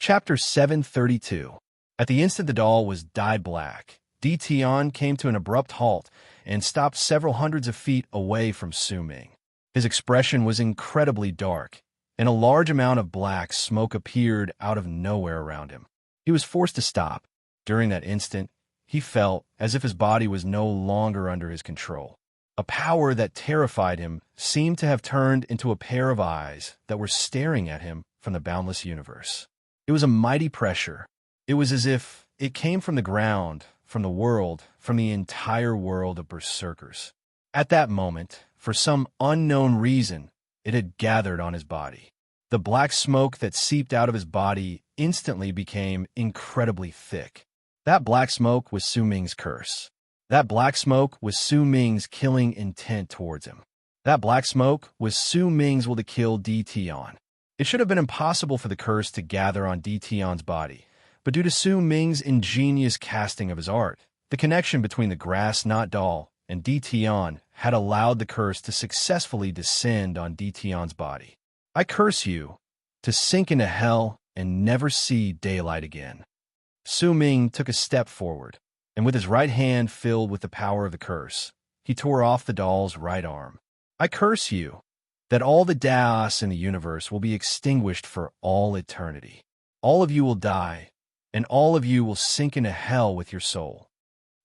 Chapter 732. At the instant the doll was dyed black, Tion came to an abrupt halt and stopped several hundreds of feet away from Su Ming. His expression was incredibly dark, and a large amount of black smoke appeared out of nowhere around him. He was forced to stop. During that instant, he felt as if his body was no longer under his control. A power that terrified him seemed to have turned into a pair of eyes that were staring at him from the boundless universe. It was a mighty pressure. It was as if it came from the ground, from the world, from the entire world of berserkers. At that moment, for some unknown reason, it had gathered on his body. The black smoke that seeped out of his body instantly became incredibly thick. That black smoke was Su Ming's curse. That black smoke was Su Ming's killing intent towards him. That black smoke was Su Ming's will to kill Tion. It should have been impossible for the curse to gather on Tion's body, but due to Su Ming's ingenious casting of his art, the connection between the grass knot doll and Tion had allowed the curse to successfully descend on Tion's body. I curse you to sink into hell and never see daylight again. Su Ming took a step forward, and with his right hand filled with the power of the curse, he tore off the doll's right arm. I curse you that all the Daos in the universe will be extinguished for all eternity. All of you will die, and all of you will sink into hell with your soul.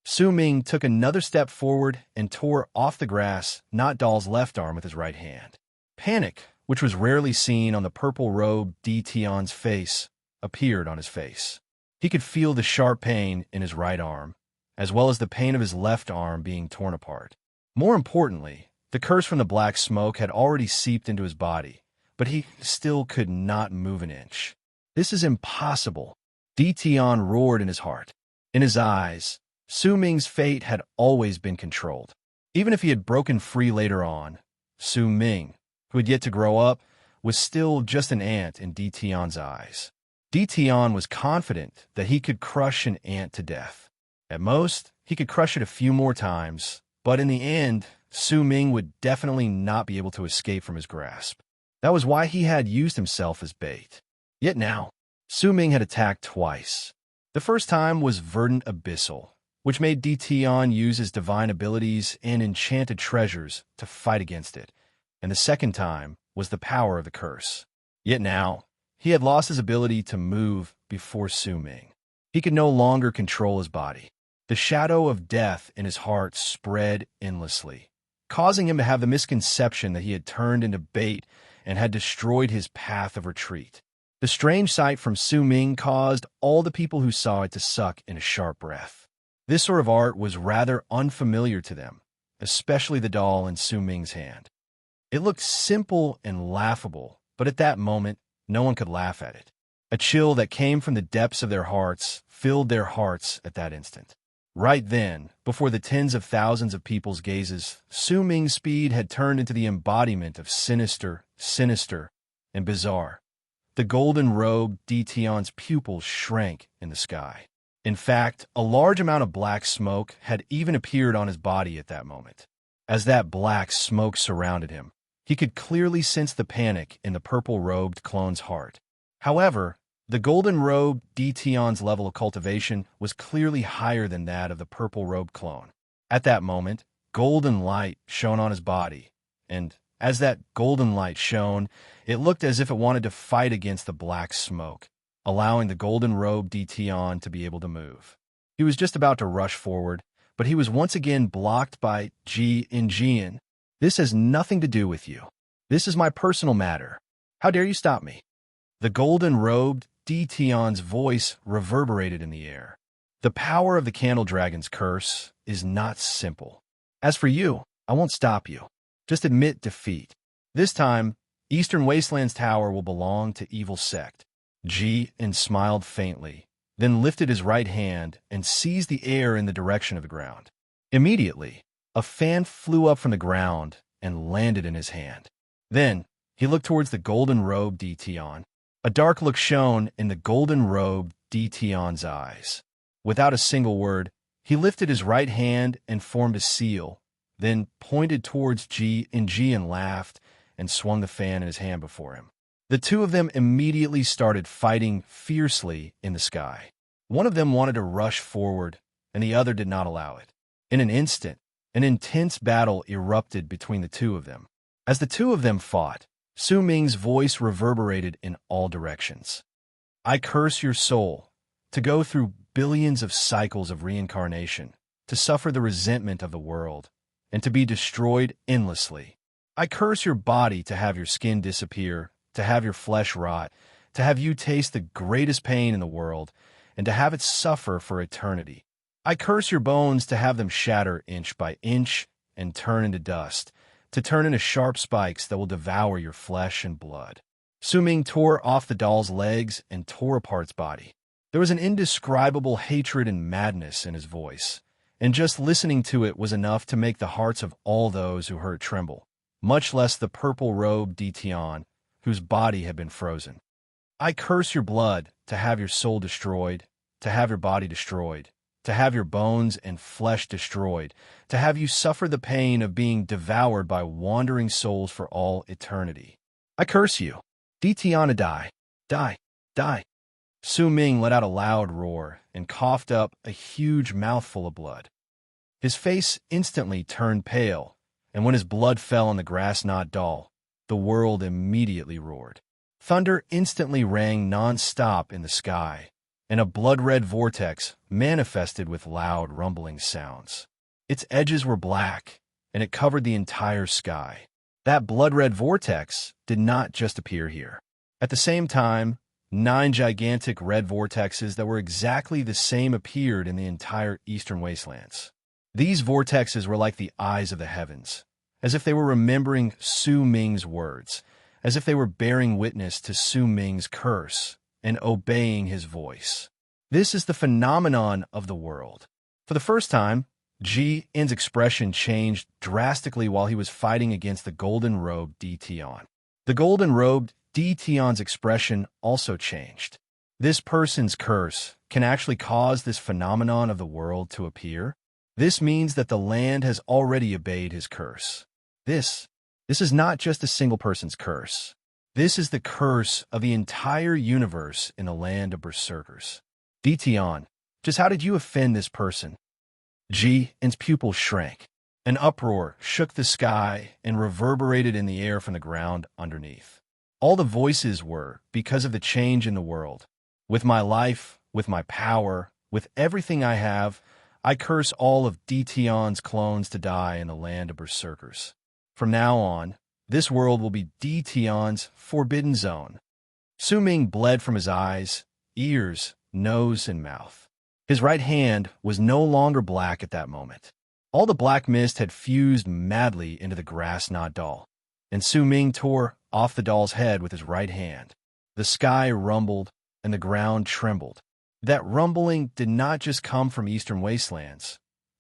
Su Ming took another step forward and tore off the grass knot doll's left arm with his right hand. Panic, which was rarely seen on the purple-robed Tion's face, appeared on his face. He could feel the sharp pain in his right arm, as well as the pain of his left arm being torn apart. More importantly, the curse from the black smoke had already seeped into his body, but he still could not move an inch. This is impossible, Tion roared in his heart. In his eyes, Su Ming's fate had always been controlled. Even if he had broken free later on, Su Ming, who had yet to grow up, was still just an ant in Tion's eyes. Tion was confident that he could crush an ant to death. At most, he could crush it a few more times, but in the end, Su Ming would definitely not be able to escape from his grasp. That was why he had used himself as bait. Yet now, Su Ming had attacked twice. The first time was verdant abyssal, which made Tion use his divine abilities and enchanted treasures to fight against it, and the second time was the power of the curse. Yet now, he had lost his ability to move before Su Ming. He could no longer control his body. The shadow of death in his heart spread endlessly, causing him to have the misconception that he had turned into bait and had destroyed his path of retreat. The strange sight from Su Ming caused all the people who saw it to suck in a sharp breath. This sort of art was rather unfamiliar to them, especially the doll in Su Ming's hand. It looked simple and laughable, but at that moment, no one could laugh at it. A chill that came from the depths of their hearts filled their hearts at that instant. Right then, before the tens of thousands of people's gazes, Su Ming's speed had turned into the embodiment of sinister, and bizarre. The golden-robed Tion's pupils shrank in the sky. In fact, a large amount of black smoke had even appeared on his body at that moment. As that black smoke surrounded him, he could clearly sense the panic in the purple-robed clone's heart. However, the golden-robed Tion's level of cultivation was clearly higher than that of the purple-robed clone. At that moment, golden light shone on his body, and as that golden light shone, it looked as if it wanted to fight against the black smoke, allowing the golden-robed Tion to be able to move. He was just about to rush forward, but he was once again blocked by Jian. This has nothing to do with you. This is my personal matter. How dare you stop me? The golden-robed Tion's voice reverberated in the air. The power of the Candle Dragon's curse is not simple. As for you, I won't stop you. Just admit defeat. This time, Eastern Wasteland's tower will belong to Evil Sect. Jian smiled faintly, then lifted his right hand and seized the air in the direction of the ground. Immediately, a fan flew up from the ground and landed in his hand. Then, he looked towards the golden-robed Tion. A dark look shone in the golden-robed Tion's eyes. Without a single word, he lifted his right hand and formed a seal, then pointed towards Jian laughed and swung the fan in his hand before him. The two of them immediately started fighting fiercely in the sky. One of them wanted to rush forward, and the other did not allow it. In an instant, an intense battle erupted between the two of them. As the two of them fought, Su Ming's voice reverberated in all directions. I curse your soul, to go through billions of cycles of reincarnation, to suffer the resentment of the world, and to be destroyed endlessly. I curse your body to have your skin disappear, to have your flesh rot, to have you taste the greatest pain in the world, and to have it suffer for eternity. I curse your bones to have them shatter inch by inch and turn into dust, to turn into sharp spikes that will devour your flesh and blood. Su Ming tore off the doll's legs and tore apart its body. There was an indescribable hatred and madness in his voice, and just listening to it was enough to make the hearts of all those who heard tremble, much less the purple-robed Ditian, whose body had been frozen. I curse your blood to have your soul destroyed, to have your body destroyed, to have your bones and flesh destroyed, to have you suffer the pain of being devoured by wandering souls for all eternity. I curse you. Ditiana, die, die, die. Su Ming let out a loud roar and coughed up a huge mouthful of blood. His face instantly turned pale, and when his blood fell on the grass-knot doll, the world immediately roared. Thunder instantly rang non-stop in the sky, and a blood-red vortex manifested with loud rumbling sounds. Its edges were black, and it covered the entire sky. That blood-red vortex did not just appear here. At the same time, 9 gigantic red vortexes that were exactly the same appeared in the entire eastern wastelands. These vortexes were like the eyes of the heavens, as if they were remembering Su Ming's words, as if they were bearing witness to Su Ming's curse and obeying his voice. This is the phenomenon of the world. For the first time, Ji In's expression changed drastically while he was fighting against the golden-robed Ditian. The golden-robed Ditian's expression also changed. This person's curse can actually cause this phenomenon of the world to appear. This means that the land has already obeyed his curse. This is not just a single person's curse. This is the curse of the entire universe in the land of berserkers. Ditian, just how did you offend this person? Ji In's pupils shrank. An uproar shook the sky and reverberated in the air from the ground underneath. All the voices were because of the change in the world. With my life, with my power, with everything I have, I curse all of Ditian's clones to die in the land of berserkers. From now on, this world will be Ditian's forbidden zone. Su Ming bled from his eyes, ears, nose, and mouth. His right hand was no longer black at that moment. All the black mist had fused madly into the grass-knot doll, and Su Ming tore off the doll's head with his right hand. The sky rumbled, and the ground trembled. That rumbling did not just come from eastern wastelands,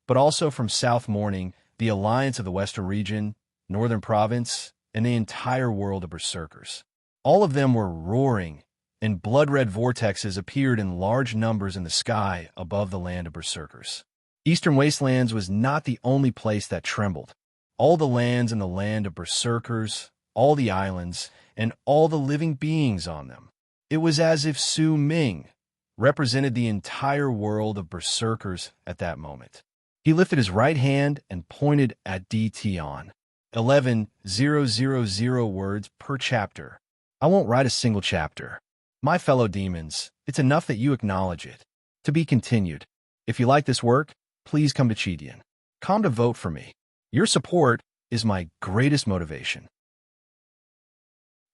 but also from South Morning, the alliance of the Western region, Northern Province, and the entire world of berserkers. All of them were roaring, and blood-red vortexes appeared in large numbers in the sky above the land of berserkers. Eastern Wastelands was not the only place that trembled. All the lands in the land of berserkers, all the islands, and all the living beings on them. It was as if Su Ming represented the entire world of berserkers at that moment. He lifted his right hand and pointed at Ditian. 11,000 words per chapter. I won't write a single chapter. My fellow demons, it's enough that you acknowledge it. To be continued. If you like this work, please come to Chidian. Come to vote for me. Your support is my greatest motivation.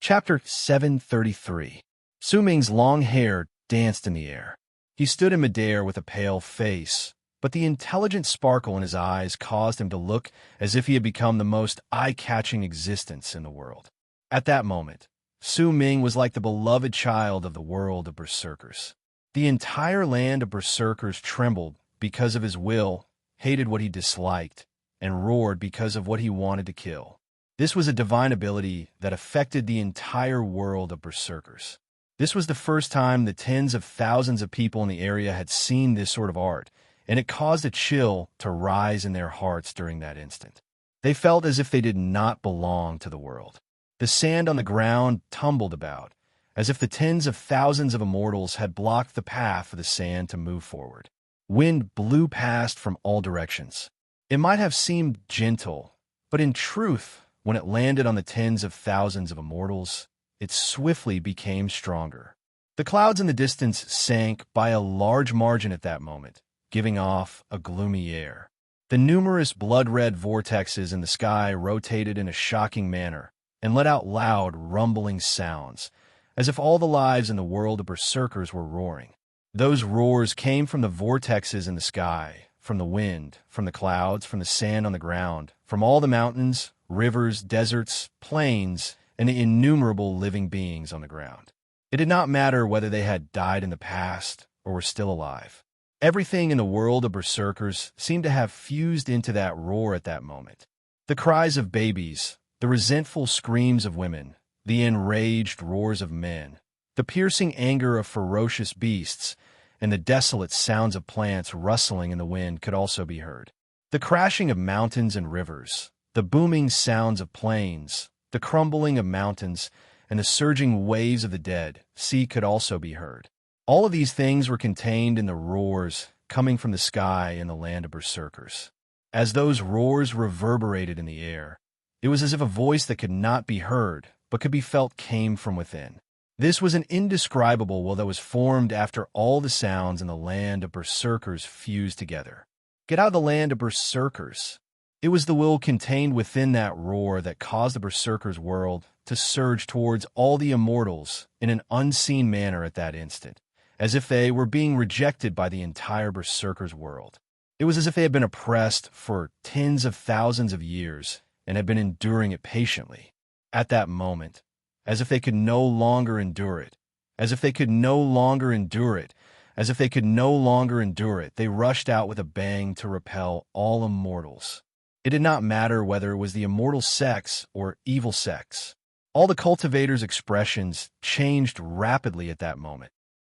Chapter 733. Su Ming's long hair danced in the air. He stood in midair with a pale face, but the intelligent sparkle in his eyes caused him to look as if he had become the most eye-catching existence in the world. At that moment, Su Ming was like the beloved child of the world of berserkers. The entire land of berserkers trembled because of his will, hated what he disliked, and roared because of what he wanted to kill. This was a divine ability that affected the entire world of berserkers. This was the first time the tens of thousands of people in the area had seen this sort of art, and it caused a chill to rise in their hearts during that instant. They felt as if they did not belong to the world. The sand on the ground tumbled about, as if the tens of thousands of immortals had blocked the path for the sand to move forward. Wind blew past from all directions. It might have seemed gentle, but in truth, when it landed on the tens of thousands of immortals, it swiftly became stronger. The clouds in the distance sank by a large margin at that moment, giving off a gloomy air. The numerous blood-red vortexes in the sky rotated in a shocking manner and let out loud, rumbling sounds, as if all the lives in the world of berserkers were roaring. Those roars came from the vortexes in the sky, from the wind, from the clouds, from the sand on the ground, from all the mountains, rivers, deserts, plains, and the innumerable living beings on the ground. It did not matter whether they had died in the past or were still alive. Everything in the world of berserkers seemed to have fused into that roar at that moment. The cries of babies, the resentful screams of women, the enraged roars of men, the piercing anger of ferocious beasts, and the desolate sounds of plants rustling in the wind could also be heard. The crashing of mountains and rivers, the booming sounds of plains, the crumbling of mountains, and the surging waves of the dead sea could also be heard. All of these things were contained in the roars coming from the sky in the land of berserkers. As those roars reverberated in the air, it was as if a voice that could not be heard but could be felt came from within. This was an indescribable will that was formed after all the sounds in the land of berserkers fused together. Get out of the land of berserkers. It was the will contained within that roar that caused the berserkers' world to surge towards all the immortals in an unseen manner at that instant, as if they were being rejected by the entire berserkers' world. It was as if they had been oppressed for tens of thousands of years and had been enduring it patiently. At that moment, as if they could no longer endure it, as if they could no longer endure it, as if they could no longer endure it, they rushed out with a bang to repel all immortals. It did not matter whether it was the immortal sex or evil sex. All the cultivators' expressions changed rapidly at that moment.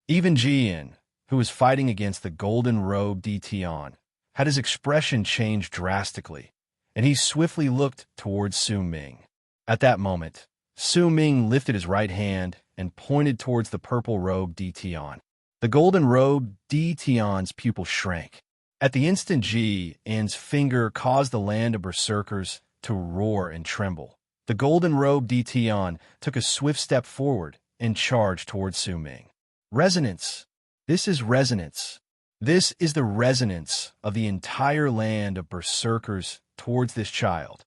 Even Jian, who was fighting against the golden-robed Tion, had his expression change drastically, and he swiftly looked towards Su Ming. At that moment, Su Ming lifted his right hand and pointed towards the purple-robed Tion. The golden-robed Tion's pupil shrank. At the instant Jian's finger caused the land of berserkers to roar and tremble. The golden-robed Tion took a swift step forward and charged towards Su Ming. Resonance. This is resonance. This is the resonance of the entire land of berserkers towards this child.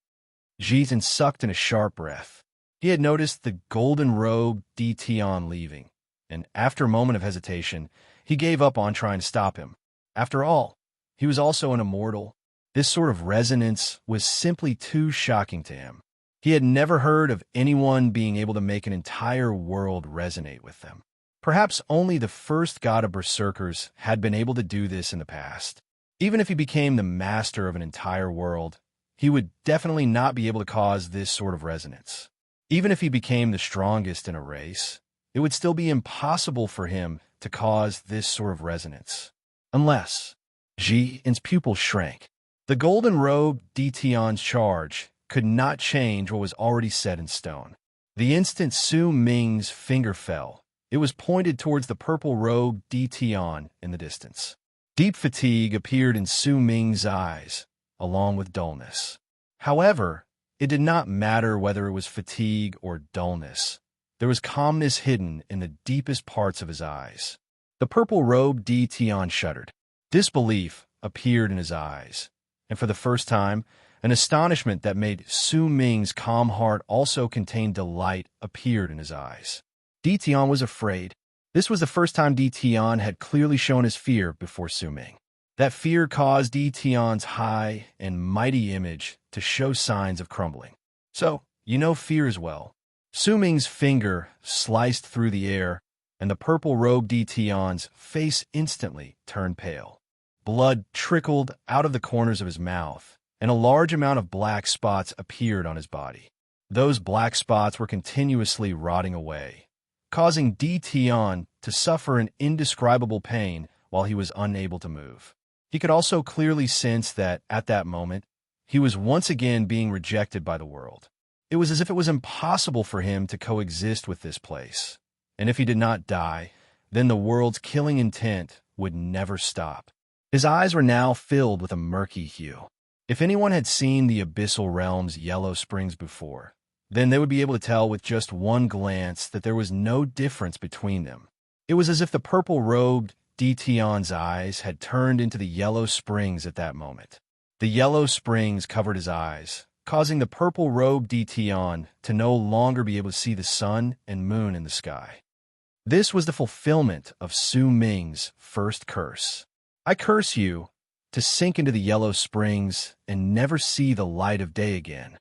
Jian sucked in a sharp breath. He had noticed the golden-robed Tion leaving, and after a moment of hesitation, he gave up on trying to stop him. After all, he was also an immortal. This sort of resonance was simply too shocking to him. He had never heard of anyone being able to make an entire world resonate with them. Perhaps only the first god of berserkers had been able to do this in the past. Even if he became the master of an entire world, he would definitely not be able to cause this sort of resonance. Even if he became the strongest in a race, it would still be impossible for him to cause this sort of resonance. Unless Jian's pupil shrank. The golden-robed Tion's charge could not change what was already set in stone. The instant Su Ming's finger fell, it was pointed towards the purple-robed Tion in the distance. Deep fatigue appeared in Su Ming's eyes, along with dullness. However, it did not matter whether it was fatigue or dullness. There was calmness hidden in the deepest parts of his eyes. The purple-robed Tion shuddered. Disbelief appeared in his eyes, and for the first time, an astonishment that made Su Ming's calm heart also contain delight appeared in his eyes. Tion was afraid. This was the first time Tion had clearly shown his fear before Su Ming. That fear caused Tion's high and mighty image to show signs of crumbling. So, you know fear as well. Su Ming's finger sliced through the air, and the purple-robed Tion's face instantly turned pale. Blood trickled out of the corners of his mouth, and a large amount of black spots appeared on his body. Those black spots were continuously rotting away, causing Tion to suffer an indescribable pain while he was unable to move. He could also clearly sense that, at that moment, he was once again being rejected by the world. It was as if it was impossible for him to coexist with this place. And if he did not die, then the world's killing intent would never stop. His eyes were now filled with a murky hue. If anyone had seen the abyssal realm's yellow springs before, then they would be able to tell with just one glance that there was no difference between them. It was as if the purple-robed Dtion's eyes had turned into the yellow springs at that moment. The yellow springs covered his eyes, causing the purple-robed Dtion to no longer be able to see the sun and moon in the sky. This was the fulfillment of Su Ming's first curse. I curse you to sink into the yellow springs and never see the light of day again.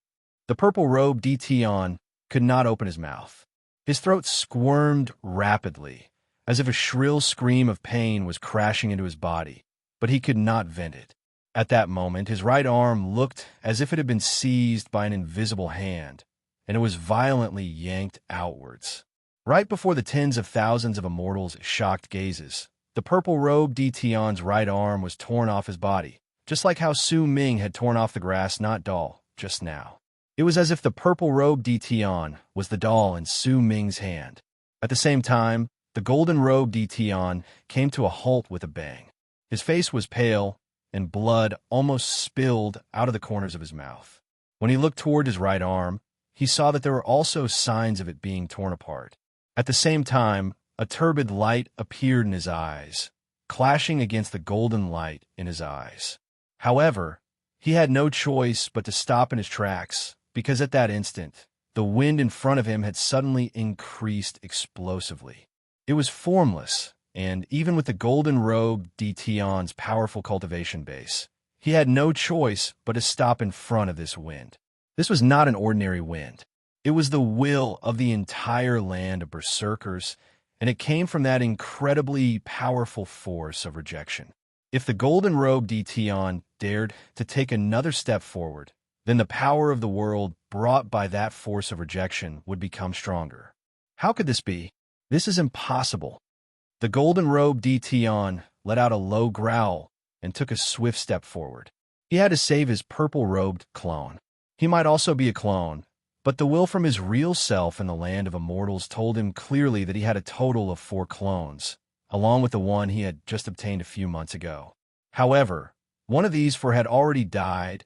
The purple-robed Dtion could not open his mouth. His throat squirmed rapidly, as if a shrill scream of pain was crashing into his body, but he could not vent it. At that moment, his right arm looked as if it had been seized by an invisible hand, and it was violently yanked outwards. Right before the tens of thousands of immortals' shocked gazes, the purple-robed Dtion's right arm was torn off his body, just like how Su Ming had torn off the grass not doll just now. It was as if the purple-robed Dtion was the doll in Su Ming's hand. At the same time, the golden-robed Dtion came to a halt with a bang. His face was pale, and blood almost spilled out of the corners of his mouth. When he looked toward his right arm, he saw that there were also signs of it being torn apart. At the same time, a turbid light appeared in his eyes, clashing against the golden light in his eyes. However, he had no choice but to stop in his tracks, because at that instant, the wind in front of him had suddenly increased explosively. It was formless, and even with the golden-robed Dtion's powerful cultivation base, he had no choice but to stop in front of this wind. This was not an ordinary wind. It was the will of the entire land of berserkers, and it came from that incredibly powerful force of rejection. If the golden-robed Dtion dared to take another step forward, then the power of the world brought by that force of rejection would become stronger. How could this be? This is impossible. The golden-robed Dtion let out a low growl and took a swift step forward. He had to save his purple-robed clone. He might also be a clone, but the will from his real self in the land of immortals told him clearly that he had a total of 4 clones, along with the one he had just obtained a few months ago. However, one of these 4 had already died,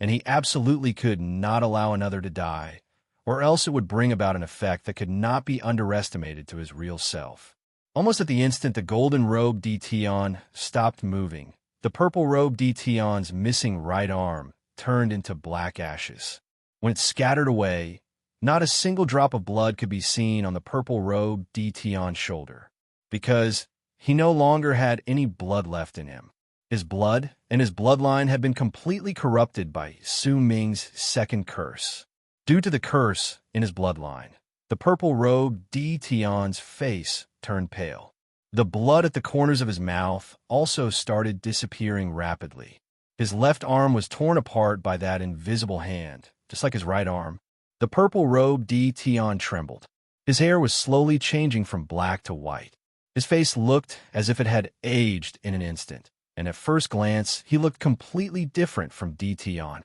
and he absolutely could not allow another to die, or else it would bring about an effect that could not be underestimated to his real self. Almost at the instant the golden-robed Dtion stopped moving, the purple-robed Dtion's missing right arm turned into black ashes. When it scattered away, not a single drop of blood could be seen on the purple-robed Dtion's shoulder, because he no longer had any blood left in him. His blood and his bloodline had been completely corrupted by Su Ming's second curse. Due to the curse in his bloodline, the purple-robed Dtion's face turned pale. The blood at the corners of his mouth also started disappearing rapidly. His left arm was torn apart by that invisible hand, just like his right arm. The purple-robed Dtion trembled. His hair was slowly changing from black to white. His face looked as if it had aged in an instant, and at first glance, he looked completely different from Dtion.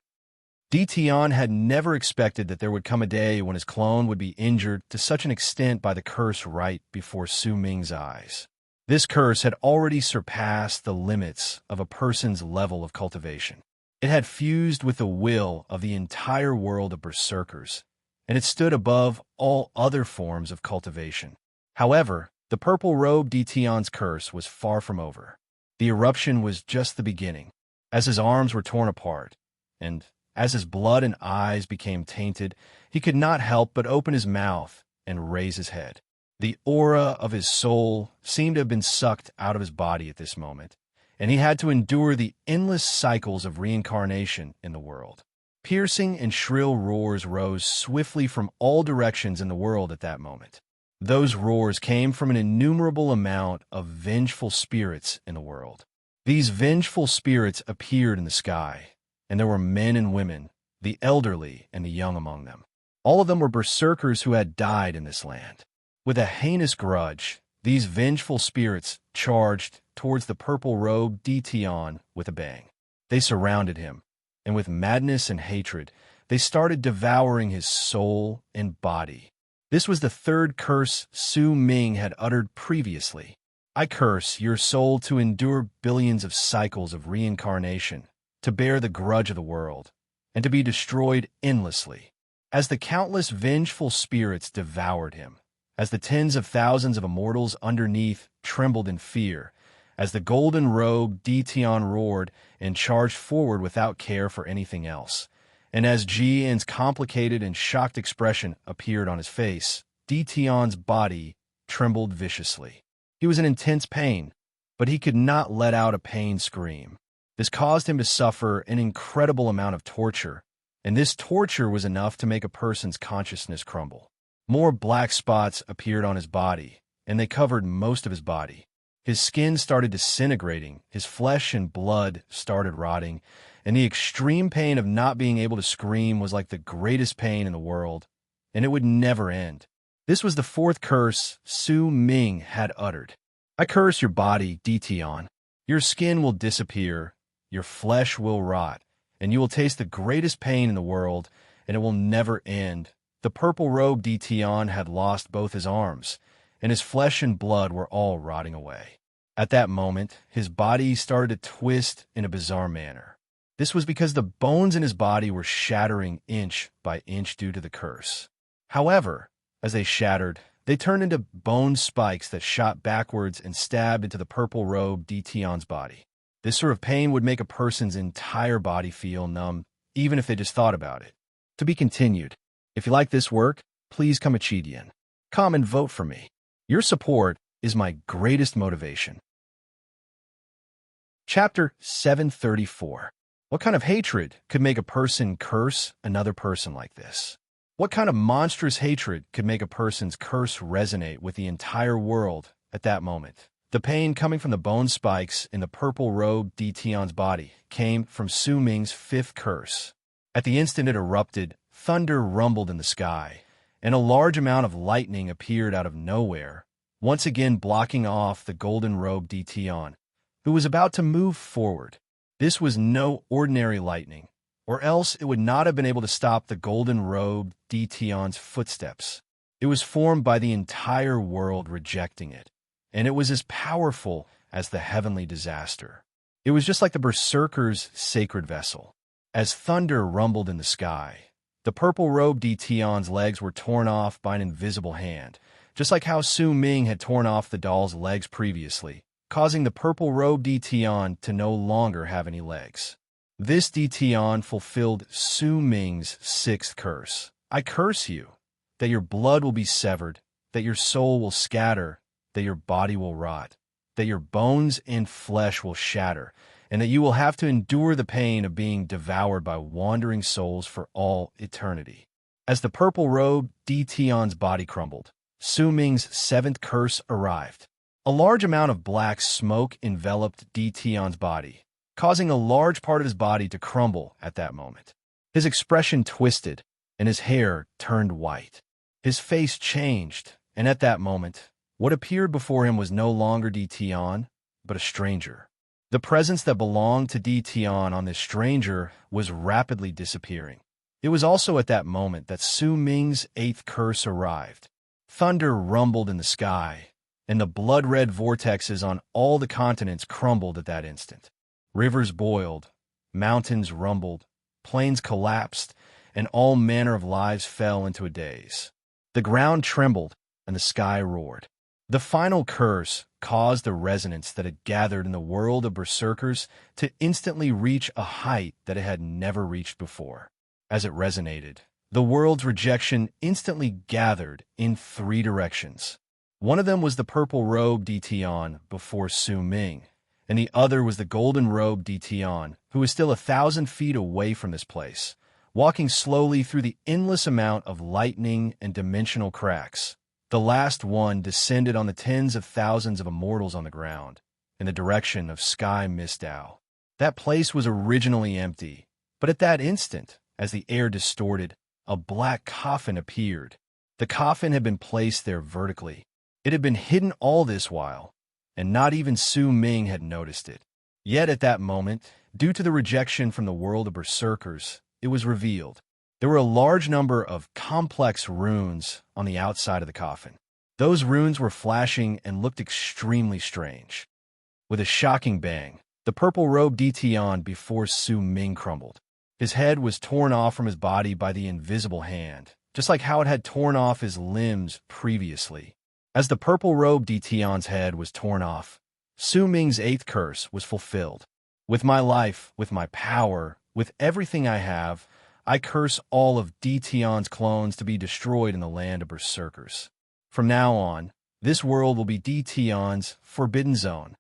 Dtion had never expected that there would come a day when his clone would be injured to such an extent by the curse right before Su Ming's eyes. This curse had already surpassed the limits of a person's level of cultivation. It had fused with the will of the entire world of berserkers, and it stood above all other forms of cultivation. However, the purple-robed Dtion's curse was far from over. The eruption was just the beginning. As his arms were torn apart, and as his blood and eyes became tainted, he could not help but open his mouth and raise his head. The aura of his soul seemed to have been sucked out of his body at this moment, and he had to endure the endless cycles of reincarnation in the world. Piercing and shrill roars rose swiftly from all directions in the world at that moment. Those roars came from an innumerable amount of vengeful spirits in the world. These vengeful spirits appeared in the sky, and there were men and women, the elderly and the young among them. All of them were berserkers who had died in this land. With a heinous grudge, these vengeful spirits charged towards the purple-robed Dtion with a bang. They surrounded him, and with madness and hatred, They started devouring his soul and body. This was the third curse Su Ming had uttered previously. I curse your soul to endure billions of cycles of reincarnation, to bear the grudge of the world, and to be destroyed endlessly. As the countless vengeful spirits devoured him, as the tens of thousands of immortals underneath trembled in fear, as the golden-robed Ditian roared and charged forward without care for anything else, and as Jian's complicated and shocked expression appeared on his face, Ditian's body trembled viciously. He was in intense pain, but he could not let out a pain scream. This caused him to suffer an incredible amount of torture, and this torture was enough to make a person's consciousness crumble. More black spots appeared on his body, and they covered most of his body. His skin started disintegrating, his flesh and blood started rotting, and the extreme pain of not being able to scream was like the greatest pain in the world, and it would never end. This was the fourth curse Su Ming had uttered. I curse your body, Ditian. Your skin will disappear, your flesh will rot, and you will taste the greatest pain in the world, and it will never end. The purple-robed Ditian had lost both his arms, and his flesh and blood were all rotting away. At that moment, his body started to twist in a bizarre manner. This was because the bones in his body were shattering inch by inch due to the curse. However, as they shattered, they turned into bone spikes that shot backwards and stabbed into the purple-robed Ditian's body. This sort of pain would make a person's entire body feel numb, even if they just thought about it. To be continued. If you like this work, please come Chidian. Come and vote for me. Your support is my greatest motivation. Chapter 734. What kind of hatred could make a person curse another person like this? What kind of monstrous hatred could make a person's curse resonate with the entire world at that moment? The pain coming from the bone spikes in the purple-robed Ditian's body came from Su Ming's fifth curse. At the instant it erupted, thunder rumbled in the sky, and a large amount of lightning appeared out of nowhere, once again blocking off the golden-robed Ditian, who was about to move forward. This was no ordinary lightning, or else it would not have been able to stop the golden-robed Ditian's footsteps. It was formed by the entire world rejecting it, and it was as powerful as the heavenly disaster. It was just like the berserker's sacred vessel. As thunder rumbled in the sky, the purple-robed Ditian's legs were torn off by an invisible hand, just like how Su Ming had torn off the doll's legs previously, causing the purple-robed Ditian to no longer have any legs. This Ditian fulfilled Su Ming's sixth curse. I curse you, that your blood will be severed, that your soul will scatter, that your body will rot, that your bones and flesh will shatter, and that you will have to endure the pain of being devoured by wandering souls for all eternity. As the purple-robed Ditian's body crumbled, Su Ming's seventh curse arrived. A large amount of black smoke enveloped Ditian's body, causing a large part of his body to crumble at that moment. His expression twisted, and his hair turned white. His face changed, and at that moment, what appeared before him was no longer Ditian, but a stranger. The presence that belonged to Ditian on this stranger was rapidly disappearing. It was also at that moment that Su Ming's eighth curse arrived. Thunder rumbled in the sky, and the blood-red vortexes on all the continents crumbled at that instant. Rivers boiled, mountains rumbled, plains collapsed, and all manner of lives fell into a daze. The ground trembled, and the sky roared. The final curse caused the resonance that had gathered in the world of berserkers to instantly reach a height that it had never reached before. As it resonated, the world's rejection instantly gathered in three directions. One of them was the purple-robed Ditian before Su Ming, and the other was the golden-robed Ditian, who was still 1,000 feet away from this place, walking slowly through the endless amount of lightning and dimensional cracks. The last one descended on the tens of thousands of immortals on the ground, in the direction of Sky Mistdow. That place was originally empty, but at that instant, as the air distorted, a black coffin appeared. The coffin had been placed there vertically. It had been hidden all this while, and not even Su Ming had noticed it. Yet at that moment, due to the rejection from the world of berserkers, it was revealed. There were a large number of complex runes on the outside of the coffin. Those runes were flashing and looked extremely strange. With a shocking bang, the purple-robed Dition before Su Ming crumbled. His head was torn off from his body by the invisible hand, just like how it had torn off his limbs previously. As the purple-robed Dition's head was torn off, Su Ming's eighth curse was fulfilled. With my life, with my power, with everything I have, I curse all of Dition's clones to be destroyed in the land of berserkers. From now on, this world will be Dition's forbidden zone.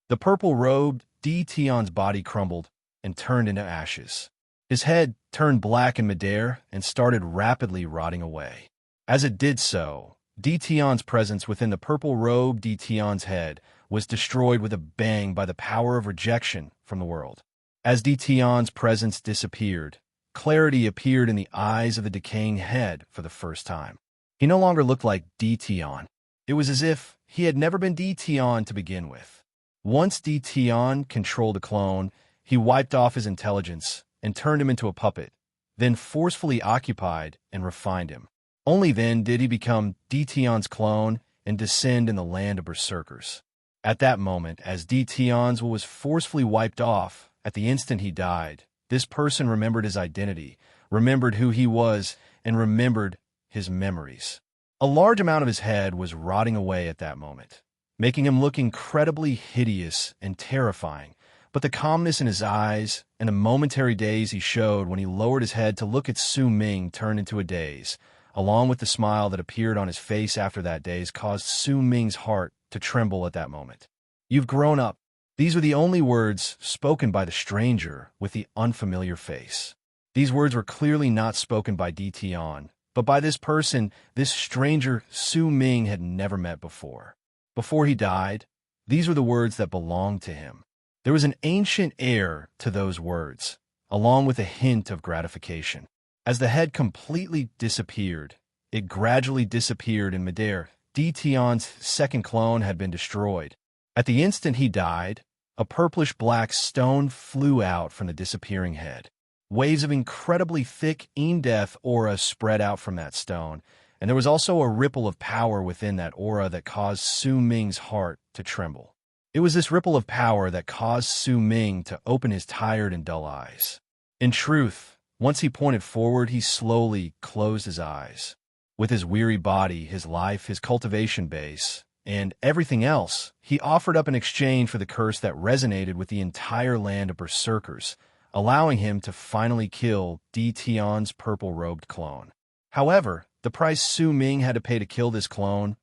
The purple-robed Dition's body crumbled and turned into ashes. His head turned black in midair and started rapidly rotting away. As it did so, Dition's presence within the purple-robed Dition's head was destroyed with a bang by the power of rejection from the world. As Dition's presence disappeared, clarity appeared in the eyes of the decaying head for the first time. He no longer looked like Dition. It was as if he had never been Dition to begin with. Once Dition controlled a clone, he wiped off his intelligence and turned him into a puppet, then forcefully occupied and refined him. Only then did he become Dition's clone and descend in the land of berserkers. At that moment, as Dition's will was forcefully wiped off, at the instant he died, this person remembered his identity, remembered who he was, and remembered his memories. A large amount of his head was rotting away at that moment, making him look incredibly hideous and terrifying, but the calmness in his eyes and the momentary daze he showed when he lowered his head to look at Su Ming turned into a daze, along with the smile that appeared on his face after that daze caused Su Ming's heart to tremble at that moment. "You've grown up." These were the only words spoken by the stranger with the unfamiliar face. These words were clearly not spoken by Dition, but by this person, this stranger Su Ming had never met before. Before he died, these were the words that belonged to him. There was an ancient air to those words, along with a hint of gratification. As the head completely disappeared, it gradually disappeared in midair. Dition's second clone had been destroyed. At the instant he died, a purplish-black stone flew out from the disappearing head. Waves of incredibly thick, in-depth aura spread out from that stone, and there was also a ripple of power within that aura that caused Su Ming's heart to tremble. It was this ripple of power that caused Su Ming to open his tired and dull eyes. In truth, once he pointed forward, he slowly closed his eyes. With his weary body, his life, his cultivation base, and everything else, he offered up in exchange for the curse that resonated with the entire land of berserkers, allowing him to finally kill Dition's purple-robed clone. However, the price Su Ming had to pay to kill this clone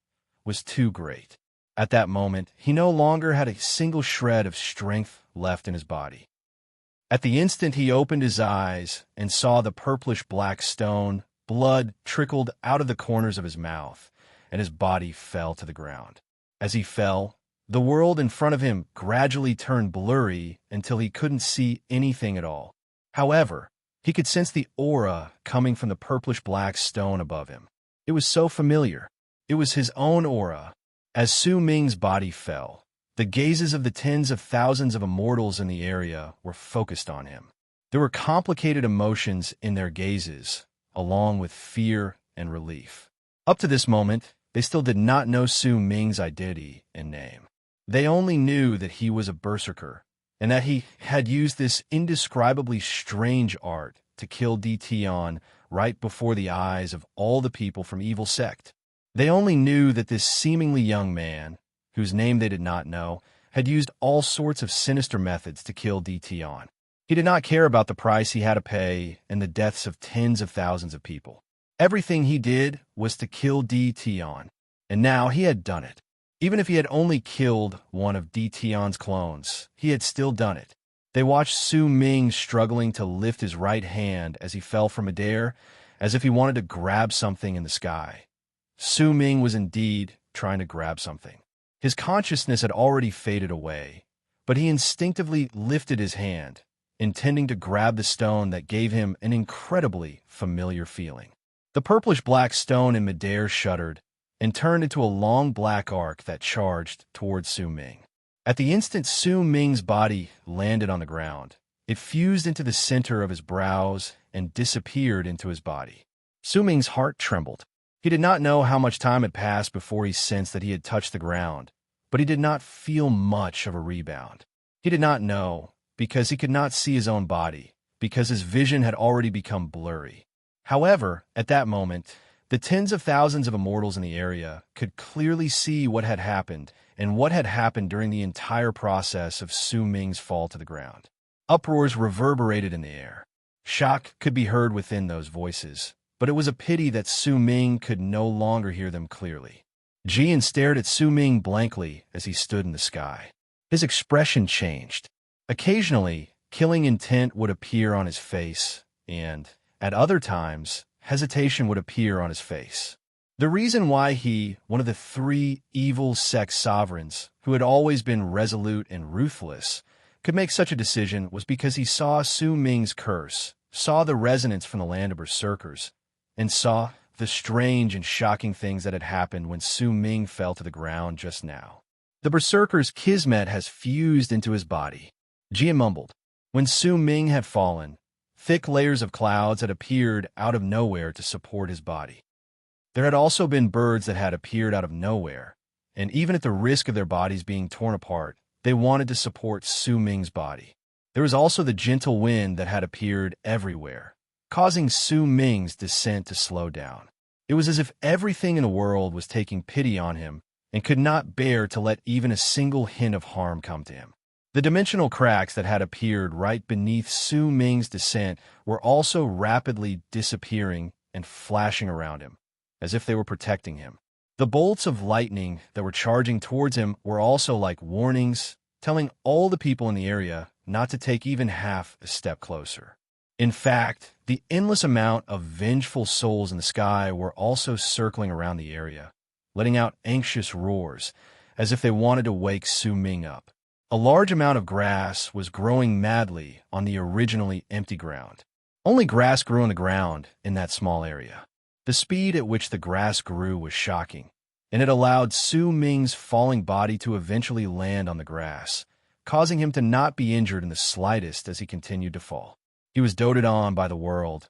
was too great. At that moment, he no longer had a single shred of strength left in his body. At the instant he opened his eyes and saw the purplish-black stone, blood trickled out of the corners of his mouth, and his body fell to the ground. As he fell, the world in front of him gradually turned blurry until he couldn't see anything at all. However, he could sense the aura coming from the purplish-black stone above him. It was so familiar. It was his own aura. As Su Ming's body fell, the gazes of the tens of thousands of immortals in the area were focused on him. There were complicated emotions in their gazes, along with fear and relief. Up to this moment, they still did not know Su Ming's identity and name. They only knew that he was a berserker, and that he had used this indescribably strange art to kill Dition right before the eyes of all the people from Evil Sect. They only knew that this seemingly young man, whose name they did not know, had used all sorts of sinister methods to kill Dition. He did not care about the price he had to pay and the deaths of tens of thousands of people. Everything he did was to kill Dition, and now he had done it. Even if he had only killed one of Dition's clones, he had still done it. They watched Su Ming struggling to lift his right hand as he fell from midair, as if he wanted to grab something in the sky. Su Ming was indeed trying to grab something. His consciousness had already faded away, but he instinctively lifted his hand, intending to grab the stone that gave him an incredibly familiar feeling. The purplish-black stone in midair shuddered and turned into a long black arc that charged towards Su Ming. At the instant Su Ming's body landed on the ground, It fused into the center of his brows and disappeared into his body. Su Ming's heart trembled. He did not know how much time had passed before he sensed that he had touched the ground, but he did not feel much of a rebound. He did not know, because he could not see his own body, because his vision had already become blurry. However, at that moment, the tens of thousands of immortals in the area could clearly see what had happened and what had happened during the entire process of Su Ming's fall to the ground. Uproars reverberated in the air. Shock could be heard within those voices, but it was a pity that Su Ming could no longer hear them clearly. Jian stared at Su Ming blankly as he stood in the sky. His expression changed. Occasionally, killing intent would appear on his face, and, at other times, hesitation would appear on his face. The reason why he, one of the three evil sect sovereigns, who had always been resolute and ruthless, could make such a decision was because he saw Su Ming's curse, saw the resonance from the land of berserkers, and saw the strange and shocking things that had happened when Su Ming fell to the ground just now. The berserker's kismet has fused into his body. Jian mumbled. When Su Ming had fallen, thick layers of clouds had appeared out of nowhere to support his body. There had also been birds that had appeared out of nowhere, and even at the risk of their bodies being torn apart, they wanted to support Su Ming's body. There was also the gentle wind that had appeared everywhere, causing Su Ming's descent to slow down. It was as if everything in the world was taking pity on him and could not bear to let even a single hint of harm come to him. The dimensional cracks that had appeared right beneath Su Ming's descent were also rapidly disappearing and flashing around him, as if they were protecting him. The bolts of lightning that were charging towards him were also like warnings, telling all the people in the area not to take even half a step closer. In fact, the endless amount of vengeful souls in the sky were also circling around the area, letting out anxious roars, as if they wanted to wake Su Ming up. A large amount of grass was growing madly on the originally empty ground. Only grass grew on the ground in that small area. The speed at which the grass grew was shocking, and it allowed Su Ming's falling body to eventually land on the grass, causing him to not be injured in the slightest as he continued to fall. He was doted on by the world,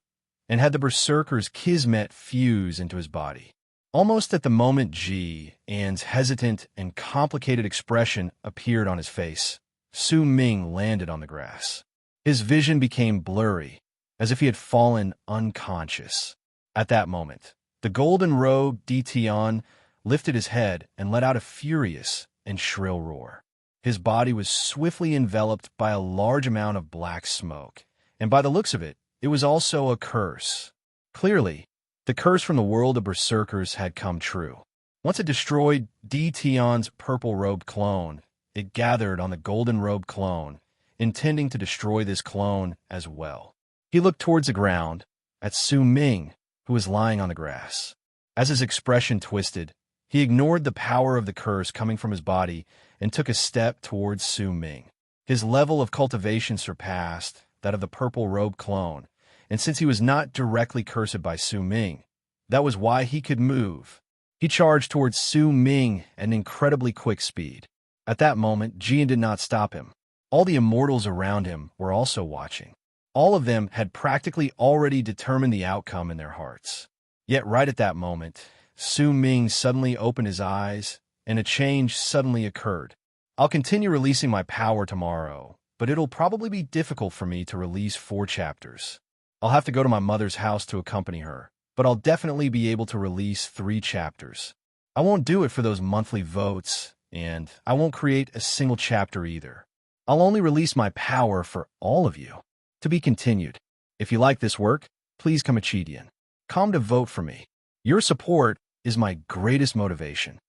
and had the berserker's kismet fuse into his body. Almost at the moment Jian's hesitant and complicated expression appeared on his face, Su Ming landed on the grass. His vision became blurry, as if he had fallen unconscious. At that moment, the golden-robed Tian lifted his head and let out a furious and shrill roar. His body was swiftly enveloped by a large amount of black smoke, and by the looks of it, it was also a curse. Clearly, the curse from the world of berserkers had come true. Once it destroyed Tian's purple-robed clone, it gathered on the golden-robed clone, intending to destroy this clone as well. He looked towards the ground, at Su Ming, who was lying on the grass. As his expression twisted, he ignored the power of the curse coming from his body and took a step towards Su Ming. His level of cultivation surpassed that of the purple-robed clone, and since he was not directly cursed by Su Ming, that was why he could move. He charged towards Su Ming at an incredibly quick speed. At that moment, Jian did not stop him. All the immortals around him were also watching. All of them had practically already determined the outcome in their hearts. Yet right at that moment, Su Ming suddenly opened his eyes, and a change suddenly occurred. I'll continue releasing my power tomorrow, but it'll probably be difficult for me to release 4 chapters. I'll have to go to my mother's house to accompany her, but I'll definitely be able to release 3 chapters. I won't do it for those monthly votes, and I won't create a single chapter either. I'll only release my power for all of you. To be continued. If you like this work, please come Achidian. Come to vote for me. Your support is my greatest motivation.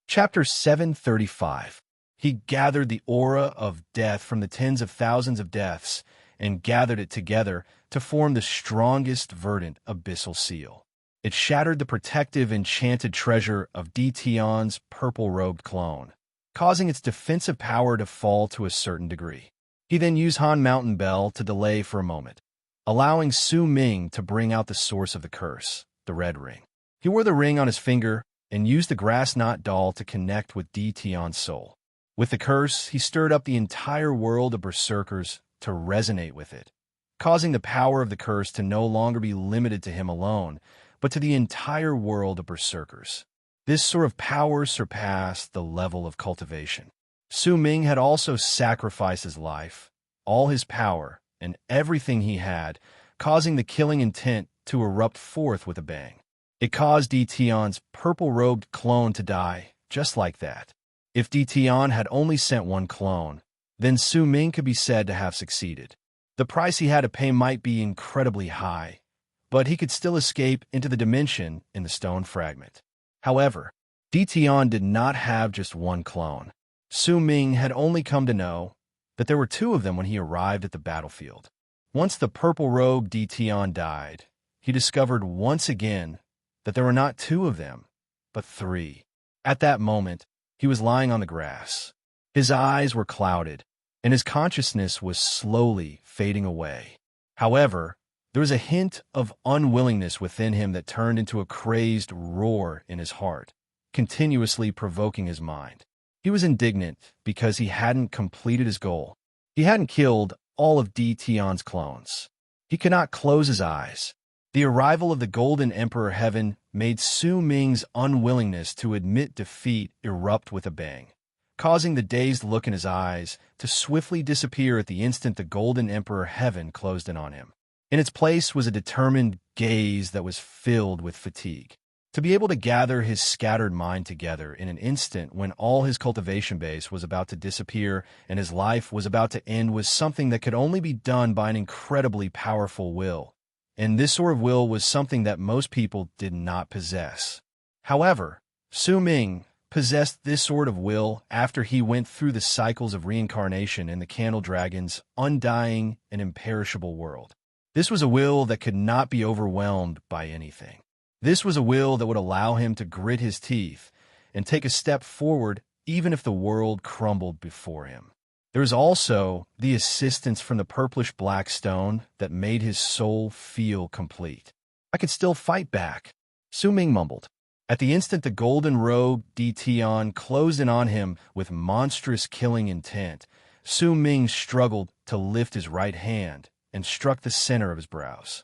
Chapter 735. He gathered the aura of death from the tens of thousands of deaths and gathered it together to form the strongest verdant abyssal seal. It shattered the protective enchanted treasure of Tian's purple-robed clone, causing its defensive power to fall to a certain degree. He then used Han Mountain Bell to delay for a moment, allowing Su Ming to bring out the source of the curse, the red ring. He wore the ring on his finger and used the grass knot doll to connect with Tian's soul. With the curse, he stirred up the entire world of berserkers to resonate with it, causing the power of the curse to no longer be limited to him alone, but to the entire world of berserkers. This sort of power surpassed the level of cultivation. Su Ming had also sacrificed his life, all his power, and everything he had, causing the killing intent to erupt forth with a bang. It caused Tion's purple-robed clone to die, just like that. If Tion had only sent one clone, then Su Ming could be said to have succeeded. The price he had to pay might be incredibly high, but he could still escape into the dimension in the stone fragment. However, Tion did not have just one clone. Su Ming had only come to know that there were two of them when he arrived at the battlefield. Once the purple-robed Tion died, he discovered once again that there were not two of them, but three. At that moment, he was lying on the grass. His eyes were clouded, and his consciousness was slowly fading away. However, there was a hint of unwillingness within him that turned into a crazed roar in his heart, continuously provoking his mind. He was indignant because he hadn't completed his goal. He hadn't killed all of Tion's clones. He could not close his eyes. The arrival of the Golden Emperor Heaven made Su Ming's unwillingness to admit defeat erupt with a bang, causing the dazed look in his eyes to swiftly disappear at the instant the Golden Emperor Heaven closed in on him. In its place was a determined gaze that was filled with fatigue. To be able to gather his scattered mind together in an instant when all his cultivation base was about to disappear and his life was about to end was something that could only be done by an incredibly powerful will. And this sort of will was something that most people did not possess. However, Su Ming possessed this sort of will after he went through the cycles of reincarnation in the Candle Dragon's undying and imperishable world. This was a will that could not be overwhelmed by anything. This was a will that would allow him to grit his teeth and take a step forward even if the world crumbled before him. There was also the assistance from the purplish-black stone that made his soul feel complete. I could still fight back, Su Ming mumbled. At the instant the golden-robed Tion closed in on him with monstrous killing intent, Su Ming struggled to lift his right hand and struck the center of his brows.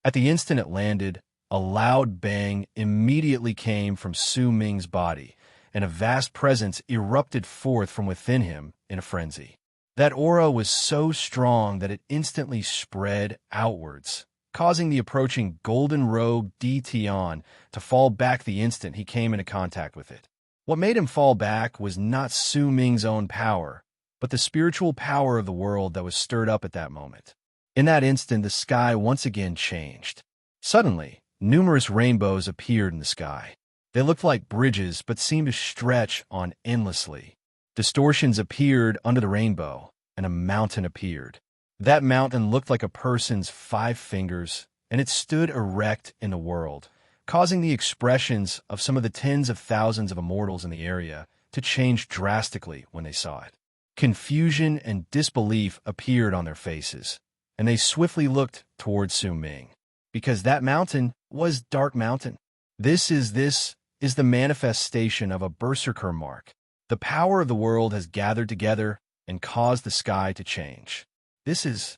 At the instant it landed, a loud bang immediately came from Su Ming's body, and a vast presence erupted forth from within him in a frenzy. That aura was so strong that it instantly spread outwards, causing the approaching golden-robed Tion to fall back the instant he came into contact with it. What made him fall back was not Su Ming's own power, but the spiritual power of the world that was stirred up at that moment. In that instant, the sky once again changed. Suddenly, numerous rainbows appeared in the sky. They looked like bridges but seemed to stretch on endlessly. Distortions appeared under the rainbow, and a mountain appeared. That mountain looked like a person's 5 fingers, and it stood erect in the world, causing the expressions of some of the tens of thousands of immortals in the area to change drastically when they saw it. Confusion and disbelief appeared on their faces, and they swiftly looked towards Su Ming, because that mountain was Dark Mountain. This is the manifestation of a berserker mark. The power of the world has gathered together and caused the sky to change. He's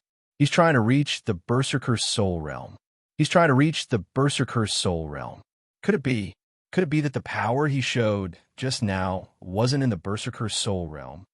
trying to reach the berserker's soul realm. He's trying to reach the berserker's soul realm. Could it be that the power he showed just now wasn't in the berserker's soul realm?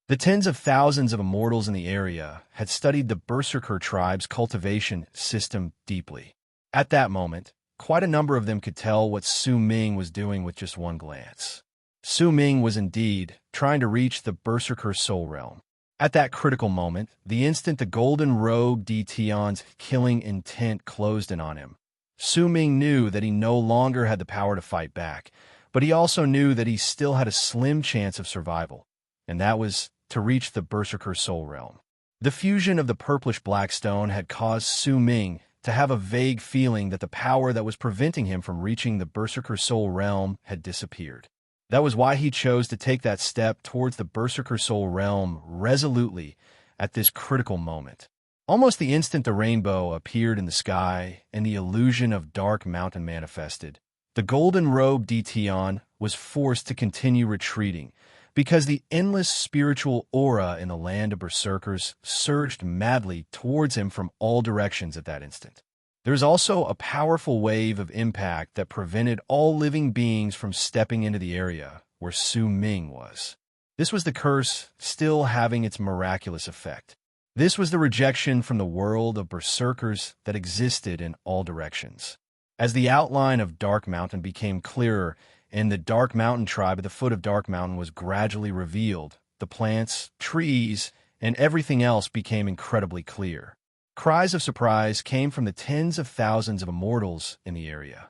The tens of thousands of immortals in the area had studied the berserker tribe's cultivation system deeply. At that moment, quite a number of them could tell what Su Ming was doing with just one glance. Su Ming was indeed trying to reach the berserker soul realm. At that critical moment, the instant the golden-robed Tion's killing intent closed in on him, Su Ming knew that he no longer had the power to fight back, but he also knew that he still had a slim chance of survival, and that was to reach the berserker soul realm. The fusion of the purplish-black stone had caused Su Ming to have a vague feeling that the power that was preventing him from reaching the berserker soul realm had disappeared. That was why he chose to take that step towards the berserker soul realm resolutely at this critical moment. Almost the instant the rainbow appeared in the sky and the illusion of Dark Mountain manifested, the golden-robed Tion was forced to continue retreating, because the endless spiritual aura in the land of berserkers surged madly towards him from all directions at that instant. There was also a powerful wave of impact that prevented all living beings from stepping into the area where Su Ming was. This was the curse still having its miraculous effect. This was the rejection from the world of berserkers that existed in all directions. As the outline of Dark Mountain became clearer and the Dark Mountain tribe at the foot of Dark Mountain was gradually revealed, the plants, trees, and everything else became incredibly clear. Cries of surprise came from the tens of thousands of immortals in the area.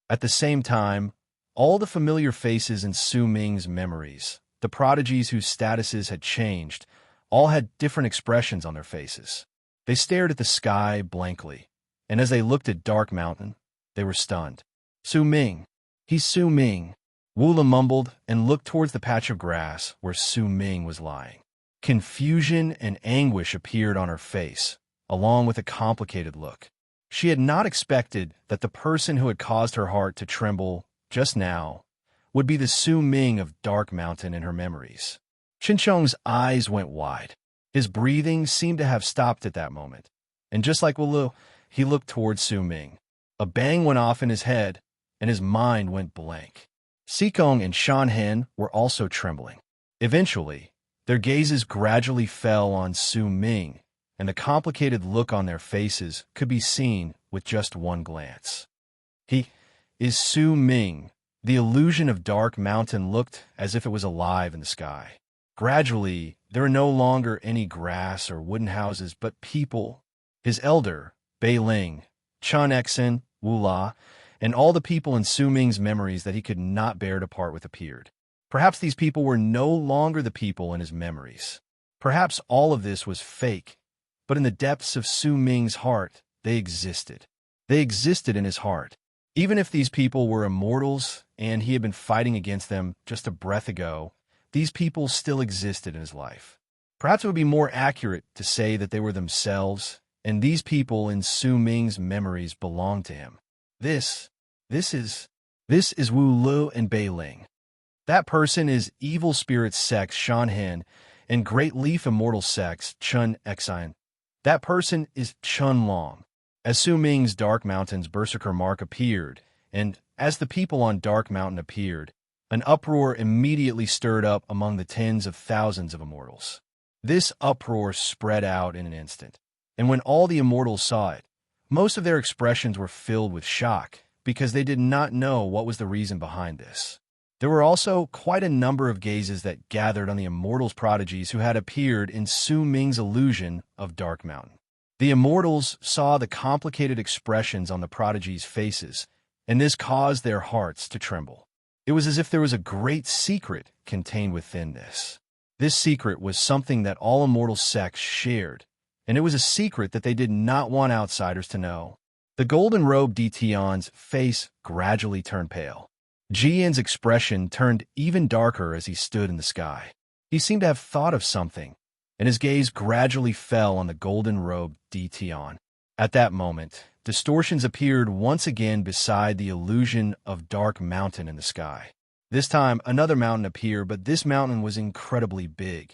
At the same time, all the familiar faces in Su Ming's memories, the prodigies whose statuses had changed, all had different expressions on their faces. They stared at the sky blankly, and as they looked at Dark Mountain, they were stunned. Su Ming. He's Su Ming. Wula mumbled and looked towards the patch of grass where Su Ming was lying. Confusion and anguish appeared on her face, along with a complicated look. She had not expected that the person who had caused her heart to tremble just now would be the Su Ming of Dark Mountain in her memories. Qincheng's eyes went wide. His breathing seemed to have stopped at that moment, and just like Wu, he looked towards Su Ming. A bang went off in his head, and his mind went blank. Xikong and Shanhen were also trembling. Eventually, their gazes gradually fell on Su Ming, and the complicated look on their faces could be seen with just one glance. He is Su Ming. The illusion of Dark Mountain looked as if it was alive in the sky. Gradually, there were no longer any grass or wooden houses, but people. His elder, Bei Ling, Chun Exen, Wu La, and all the people in Su Ming's memories that he could not bear to part with appeared. Perhaps these people were no longer the people in his memories. Perhaps all of this was fake, but in the depths of Su Ming's heart, they existed. They existed in his heart. Even if these people were immortals and he had been fighting against them just a breath ago, these people still existed in his life. Perhaps it would be more accurate to say that they were themselves, and these people in Su Ming's memories belonged to him. This is Wu Lu and Bei Ling. That person is Evil Spirit Sex Shanhen and Great Leaf Immortal Sex Chun Exine. That person is Chun Long. As Su Ming's Dark Mountain's Berserker mark appeared, and as the people on Dark Mountain appeared, an uproar immediately stirred up among the tens of thousands of immortals. This uproar spread out in an instant, and when all the immortals saw it, most of their expressions were filled with shock, because they did not know what was the reason behind this. There were also quite a number of gazes that gathered on the immortals' prodigies who had appeared in Su Ming's illusion of Dark Mountain. The immortals saw the complicated expressions on the prodigies' faces, and this caused their hearts to tremble. It was as if there was a great secret contained within this. This secret was something that all immortal sects shared, and it was a secret that they did not want outsiders to know. The golden-robed Dtion's face gradually turned pale. Jian's expression turned even darker as he stood in the sky. He seemed to have thought of something, and his gaze gradually fell on the golden-robed Dtion. At that moment, distortions appeared once again beside the illusion of Dark Mountain in the sky. This time, another mountain appeared, but this mountain was incredibly big.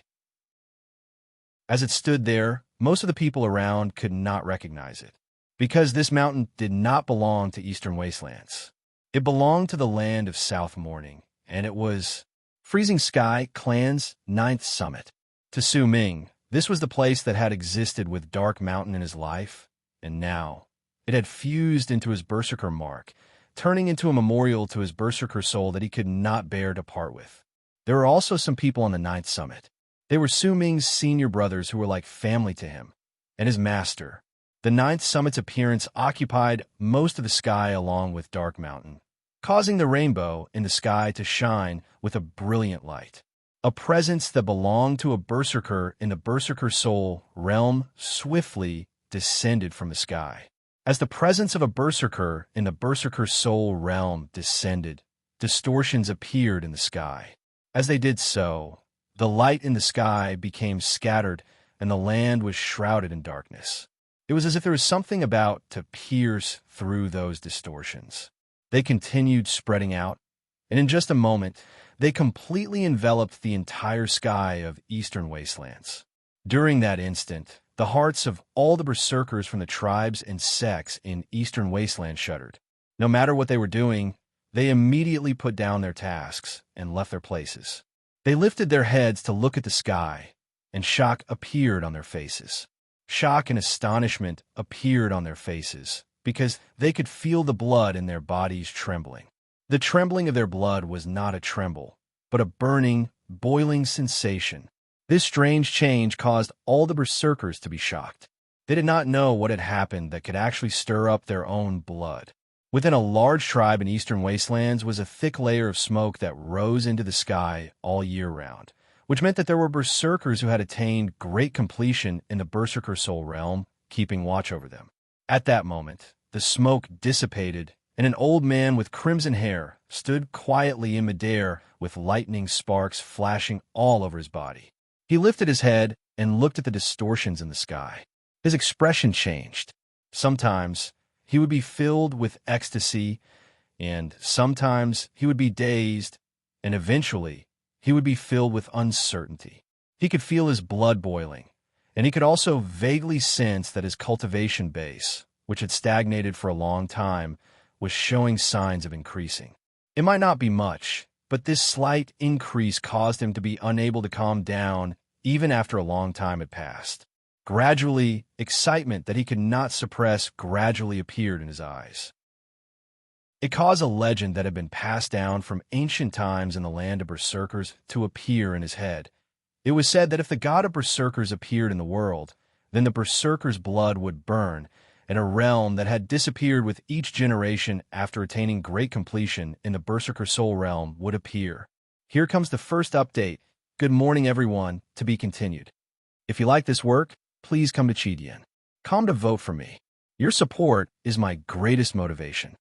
As it stood there, most of the people around could not recognize it, because this mountain did not belong to Eastern Wastelands. It belonged to the land of South Morning, and it was Freezing Sky Clan's 9th summit. To Su Ming, this was the place that had existed with Dark Mountain in his life, and now it had fused into his Berserker mark, turning into a memorial to his Berserker soul that he could not bear to part with. There were also some people on the 9th summit. They were Su Ming's senior brothers who were like family to him, and his master. The 9th summit's appearance occupied most of the sky along with Dark Mountain, causing the rainbow in the sky to shine with a brilliant light. A presence that belonged to a berserker in the Berserker Soul realm swiftly descended from the sky. As the presence of a berserker in the Berserker Soul realm descended, distortions appeared in the sky. As they did so, the light in the sky became scattered and the land was shrouded in darkness. It was as if there was something about to pierce through those distortions. They continued spreading out, and in just a moment, They completely enveloped the entire sky of eastern wastelands. During that instant, the hearts of all the berserkers from the tribes and sects in eastern wastelands shuddered. No matter what they were doing, they immediately put down their tasks and left their places. They lifted their heads to look at the sky, and shock appeared on their faces. Shock and astonishment appeared on their faces because they could feel the blood in their bodies trembling. The trembling of their blood was not a tremble, but a burning, boiling sensation. This strange change caused all the berserkers to be shocked. They did not know what had happened that could actually stir up their own blood. Within a large tribe in eastern wastelands was a thick layer of smoke that rose into the sky all year round, which meant that there were berserkers who had attained great completion in the berserker soul realm, keeping watch over them. At that moment, the smoke dissipated, and an old man with crimson hair stood quietly in midair with lightning sparks flashing all over his body. He lifted his head and looked at the distortions in the sky. His expression changed. Sometimes he would be filled with ecstasy, and sometimes he would be dazed, and eventually he would be filled with uncertainty. He could feel his blood boiling, and he could also vaguely sense that his cultivation base, which had stagnated for a long time, was showing signs of increasing. It might not be much, but this slight increase caused him to be unable to calm down even after a long time had passed. Gradually, excitement that he could not suppress gradually appeared in his eyes. It caused a legend that had been passed down from ancient times in the land of berserkers to appear in his head. It was said that if the god of berserkers appeared in the world, then the berserker's blood would burn, and a realm that had disappeared with each generation after attaining great completion in the berserker soul realm would appear. Here comes the first update. Good morning, everyone, to be continued. If you like this work, please come to Chidian. Come to vote for me. Your support is my greatest motivation.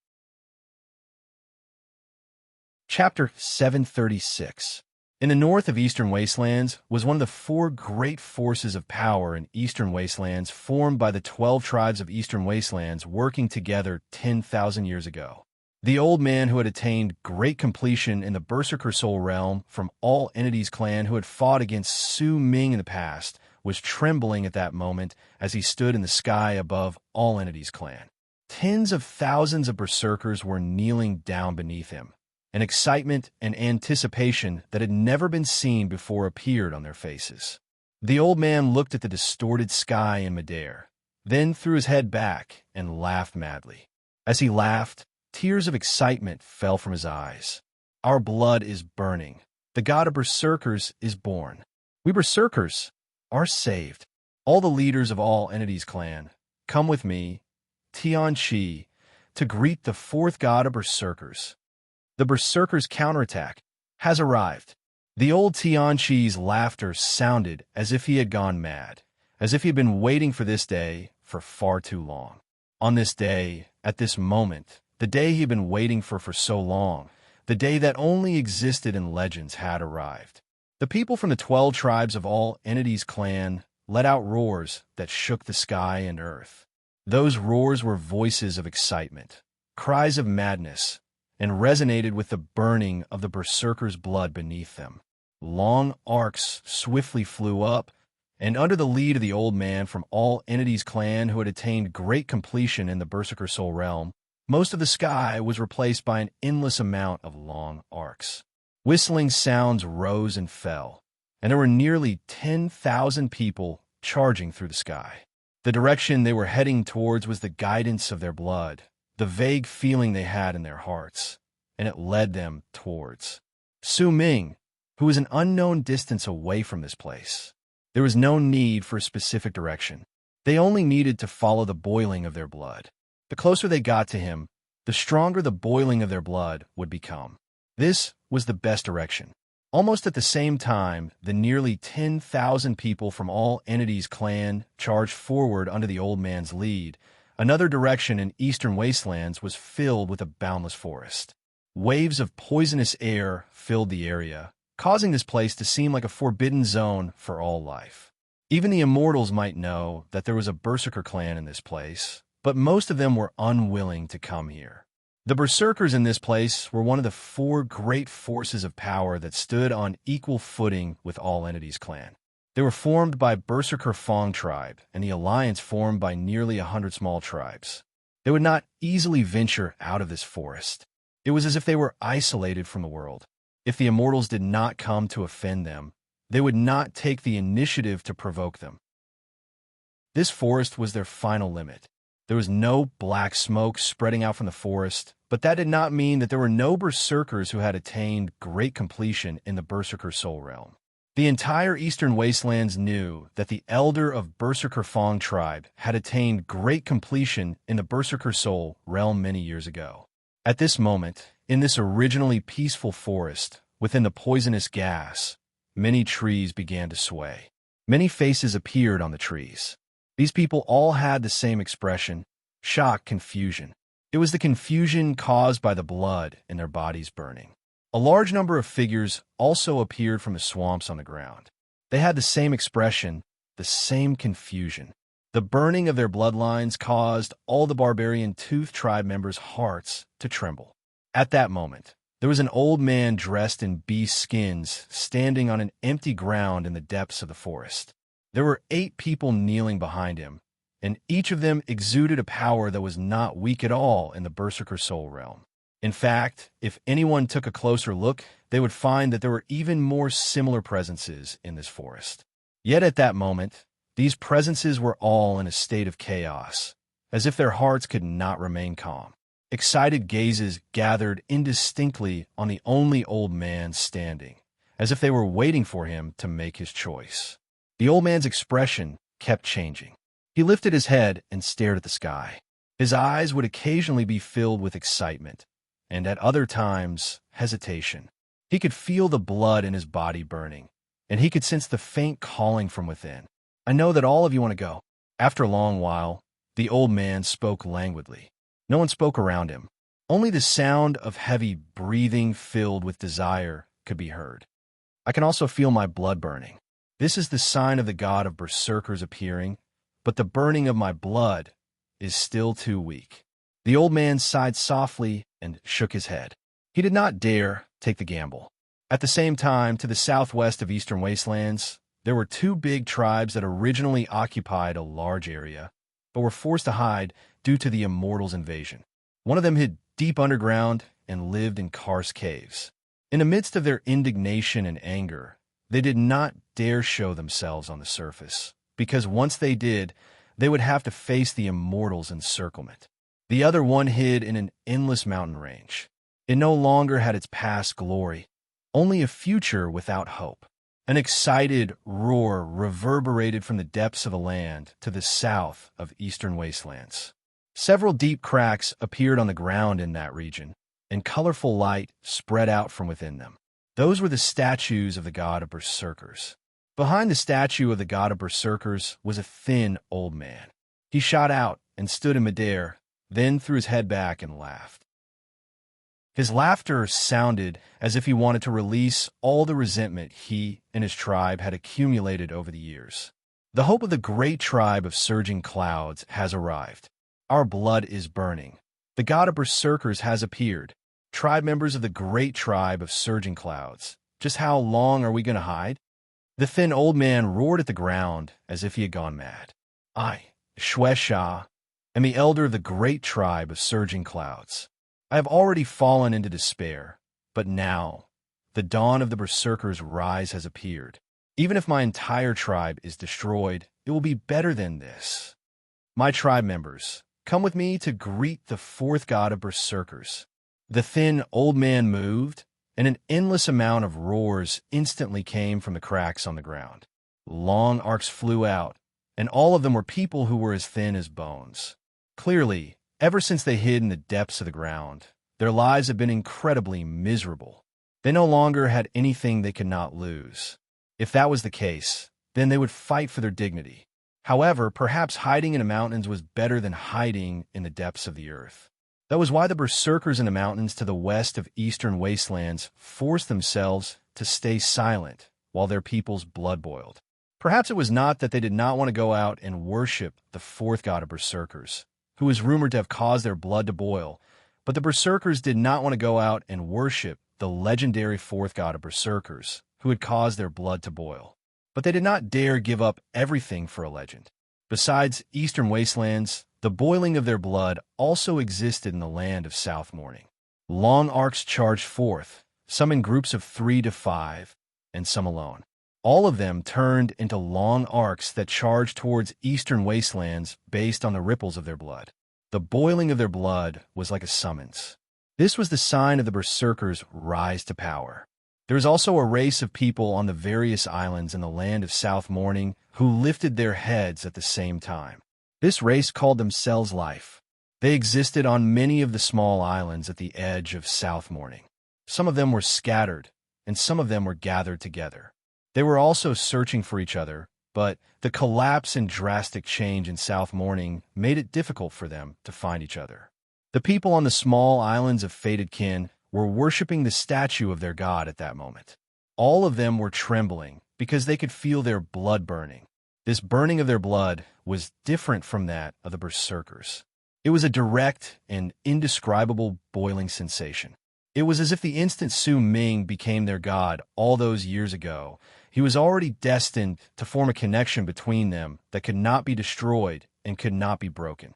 Chapter 736. In the north of Eastern Wastelands was one of the 4 great forces of power in Eastern Wastelands formed by the 12 tribes of Eastern Wastelands working together 10,000 years ago. The old man who had attained great completion in the Berserker Soul realm from All Entities clan who had fought against Su Ming in the past was trembling at that moment as he stood in the sky above All Entities clan. Tens of thousands of berserkers were kneeling down beneath him. An excitement and anticipation that had never been seen before appeared on their faces. The old man looked at the distorted sky in midair, then threw his head back and laughed madly. As he laughed, tears of excitement fell from his eyes. Our blood is burning. The god of berserkers is born. We berserkers are saved. All the leaders of All Entities clan, come with me, Tian Chi, to greet the 4th god of berserkers. The berserkers' counterattack has arrived. The old Tian Chi's laughter sounded as if he had gone mad, as if he had been waiting for this day for far too long. On this day, at this moment, the day he had been waiting for so long, the day that only existed in legends had arrived. The people from the 12 tribes of All Entities clan let out roars that shook the sky and earth. Those roars were voices of excitement, cries of madness, and resonated with the burning of the berserkers' blood beneath them. Long arcs swiftly flew up, and under the lead of the old man from All Entities clan who had attained great completion in the berserker soul realm, most of the sky was replaced by an endless amount of long arcs. Whistling sounds rose and fell, and there were nearly 10,000 people charging through the sky. The direction they were heading towards was the guidance of their blood, the vague feeling they had in their hearts, and it led them towards Su Ming, who was an unknown distance away from this place. There was no need for a specific direction. They only needed to follow the boiling of their blood. The closer they got to him, the stronger the boiling of their blood would become. This was the best direction. Almost at the same time, the nearly 10,000 people from All Entities clan charged forward under the old man's lead. Another direction in Eastern Wastelands was filled with a boundless forest. Waves of poisonous air filled the area, causing this place to seem like a forbidden zone for all life. Even the immortals might know that there was a berserker clan in this place, but most of them were unwilling to come here. The berserkers in this place were one of the four great forces of power that stood on equal footing with all entities clan. They were formed by Berserker Fong tribe and the alliance formed by nearly 100 small tribes. They would not easily venture out of this forest. It was as if they were isolated from the world. If the immortals did not come to offend them, they would not take the initiative to provoke them. This forest was their final limit. There was no black smoke spreading out from the forest, but that did not mean that there were no berserkers who had attained great completion in the Berserker Soul Realm. The entire Eastern Wastelands knew that the elder of Berserker Fong tribe had attained great completion in the Berserker Soul Realm many years ago. At this moment, in this originally peaceful forest, within the poisonous gas, many trees began to sway. Many faces appeared on the trees. These people all had the same expression: shock, confusion. It was the confusion caused by the blood in their bodies burning. A large number of figures also appeared from the swamps on the ground. They had the same expression, the same confusion. The burning of their bloodlines caused all the barbarian Tooth tribe members' hearts to tremble. At that moment, there was an old man dressed in beast skins standing on an empty ground in the depths of the forest. There were 8 people kneeling behind him, and each of them exuded a power that was not weak at all in the Berserker Soul Realm. In fact, if anyone took a closer look, they would find that there were even more similar presences in this forest. Yet at that moment, these presences were all in a state of chaos, as if their hearts could not remain calm. Excited gazes gathered indistinctly on the only old man standing, as if they were waiting for him to make his choice. The old man's expression kept changing. He lifted his head and stared at the sky. His eyes would occasionally be filled with excitement, and at other times, hesitation. He could feel the blood in his body burning, and he could sense the faint calling from within. "I know that all of you want to go." After a long while, the old man spoke languidly. No one spoke around him. Only the sound of heavy breathing filled with desire could be heard. "I can also feel my blood burning. This is the sign of the god of berserkers appearing, but the burning of my blood is still too weak." The old man sighed softly and shook his head. He did not dare take the gamble. At the same time, to the southwest of Eastern Wastelands, there were 2 big tribes that originally occupied a large area, but were forced to hide due to the Immortals' invasion. One of them hid deep underground and lived in karst caves. In the midst of their indignation and anger, they did not dare show themselves on the surface, because once they did, they would have to face the Immortals' encirclement. The other one hid in an endless mountain range. It no longer had its past glory, only a future without hope. An excited roar reverberated from the depths of the land to the south of Eastern Wastelands. Several deep cracks appeared on the ground in that region, and colorful light spread out from within them. Those were the statues of the god of berserkers. Behind the statue of the god of berserkers was a thin old man. He shot out and stood in midair, then threw his head back and laughed. His laughter sounded as if he wanted to release all the resentment he and his tribe had accumulated over the years. "The hope of the great tribe of surging clouds has arrived. Our blood is burning. The god of berserkers has appeared. Tribe members of the great tribe of surging clouds, just how long are we going to hide?" The thin old man roared at the ground as if he had gone mad. "I, Shwesha, am the elder of the great tribe of surging clouds. I have already fallen into despair, but now, the dawn of the berserkers' rise has appeared. Even if my entire tribe is destroyed, it will be better than this. My tribe members, come with me to greet the 4th god of berserkers." The thin old man moved, and an endless amount of roars instantly came from the cracks on the ground. Long arcs flew out, and all of them were people who were as thin as bones. Clearly, ever since they hid in the depths of the ground, their lives had been incredibly miserable. They no longer had anything they could not lose. If that was the case, then they would fight for their dignity. However, perhaps hiding in the mountains was better than hiding in the depths of the earth. That was why the berserkers in the mountains to the west of Eastern Wastelands forced themselves to stay silent while their people's blood boiled. Perhaps it was not that they did not want to go out and worship the 4th god of berserkers, who is rumored to have caused their blood to boil, But the Berserkers did not want to go out and worship the legendary fourth god of Berserkers, who had caused their blood to boil. But they did not dare give up everything for a legend. Besides Eastern Wastelands, the boiling of their blood also existed in the land of South Morning. Long arcs charged forth, some in groups of 3 to 5, and some alone. All of them turned into long arcs that charged towards Eastern Wastelands based on the ripples of their blood. The boiling of their blood was like a summons. This was the sign of the Berserkers' rise to power. There was also a race of people on the various islands in the land of South Morning who lifted their heads at the same time. This race called themselves Life. They existed on many of the small islands at the edge of South Morning. Some of them were scattered, and some of them were gathered together. They were also searching for each other, but the collapse and drastic change in South Morning made it difficult for them to find each other. The people on the small islands of Fated Kin were worshipping the statue of their god at that moment. All of them were trembling because they could feel their blood burning. This burning of their blood was different from that of the Berserkers. It was a direct and indescribable boiling sensation. It was as if the instant Su Ming became their god all those years ago, he was already destined to form a connection between them that could not be destroyed and could not be broken.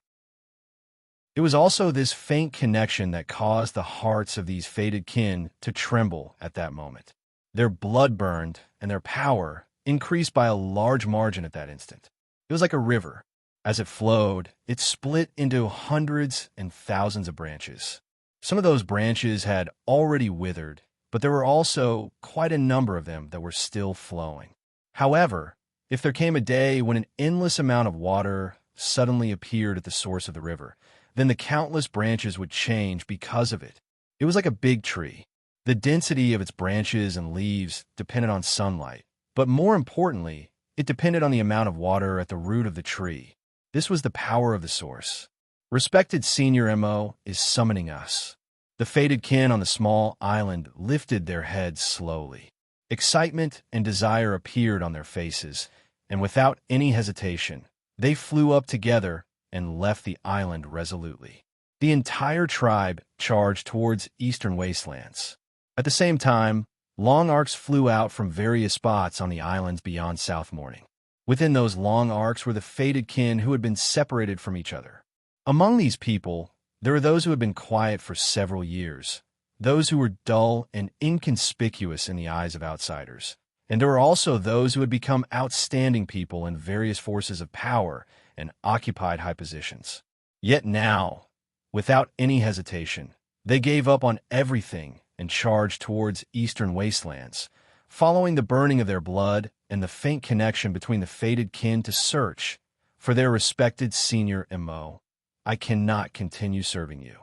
It was also this faint connection that caused the hearts of these fated kin to tremble at that moment. Their blood burned, and their power increased by a large margin at that instant. It was like a river. As it flowed, it split into hundreds and thousands of branches. Some of those branches had already withered, but there were also quite a number of them that were still flowing. However, if there came a day when an endless amount of water suddenly appeared at the source of the river, then the countless branches would change because of it. It was like a big tree. The density of its branches and leaves depended on sunlight, but more importantly, it depended on the amount of water at the root of the tree. This was the power of the source. Respected Senior Mo is summoning us. The fated kin on the small island lifted their heads slowly. Excitement and desire appeared on their faces, and without any hesitation, they flew up together and left the island resolutely. The entire tribe charged towards Eastern Wastelands. At the same time, long arcs flew out from various spots on the islands beyond South Morning. Within those long arcs were the fated kin who had been separated from each other. Among these people, there were those who had been quiet for several years, those who were dull and inconspicuous in the eyes of outsiders, and there were also those who had become outstanding people in various forces of power and occupied high positions. Yet now, without any hesitation, they gave up on everything and charged towards Eastern Wastelands, following the burning of their blood and the faint connection between the fated kin to search for their respected Senior Mo. I cannot continue serving you.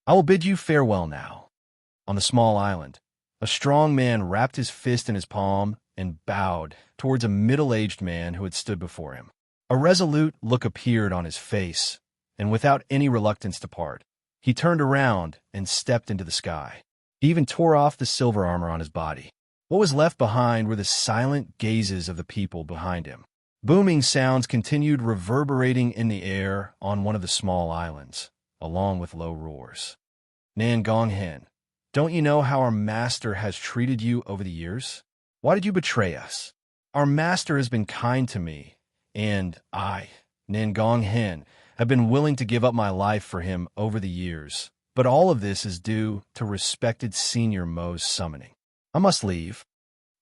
I will bid you farewell now. On the small island, a strong man wrapped his fist in his palm and bowed towards a middle-aged man who had stood before him. A resolute look appeared on his face, and without any reluctance to part, he turned around and stepped into the sky. He even tore off the silver armor on his body. What was left behind were the silent gazes of the people behind him. Booming sounds continued reverberating in the air on one of the small islands, along with low roars. Nan Gong Hen, don't you know how our master has treated you over the years? Why did you betray us? Our master has been kind to me, and I, Nan Gong Hen, have been willing to give up my life for him over the years, but all of this is due to respected Senior Mo's summoning. I must leave.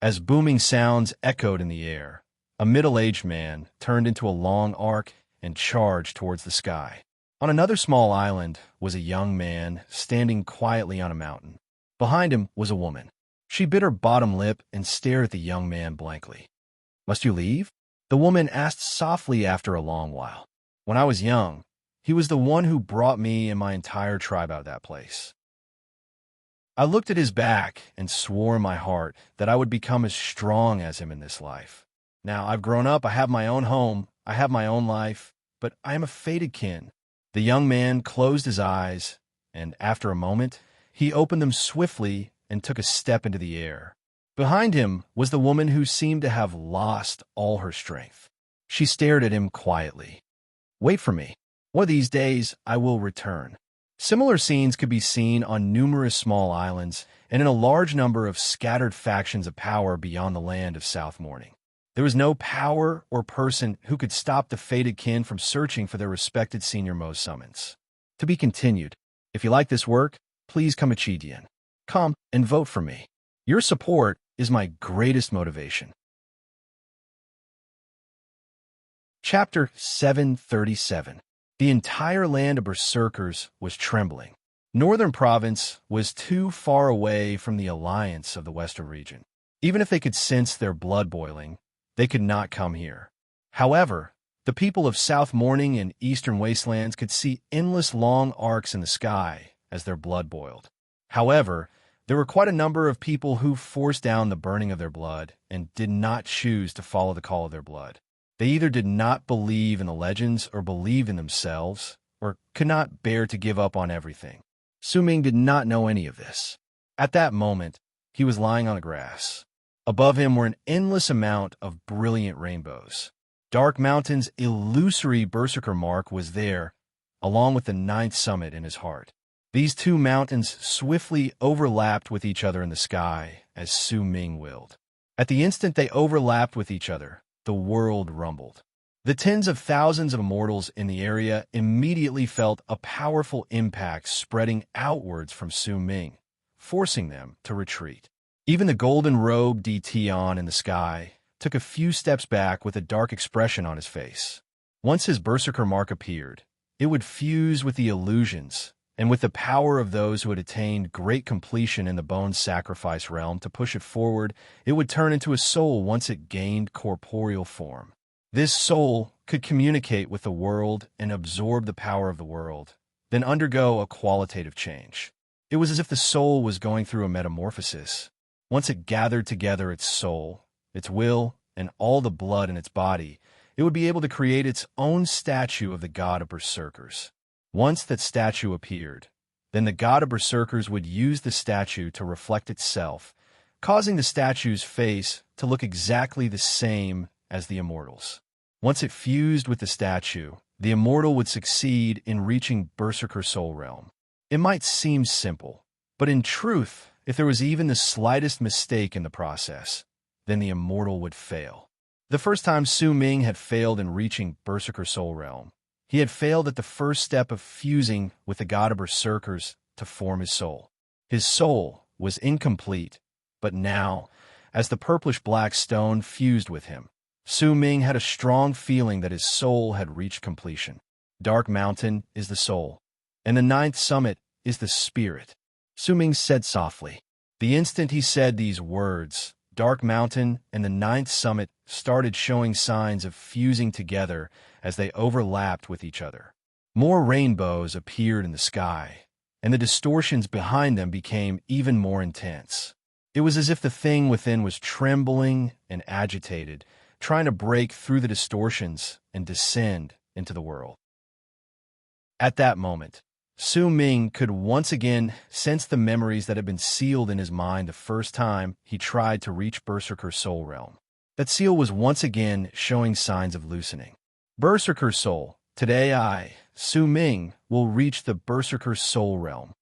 As booming sounds echoed in the air, a middle-aged man turned into a long arc and charged towards the sky. On another small island was a young man standing quietly on a mountain. Behind him was a woman. She bit her bottom lip and stared at the young man blankly. "Must you leave?" The woman asked softly after a long while. "When I was young, he was the one who brought me and my entire tribe out of that place. I looked at his back and swore in my heart that I would become as strong as him in this life. Now I've grown up, I have my own home, I have my own life, but I am a fated kin." The young man closed his eyes, and after a moment, he opened them swiftly and took a step into the air. Behind him was the woman who seemed to have lost all her strength. She stared at him quietly. "Wait for me. One of these days I will return." Similar scenes could be seen on numerous small islands and in a large number of scattered factions of power beyond the land of South Morning. There was no power or person who could stop the fated kin from searching for their respected senior most summons. To be continued. If you like this work, please come Come and vote for me. Your support is my greatest motivation. Chapter 737. The entire land of berserkers was trembling. Northern Province was too far away from the alliance of the Western region. Even if they could sense their blood boiling, they could not come here. However, the people of South Morning and Eastern Wastelands could see endless long arcs in the sky as their blood boiled. However, there were quite a number of people who forced down the burning of their blood and did not choose to follow the call of their blood. They either did not believe in the legends or believe in themselves, or could not bear to give up on everything. Su Ming did not know any of this. At that moment, he was lying on the grass. Above him were an endless amount of brilliant rainbows. Dark Mountain's illusory berserker mark was there, along with the ninth summit in his heart. These two mountains swiftly overlapped with each other in the sky, as Su Ming willed. At the instant they overlapped with each other, the world rumbled. The tens of thousands of immortals in the area immediately felt a powerful impact spreading outwards from Su Ming, forcing them to retreat. Even the golden-robed Tion in the sky took a few steps back with a dark expression on his face. Once his berserker mark appeared, it would fuse with the illusions and with the power of those who had attained great completion in the bone sacrifice realm. To push it forward, it would turn into a soul once it gained corporeal form. This soul could communicate with the world and absorb the power of the world, then undergo a qualitative change. It was as if the soul was going through a metamorphosis. Once it gathered together its soul, its will, and all the blood in its body, it would be able to create its own statue of the god of berserkers. Once that statue appeared, then the god of berserkers would use the statue to reflect itself, causing the statue's face to look exactly the same as the immortals. Once it fused with the statue, the immortal would succeed in reaching berserker soul realm. It might seem simple, but in truth, if there was even the slightest mistake in the process, then the immortal would fail. The first time Su Ming had failed in reaching berserker soul realm, he had failed at the first step of fusing with the god of berserkers to form his soul. His soul was incomplete, but now, as the purplish-black stone fused with him, Su Ming had a strong feeling that his soul had reached completion. Dark Mountain is the soul, and the ninth summit is the spirit, Su Ming said softly. The instant he said these words, Dark Mountain and the ninth summit started showing signs of fusing together as they overlapped with each other. More rainbows appeared in the sky, and the distortions behind them became even more intense. It was as if the thing within was trembling and agitated, trying to break through the distortions and descend into the world. At that moment, Su Ming could once again sense the memories that had been sealed in his mind the first time he tried to reach Berserker Soul Realm. That seal was once again showing signs of loosening. Berserker Soul, today I, Su Ming, will reach the Berserker Soul Realm.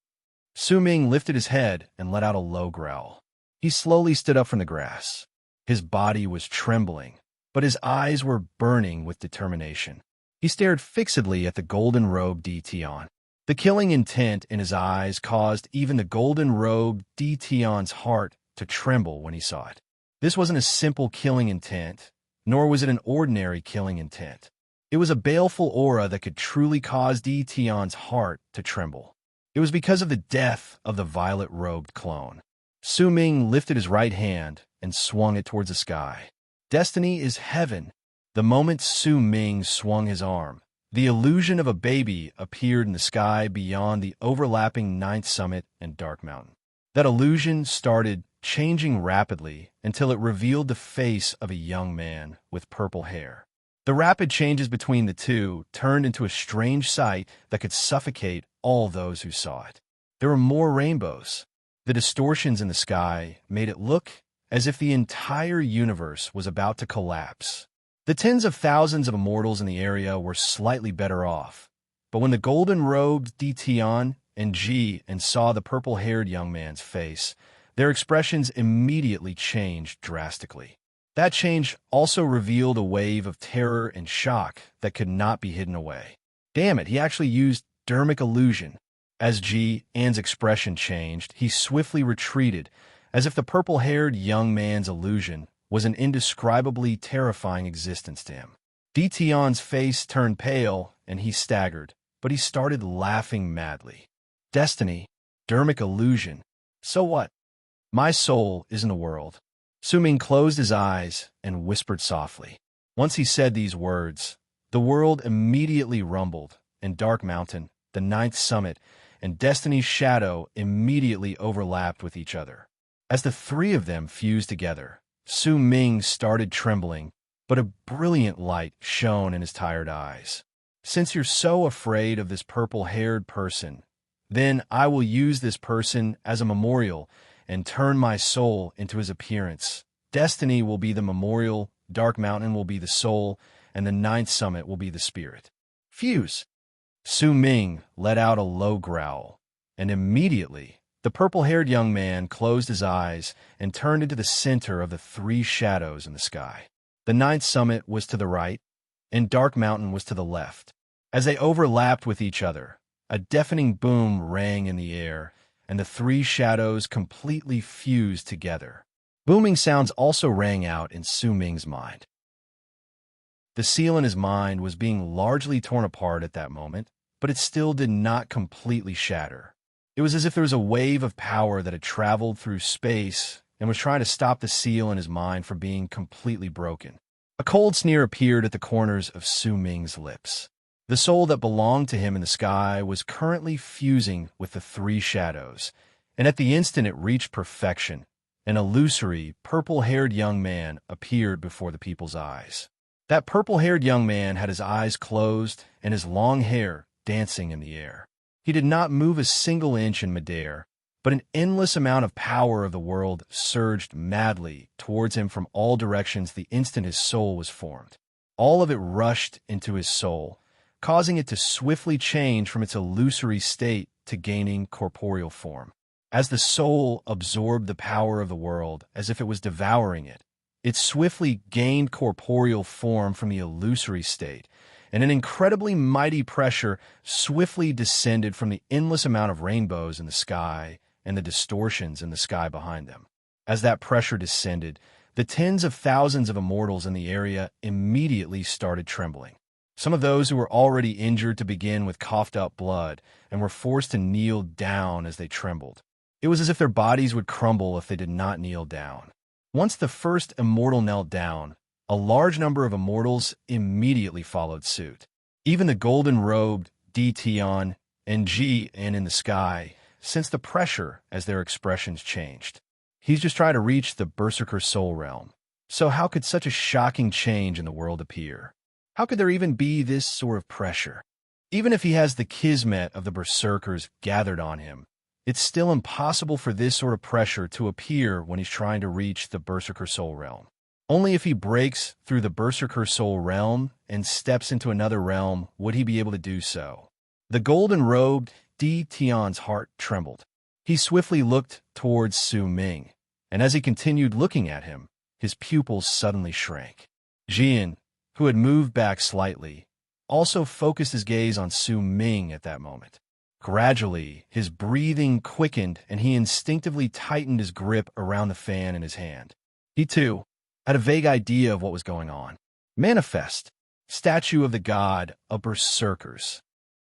Su Ming lifted his head and let out a low growl. He slowly stood up from the grass. His body was trembling, but his eyes were burning with determination. He stared fixedly at the golden-robed Tion. The killing intent in his eyes caused even the golden-robed Tion's heart to tremble when he saw it. This wasn't a simple killing intent, nor was it an ordinary killing intent. It was a baleful aura that could truly cause Tion's heart to tremble. It was because of the death of the violet-robed clone. Su Ming lifted his right hand and swung it towards the sky. Destiny is heaven. The moment Su Ming swung his arm, the illusion of a baby appeared in the sky beyond the overlapping ninth summit and Dark Mountain. That illusion started changing rapidly until it revealed the face of a young man with purple hair. The rapid changes between the two turned into a strange sight that could suffocate all those who saw it. There were more rainbows. The distortions in the sky made it look as if the entire universe was about to collapse. The tens of thousands of immortals in the area were slightly better off, but when the golden-robed Tion and Ji and saw the purple-haired young man's face, their expressions immediately changed drastically. That change also revealed a wave of terror and shock that could not be hidden away. Damn it, he actually used dermic illusion. As Ji An's expression changed, he swiftly retreated, as if the purple-haired young man's illusion was an indescribably terrifying existence to him. Tion's face turned pale, and he staggered, but he started laughing madly. Destiny, dermic illusion. So what? My soul isn't a world. Suming closed his eyes and whispered softly. Once he said these words, the world immediately rumbled, and Dark Mountain, the ninth summit, and Destiny's shadow immediately overlapped with each other. As the three of them fused together, Su Ming started trembling, but a brilliant light shone in his tired eyes. Since you're so afraid of this purple-haired person, then I will use this person as a memorial and turn my soul into his appearance. Destiny will be the memorial, Dark Mountain will be the soul, and the ninth summit will be the spirit. Fuse! Su Ming let out a low growl, and immediately the purple-haired young man closed his eyes and turned into the center of the three shadows in the sky. The ninth summit was to the right, and Dark Mountain was to the left. As they overlapped with each other, a deafening boom rang in the air, and the three shadows completely fused together. Booming sounds also rang out in Su Ming's mind. The seal in his mind was being largely torn apart at that moment, but it still did not completely shatter. It was as if there was a wave of power that had traveled through space and was trying to stop the seal in his mind from being completely broken. A cold sneer appeared at the corners of Su Ming's lips. The soul that belonged to him in the sky was currently fusing with the three shadows, and at the instant it reached perfection, an illusory, purple-haired young man appeared before the people's eyes. That purple-haired young man had his eyes closed and his long hair dancing in the air. He did not move a single inch in midair, but an endless amount of power of the world surged madly towards him from all directions the instant his soul was formed. All of it rushed into his soul, causing it to swiftly change from its illusory state to gaining corporeal form. As the soul absorbed the power of the world as if it was devouring it, it swiftly gained corporeal form from the illusory state, and an incredibly mighty pressure swiftly descended from the endless amount of rainbows in the sky and the distortions in the sky behind them. As that pressure descended, the tens of thousands of immortals in the area immediately started trembling. Some of those who were already injured to begin with coughed up blood and were forced to kneel down as they trembled. It was as if their bodies would crumble if they did not kneel down. Once the first immortal knelt down, a large number of immortals immediately followed suit. Even the golden-robed Tion and Ji and in the sky sensed the pressure as their expressions changed. He's just trying to reach the Berserker soul realm. So how could such a shocking change in the world appear? How could there even be this sort of pressure? Even if he has the kismet of the Berserkers gathered on him, it's still impossible for this sort of pressure to appear when he's trying to reach the Berserker soul realm. Only if he breaks through the Berserker soul realm and steps into another realm would he be able to do so. The golden-robed Tion's heart trembled. He swiftly looked towards Su Ming, and as he continued looking at him, his pupils suddenly shrank. Jian, who had moved back slightly, also focused his gaze on Su Ming at that moment. Gradually, his breathing quickened and he instinctively tightened his grip around the fan in his hand. He, too, had a vague idea of what was going on. Manifest, statue of the god of Berserkers.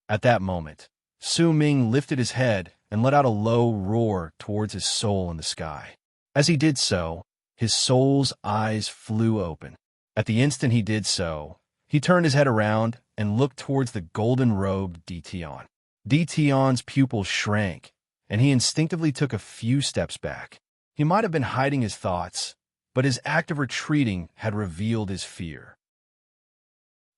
At that moment, Su Ming lifted his head and let out a low roar towards his soul in the sky. As he did so, his soul's eyes flew open. At the instant he did so, he turned his head around and looked towards the golden-robed Tion. Tion's pupils shrank, and he instinctively took a few steps back. He might have been hiding his thoughts, but his act of retreating had revealed his fear.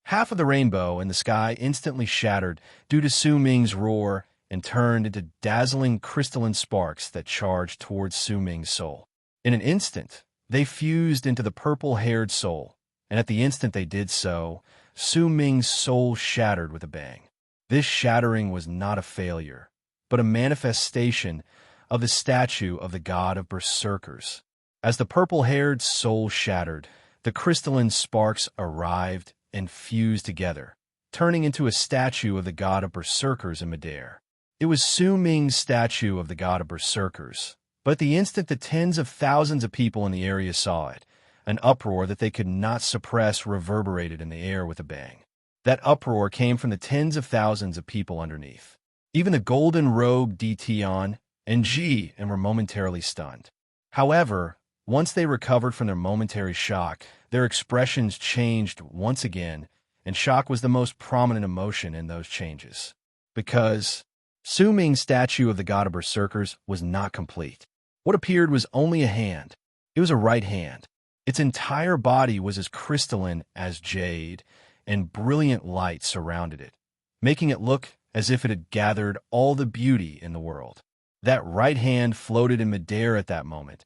Half of the rainbow in the sky instantly shattered due to Su Ming's roar and turned into dazzling crystalline sparks that charged towards Su Ming's soul. In an instant, they fused into the purple-haired soul, and at the instant they did so, Su Ming's soul shattered with a bang. This shattering was not a failure, but a manifestation of the statue of the god of berserkers. As the purple-haired soul shattered, the crystalline sparks arrived and fused together, turning into a statue of the god of berserkers in midair. It was Su Ming's statue of the god of berserkers, but at the instant the tens of thousands of people in the area saw it, an uproar that they could not suppress reverberated in the air with a bang. That uproar came from the tens of thousands of people underneath. Even the golden-robed Dition and Ji were momentarily stunned. However, once they recovered from their momentary shock, their expressions changed once again, and shock was the most prominent emotion in those changes. Because Su Ming's statue of the god of berserkers was not complete. What appeared was only a hand. It was a right hand. Its entire body was as crystalline as jade, and brilliant light surrounded it, making it look as if it had gathered all the beauty in the world. That right hand floated in midair at that moment,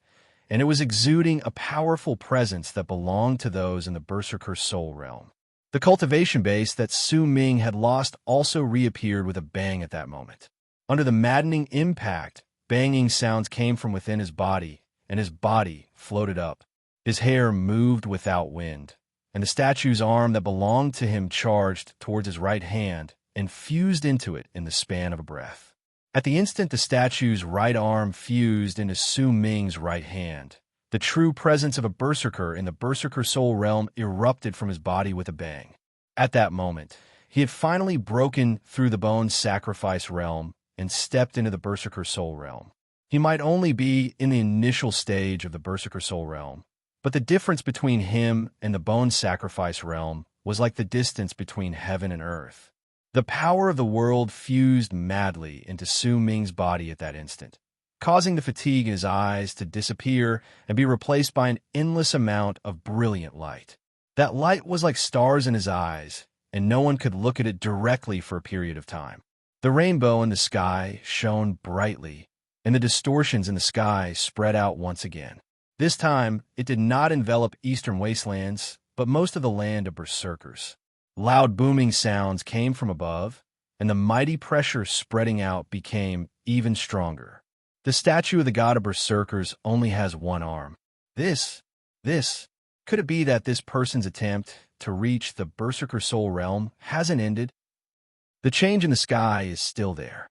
and it was exuding a powerful presence that belonged to those in the Berserker soul realm. The cultivation base that Su Ming had lost also reappeared with a bang at that moment. Under the maddening impact, banging sounds came from within his body, and his body floated up. His hair moved without wind, and the statue's arm that belonged to him charged towards his right hand and fused into it in the span of a breath. At the instant the statue's right arm fused into Su Ming's right hand, the true presence of a berserker in the Berserker soul realm erupted from his body with a bang. At that moment, he had finally broken through the bone sacrifice realm and stepped into the Berserker soul realm. He might only be in the initial stage of the Berserker soul realm, but the difference between him and the bone sacrifice realm was like the distance between heaven and earth. The power of the world fused madly into Su Ming's body at that instant, causing the fatigue in his eyes to disappear and be replaced by an endless amount of brilliant light. That light was like stars in his eyes, and no one could look at it directly for a period of time. The rainbow in the sky shone brightly, and the distortions in the sky spread out once again. This time, it did not envelop eastern wastelands, but most of the land of berserkers. Loud booming sounds came from above, and the mighty pressure spreading out became even stronger. The statue of the god of berserkers only has one arm. Could it be that this person's attempt to reach the Berserker soul realm hasn't ended? The change in the sky is still there.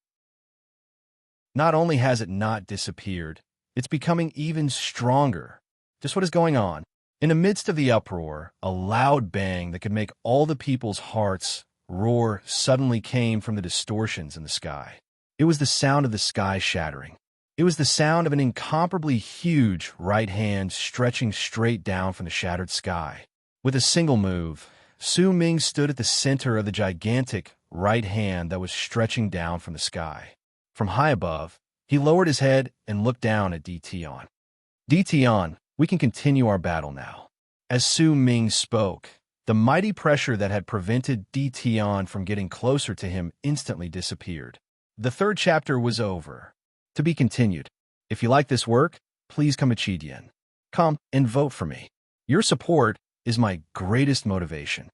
Not only has it not disappeared, it's becoming even stronger. Just what is going on? In the midst of the uproar, a loud bang that could make all the people's hearts roar suddenly came from the distortions in the sky. It was the sound of the sky shattering. It was the sound of an incomparably huge right hand stretching straight down from the shattered sky. With a single move, Su Ming stood at the center of the gigantic right hand that was stretching down from the sky. From high above, he lowered his head and looked down at Dition. Dition, we can continue our battle now. As Su Ming spoke, the mighty pressure that had prevented Dition from getting closer to him instantly disappeared. The third chapter was over. To be continued. If you like this work, please come to Chidian. Come and vote for me. Your support is my greatest motivation.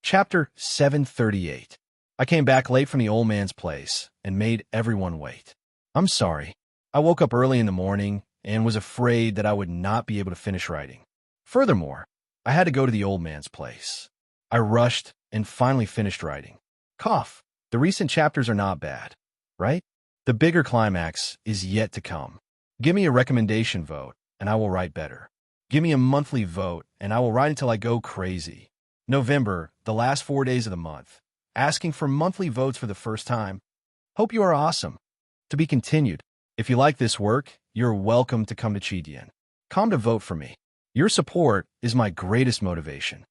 Chapter 738. I came back late from the old man's place and made everyone wait. I'm sorry. I woke up early in the morning and was afraid that I would not be able to finish writing. Furthermore, I had to go to the old man's place. I rushed and finally finished writing. Cough. The recent chapters are not bad, right? The bigger climax is yet to come. Give me a recommendation vote, and I will write better. Give me a monthly vote, and I will write until I go crazy. November, the last 4 days of the month. Asking for monthly votes for the first time. Hope you are awesome. To be continued. If you like this work, you're welcome to come to Chidian. Come to vote for me. Your support is my greatest motivation.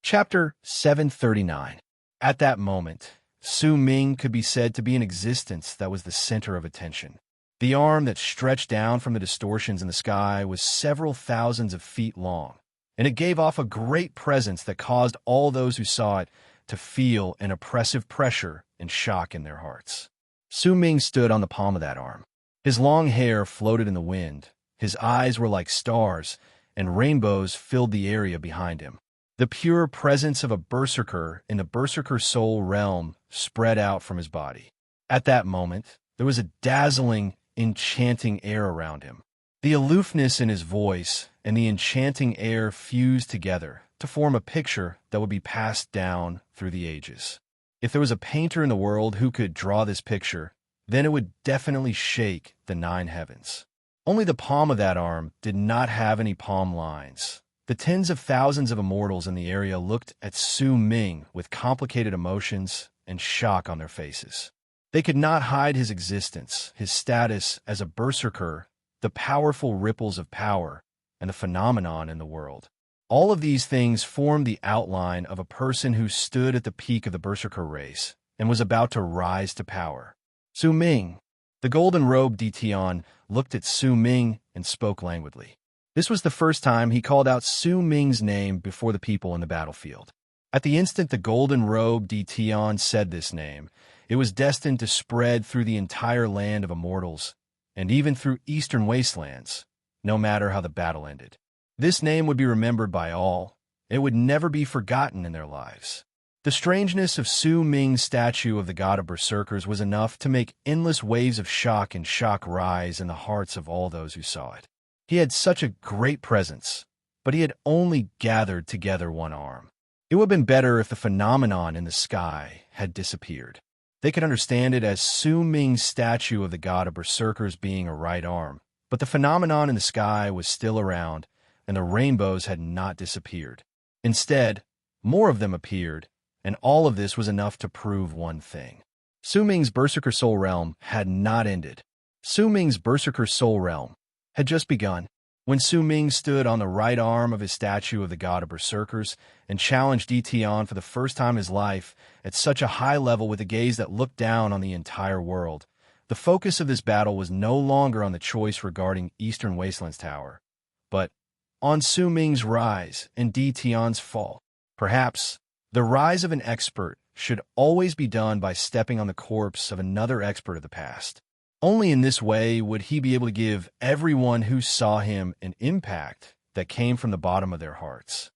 Chapter 739. At that moment, Su Ming could be said to be an existence that was the center of attention. The arm that stretched down from the distortions in the sky was several thousands of feet long, and it gave off a great presence that caused all those who saw it to feel an oppressive pressure and shock in their hearts. Su Ming stood on the palm of that arm. His long hair floated in the wind, his eyes were like stars, and rainbows filled the area behind him. The pure presence of a berserker in the berserker soul realm spread out from his body. At that moment, there was a dazzling, enchanting air around him. The aloofness in his voice and the enchanting air fused together to form a picture that would be passed down through the ages. If there was a painter in the world who could draw this picture, then it would definitely shake the 9 heavens. Only the palm of that arm did not have any palm lines. The tens of thousands of immortals in the area looked at Su Ming with complicated emotions and shock on their faces. They could not hide his existence, his status as a berserker, the powerful ripples of power, and the phenomenon in the world. All of these things formed the outline of a person who stood at the peak of the berserker race and was about to rise to power. Su Ming. The golden-robed Dition looked at Su Ming and spoke languidly. This was the first time he called out Su Ming's name before the people in the battlefield. At the instant the golden-robed Dition said this name, it was destined to spread through the entire land of immortals, and even through eastern wastelands, no matter how the battle ended. This name would be remembered by all. It would never be forgotten in their lives. The strangeness of Su Ming's statue of the god of berserkers was enough to make endless waves of shock and shock rise in the hearts of all those who saw it. He had such a great presence, but he had only gathered together one arm. It would have been better if the phenomenon in the sky had disappeared. They could understand it as Su Ming's statue of the god of berserkers being a right arm, but the phenomenon in the sky was still around, and the rainbows had not disappeared. Instead, more of them appeared, and all of this was enough to prove one thing. Su Ming's berserker soul realm had not ended. Su Ming's berserker soul realm had just begun. When Su Ming stood on the right arm of his statue of the god of berserkers and challenged Dition for the first time in his life at such a high level with a gaze that looked down on the entire world, the focus of this battle was no longer on the choice regarding Eastern Wastelands Tower, but on Su Ming's rise and Dition's fall. Perhaps the rise of an expert should always be done by stepping on the corpse of another expert of the past. Only in this way would he be able to give everyone who saw him an impact that came from the bottom of their hearts.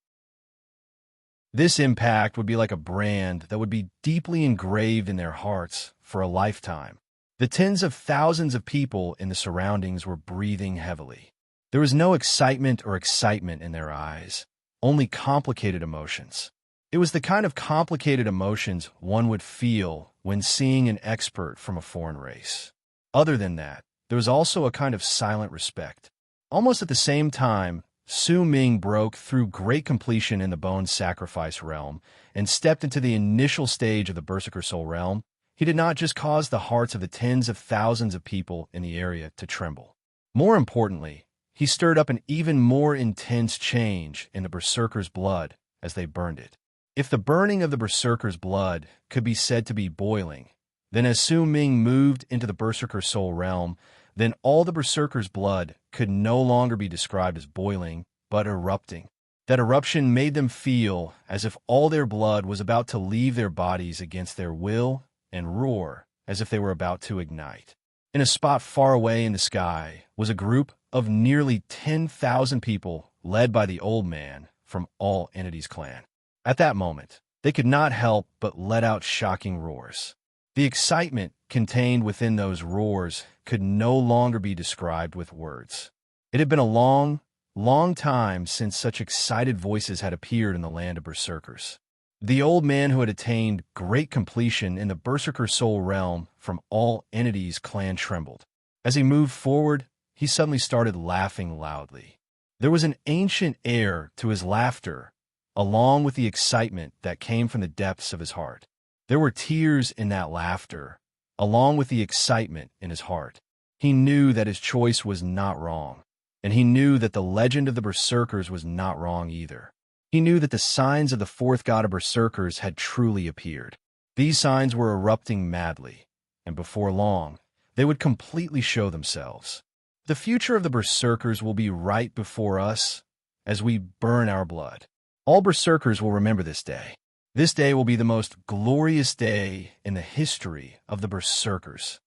This impact would be like a brand that would be deeply engraved in their hearts for a lifetime. The tens of thousands of people in the surroundings were breathing heavily. There was no excitement in their eyes, only complicated emotions. It was the kind of complicated emotions one would feel when seeing an expert from a foreign race. Other than that, there was also a kind of silent respect. Almost at the same time, Su Ming broke through great completion in the bone sacrifice realm and stepped into the initial stage of the berserker soul realm. He did not just cause the hearts of the tens of thousands of people in the area to tremble. More importantly, he stirred up an even more intense change in the berserker's blood as they burned it. If the burning of the berserker's blood could be said to be boiling, then as Su Ming moved into the berserker soul realm, then all the berserker's blood could no longer be described as boiling, but erupting. That eruption made them feel as if all their blood was about to leave their bodies against their will and roar as if they were about to ignite. In a spot far away in the sky was a group of nearly 10,000 people led by the old man from All Entities clan. At that moment, they could not help but let out shocking roars. The excitement contained within those roars could no longer be described with words. It had been a long, long time since such excited voices had appeared in the land of berserkers. The old man who had attained great completion in the berserker soul realm from All Entities clan trembled. As he moved forward, he suddenly started laughing loudly. There was an ancient air to his laughter, along with the excitement that came from the depths of his heart. There were tears in that laughter, along with the excitement in his heart. He knew that his choice was not wrong, and he knew that the legend of the berserkers was not wrong either. He knew that the signs of the fourth god of berserkers had truly appeared. These signs were erupting madly, and before long, they would completely show themselves. The future of the berserkers will be right before us as we burn our blood. All berserkers will remember this day. This day will be the most glorious day in the history of the berserkers.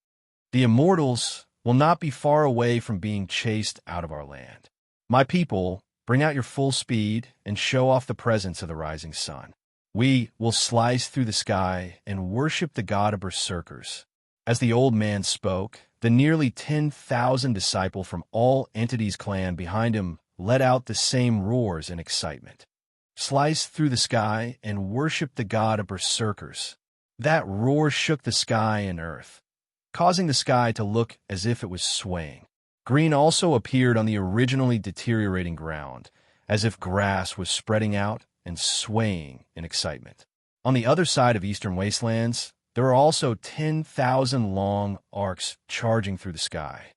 The immortals will not be far away from being chased out of our land. My people bring out your full speed and show off the presence of the rising sun. We will slice through the sky and worship the god of berserkers." As the old man spoke, the nearly 10,000 disciples from all entities clan behind him let out the same roars in excitement. "Slice through the sky and worship the god of berserkers." That roar shook the sky and earth, causing the sky to look as if it was swaying. Green also appeared on the originally deteriorating ground, as if grass was spreading out and swaying in excitement. On the other side of Eastern Wastelands, there are also 10,000 long arcs charging through the sky.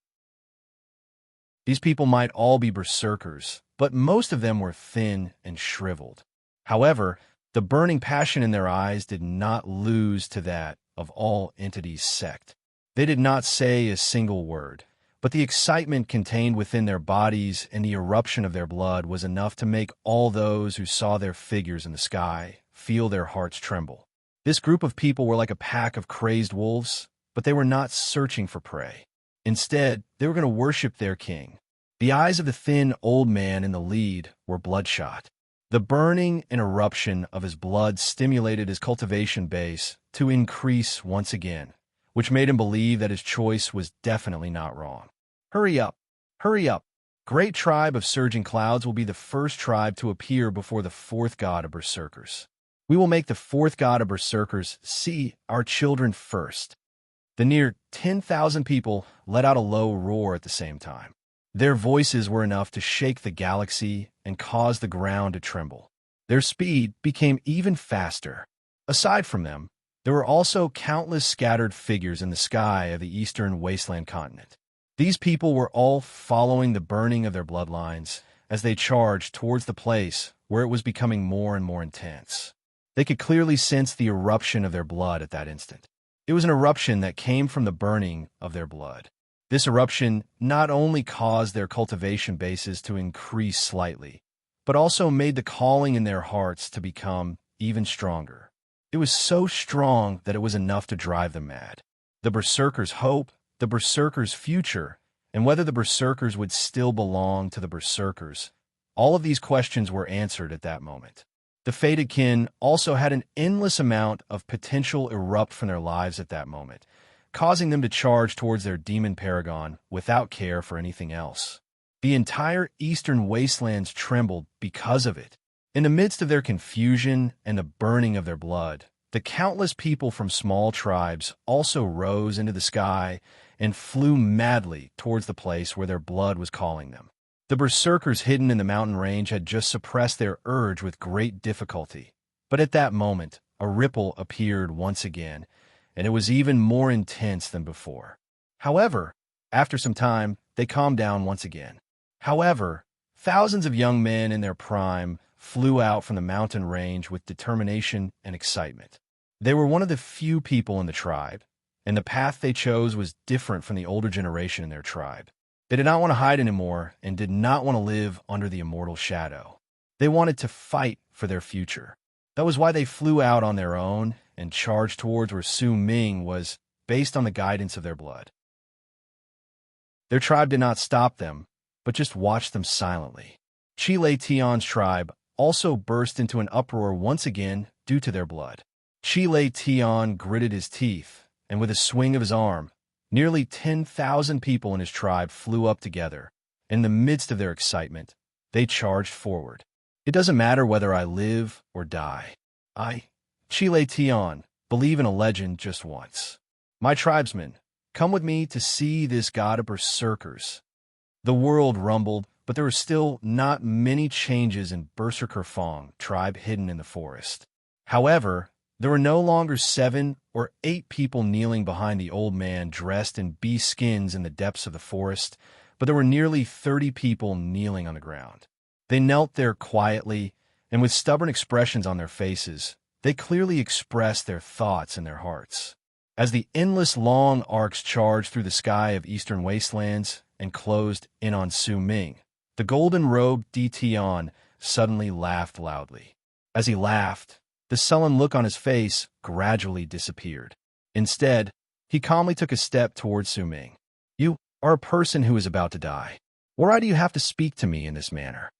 These people might all be berserkers, but most of them were thin and shriveled. However, the burning passion in their eyes did not lose to that of all entities sect. They did not say a single word, but the excitement contained within their bodies and the eruption of their blood was enough to make all those who saw their figures in the sky feel their hearts tremble. This group of people were like a pack of crazed wolves, but they were not searching for prey. Instead, they were going to worship their king. The eyes of the thin old man in the lead were bloodshot. The burning and eruption of his blood stimulated his cultivation base to increase once again, which made him believe that his choice was definitely not wrong. "Hurry up! Hurry up! Great tribe of surging clouds will be the first tribe to appear before the fourth god of berserkers. We will make the fourth god of berserkers see our children first." The near 10,000 people let out a low roar at the same time. Their voices were enough to shake the galaxy and cause the ground to tremble. Their speed became even faster. Aside from them, there were also countless scattered figures in the sky of the eastern wasteland continent. These people were all following the burning of their bloodlines as they charged towards the place where it was becoming more and more intense. They could clearly sense the eruption of their blood at that instant. It was an eruption that came from the burning of their blood. This eruption not only caused their cultivation bases to increase slightly, but also made the calling in their hearts to become even stronger. It was so strong that it was enough to drive them mad. The berserkers' hope, the berserkers' future, and whether the berserkers would still belong to the berserkers, all of these questions were answered at that moment. The fated kin also had an endless amount of potential erupt from their lives at that moment, causing them to charge towards their demon paragon without care for anything else. The entire eastern wastelands trembled because of it. In the midst of their confusion and the burning of their blood, the countless people from small tribes also rose into the sky and flew madly towards the place where their blood was calling them. The berserkers hidden in the mountain range had just suppressed their urge with great difficulty, but at that moment, a ripple appeared once again, and it was even more intense than before. However, after some time, they calmed down once again. However, thousands of young men in their prime flew out from the mountain range with determination and excitement. They were one of the few people in the tribe, and the path they chose was different from the older generation in their tribe. They did not want to hide anymore and did not want to live under the immortal shadow. They wanted to fight for their future. That was why they flew out on their own and charged towards where Su Ming was, based on the guidance of their blood. Their tribe did not stop them, but just watched them silently. Chi Lei Tion's tribe also burst into an uproar once again due to their blood. Chi Lei Tion gritted his teeth, and with a swing of his arm, nearly 10,000 people in his tribe flew up together. In the midst of their excitement, they charged forward. "It doesn't matter whether I live or die. I, Chi Lei Tion, believe in a legend just once. My tribesmen, come with me to see this god of berserkers." The world rumbled, but there were still not many changes in Berserker Fong, tribe hidden in the forest. However, there were no longer 7 or 8 people kneeling behind the old man dressed in beast skins in the depths of the forest, but there were nearly 30 people kneeling on the ground. They knelt there quietly, and with stubborn expressions on their faces, they clearly expressed their thoughts in their hearts. As the endless long arcs charged through the sky of eastern wastelands and closed in on Su Ming, the golden-robed Tion suddenly laughed loudly. As he laughed, the sullen look on his face gradually disappeared. Instead, he calmly took a step towards Su Ming. "You are a person who is about to die. Why do you have to speak to me in this manner?"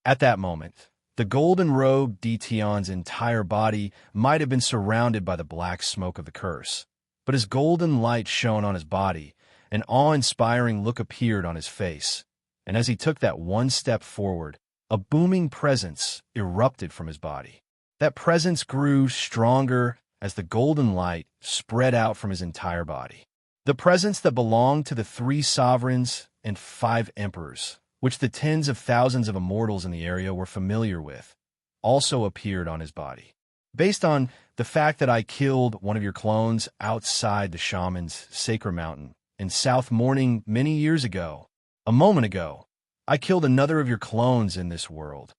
At that moment, the golden-robed Dtion's entire body might have been surrounded by the black smoke of the curse, but as golden light shone on his body, an awe-inspiring look appeared on his face, and as he took that one step forward, a booming presence erupted from his body. That presence grew stronger as the golden light spread out from his entire body. The presence that belonged to the 3 sovereigns and 5 emperors, which the tens of thousands of immortals in the area were familiar with, also appeared on his body. Based on the fact that I killed one of your clones outside the shaman's sacred mountain in South Morning many years ago, a moment ago, I killed another of your clones in this world.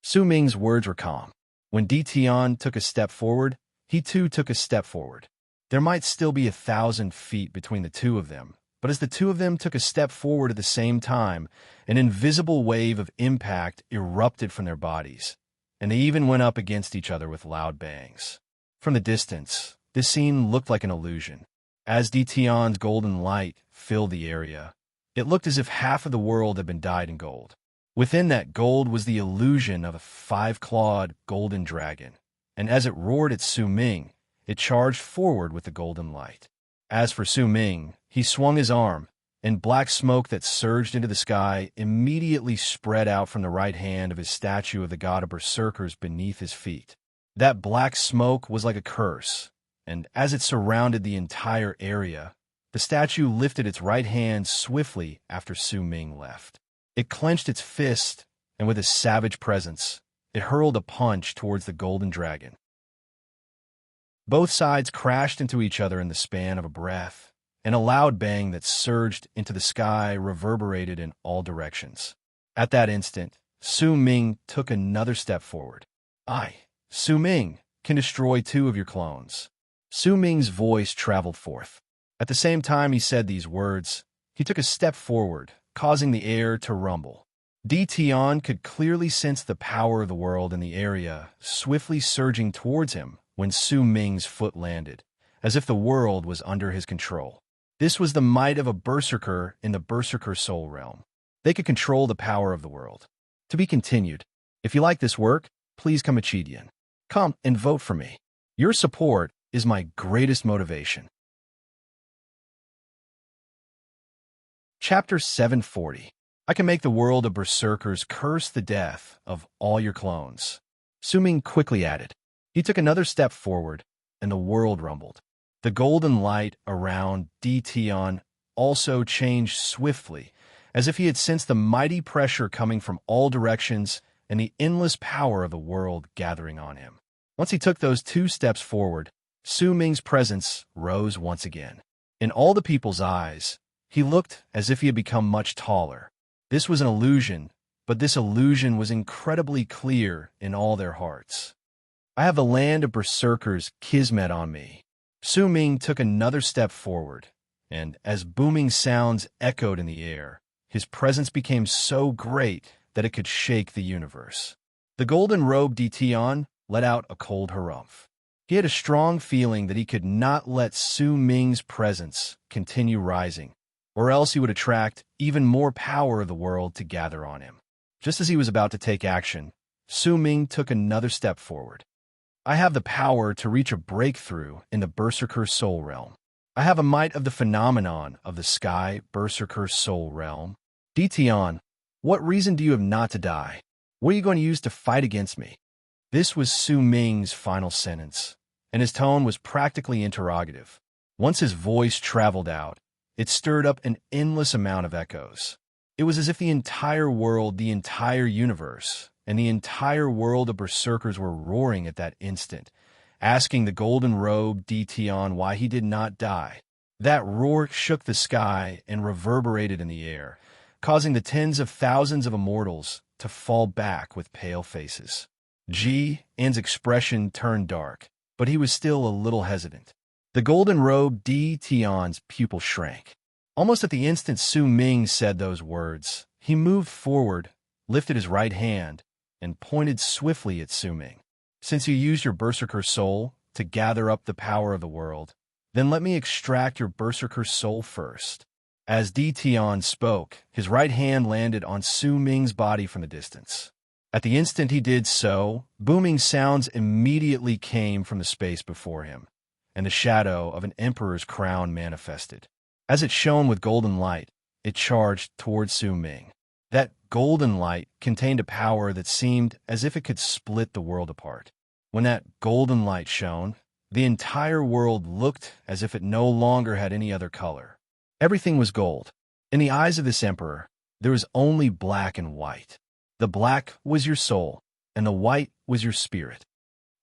Su Ming's words were calm. When Dtion took a step forward, he too took a step forward. There might still be 1,000 feet between the two of them, but as the two of them took a step forward at the same time, an invisible wave of impact erupted from their bodies, and they even went up against each other with loud bangs. From the distance, this scene looked like an illusion. As Dtion's golden light filled the area, it looked as if half of the world had been dyed in gold. Within that gold was the illusion of a 5-clawed golden dragon, and as it roared at Su Ming, it charged forward with the golden light. As for Su Ming, he swung his arm, and black smoke that surged into the sky immediately spread out from the right hand of his statue of the god of berserkers beneath his feet. That black smoke was like a curse, and as it surrounded the entire area, the statue lifted its right hand swiftly after Su Ming left. It clenched its fist, and with a savage presence, it hurled a punch towards the golden dragon. Both sides crashed into each other in the span of a breath, and a loud bang that surged into the sky reverberated in all directions. At that instant, Su Ming took another step forward. I, Su Ming, can destroy 2 of your clones. Su Ming's voice traveled forth. At the same time he said these words, he took a step forward, causing the air to rumble. Dtion could clearly sense the power of the world in the area, swiftly surging towards him when Su Ming's foot landed, as if the world was under his control. This was the might of a berserker in the berserker soul realm. They could control the power of the world. To be continued. If you like this work, please come Achidian. Come and vote for me. Your support is my greatest motivation. Chapter 740. I can make the world of berserkers curse the death of all your clones. Su Ming quickly added. He took another step forward, and the world rumbled. The golden light around Dtion also changed swiftly, as if he had sensed the mighty pressure coming from all directions and the endless power of the world gathering on him. Once he took those 2 steps forward, Su Ming's presence rose once again. In all the people's eyes, he looked as if he had become much taller. This was an illusion, but this illusion was incredibly clear in all their hearts. I have the land of berserkers Kismet on me. Su Ming took another step forward, and as booming sounds echoed in the air, his presence became so great that it could shake the universe. The golden-robed Dtion let out a cold harumph. He had a strong feeling that he could not let Su Ming's presence continue rising, or else he would attract even more power of the world to gather on him. Just as he was about to take action, Su Ming took another step forward. I have the power to reach a breakthrough in the Berserker Soul Realm. I have a might of the phenomenon of the Sky Berserker Soul Realm. Dtion, what reason do you have not to die? What are you going to use to fight against me? This was Su Ming's final sentence, and his tone was practically interrogative. Once his voice traveled out, it stirred up an endless amount of echoes. It was as if the entire world, the entire universe, and the entire world of berserkers were roaring at that instant, asking the golden-robed Dtion why he did not die. That roar shook the sky and reverberated in the air, causing the tens of thousands of immortals to fall back with pale faces. An's expression turned dark, but he was still a little hesitant. The golden-robed Dtion's pupil shrank. Almost at the instant Su Ming said those words, he moved forward, lifted his right hand, and pointed swiftly at Su Ming. Since you used your berserker soul to gather up the power of the world, then let me extract your berserker soul first. As Dtion spoke, his right hand landed on Su Ming's body from the distance. At the instant he did so, booming sounds immediately came from the space before him, and the shadow of an emperor's crown manifested. As it shone with golden light, it charged toward Su Ming. That golden light contained a power that seemed as if it could split the world apart. When that golden light shone, the entire world looked as if it no longer had any other color. Everything was gold. In the eyes of this emperor, there was only black and white. The black was your soul, and the white was your spirit.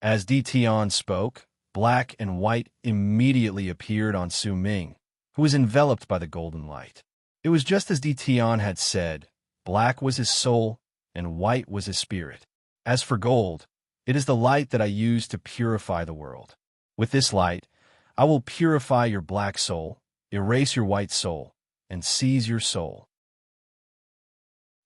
As Di Tian spoke, black and white immediately appeared on Su Ming, who was enveloped by the golden light. It was just as Di Tian had said. Black was his soul, and white was his spirit. As for gold, it is the light that I use to purify the world. With this light, I will purify your black soul, erase your white soul, and seize your soul.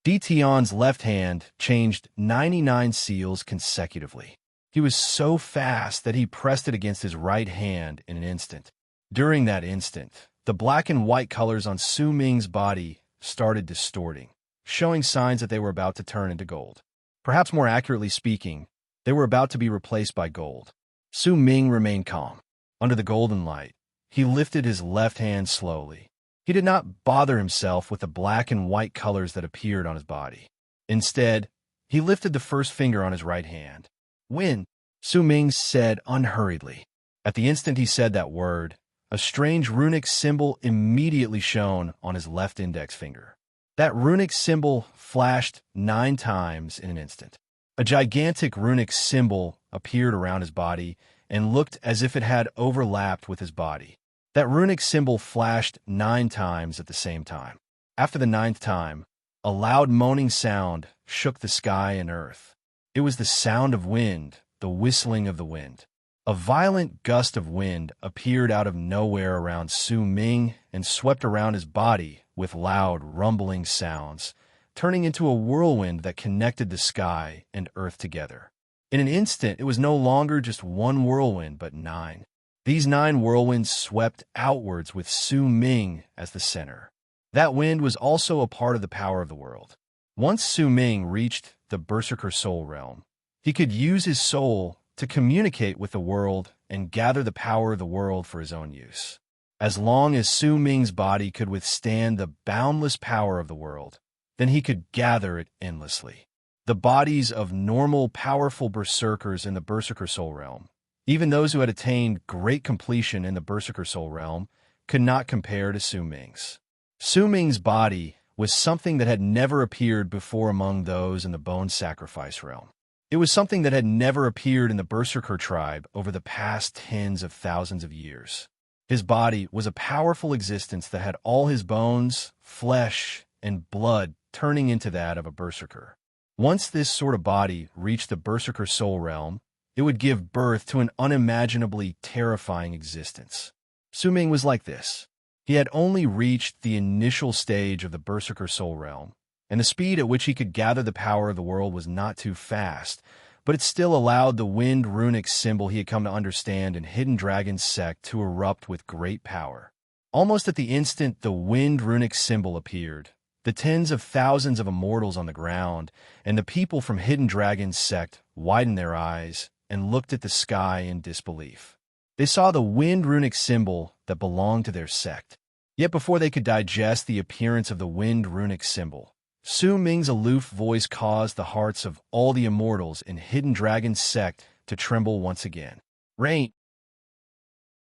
Di Tian's left hand changed 99 seals consecutively. He was so fast that he pressed it against his right hand in an instant. During that instant, the black and white colors on Su Ming's body started distorting, showing signs that they were about to turn into gold. Perhaps more accurately speaking, they were about to be replaced by gold. Su Ming remained calm. Under the golden light, he lifted his left hand slowly. He did not bother himself with the black and white colors that appeared on his body. Instead, he lifted the first finger on his right hand. Win, Su Ming said unhurriedly. At the instant he said that word, a strange runic symbol immediately shone on his left index finger. That runic symbol flashed 9 times in an instant. A gigantic runic symbol appeared around his body and looked as if it had overlapped with his body. That runic symbol flashed 9 times at the same time. After the 9th time, a loud moaning sound shook the sky and earth. It was the sound of wind, the whistling of the wind. A violent gust of wind appeared out of nowhere around Su Ming and swept around his body with loud, rumbling sounds, turning into a whirlwind that connected the sky and earth together. In an instant, it was no longer just one whirlwind, but 9. These 9 whirlwinds swept outwards with Su Ming as the center. That wind was also a part of the power of the world. Once Su Ming reached the Berserker Soul realm, he could use his soul to communicate with the world and gather the power of the world for his own use. As long as Su Ming's body could withstand the boundless power of the world, then he could gather it endlessly. The bodies of normal, powerful berserkers in the Berserker Soul realm, even those who had attained great completion in the Berserker Soul realm, could not compare to Su Ming's. Su Ming's body was something that had never appeared before among those in the Bone Sacrifice realm. It was something that had never appeared in the Berserker tribe over the past tens of thousands of years. His body was a powerful existence that had all his bones, flesh, and blood turning into that of a berserker. Once this sort of body reached the Berserker Soul realm, it would give birth to an unimaginably terrifying existence. Su Ming was like this. He had only reached the initial stage of the Berserker Soul realm, and the speed at which he could gather the power of the world was not too fast, but it still allowed the wind runic symbol he had come to understand in Hidden Dragon's sect to erupt with great power. Almost at the instant the wind runic symbol appeared, the tens of thousands of immortals on the ground and the people from Hidden Dragon's sect widened their eyes and looked at the sky in disbelief. They saw the wind runic symbol that belonged to their sect. Yet before they could digest the appearance of the wind runic symbol, Su Ming's aloof voice caused the hearts of all the immortals in Hidden Dragon's sect to tremble once again. Rain,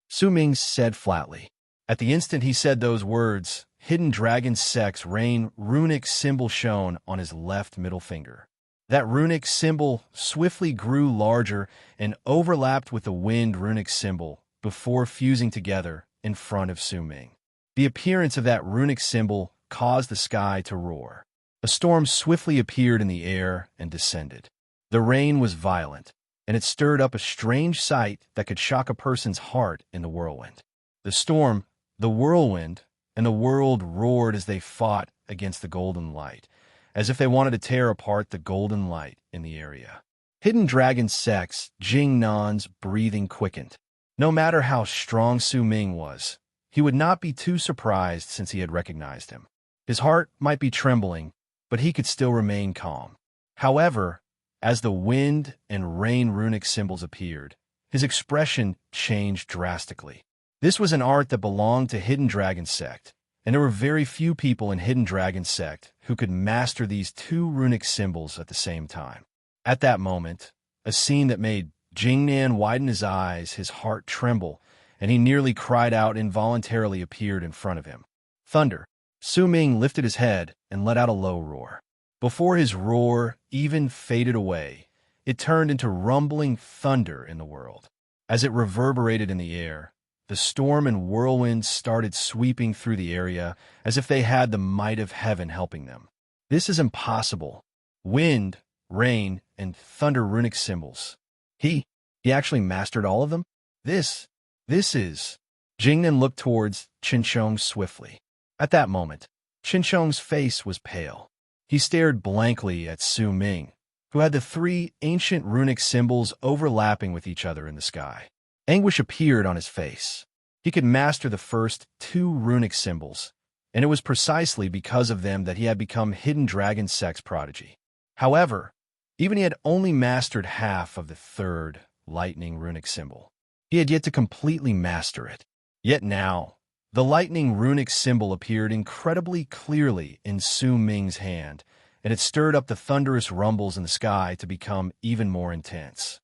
Su Ming said flatly. At the instant he said those words, Hidden Dragon's sect's rain runic symbol shone on his left middle finger. That runic symbol swiftly grew larger and overlapped with the wind runic symbol before fusing together in front of Su Ming. The appearance of that runic symbol caused the sky to roar. A storm swiftly appeared in the air and descended. The rain was violent, and it stirred up a strange sight that could shock a person's heart in the whirlwind. The storm, the whirlwind, and the world roared as they fought against the golden light, as if they wanted to tear apart the golden light in the area. Hidden Dragon's sect's Jing Nan's breathing quickened. No matter how strong Su Ming was, he would not be too surprised since he had recognized him. His heart might be trembling, but he could still remain calm. However, As the wind and rain runic symbols appeared, his expression changed drastically. This was an art that belonged to Hidden Dragon Sect, and there were very few people in Hidden Dragon Sect who could master these two runic symbols at the same time. At that moment, a scene that made Jingnan widen his eyes, his heart tremble, and he nearly cried out involuntarily appeared in front of him. Thunder. Su Ming lifted his head and let out a low roar. Before his roar even faded away, it turned into rumbling thunder in the world. As it reverberated in the air, the storm and whirlwind started sweeping through the area as if they had the might of heaven helping them. This is impossible. Wind, rain, and thunder runic symbols. He actually mastered all of them? This is... Jingnan looked towards Qinsheng swiftly. At that moment, Qinsheng's face was pale. He stared blankly at Su Ming, who had the three ancient runic symbols overlapping with each other in the sky. Anguish appeared on his face. He could master the first two runic symbols, and it was precisely because of them that he had become Hidden Dragon Sect's prodigy. However, even he had only mastered half of the third lightning runic symbol. He had yet to completely master it. Yet now, the lightning runic symbol appeared incredibly clearly in Su Ming's hand, and it stirred up the thunderous rumbles in the sky to become even more intense.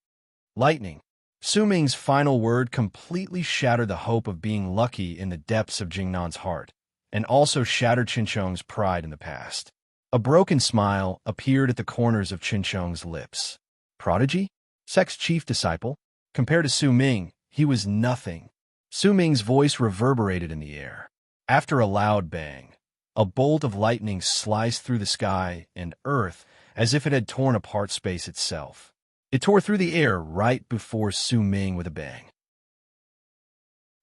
Lightning. Su Ming's final word completely shattered the hope of being lucky in the depths of Jingnan's heart, and also shattered Qinsheng's pride in the past. A broken smile appeared at the corners of Qinsheng's lips. Prodigy? Sect's chief disciple? Compared to Su Ming, he was nothing. Su Ming's voice reverberated in the air. After a loud bang, a bolt of lightning sliced through the sky and earth as if it had torn apart space itself. It tore through the air right before Su Ming with a bang.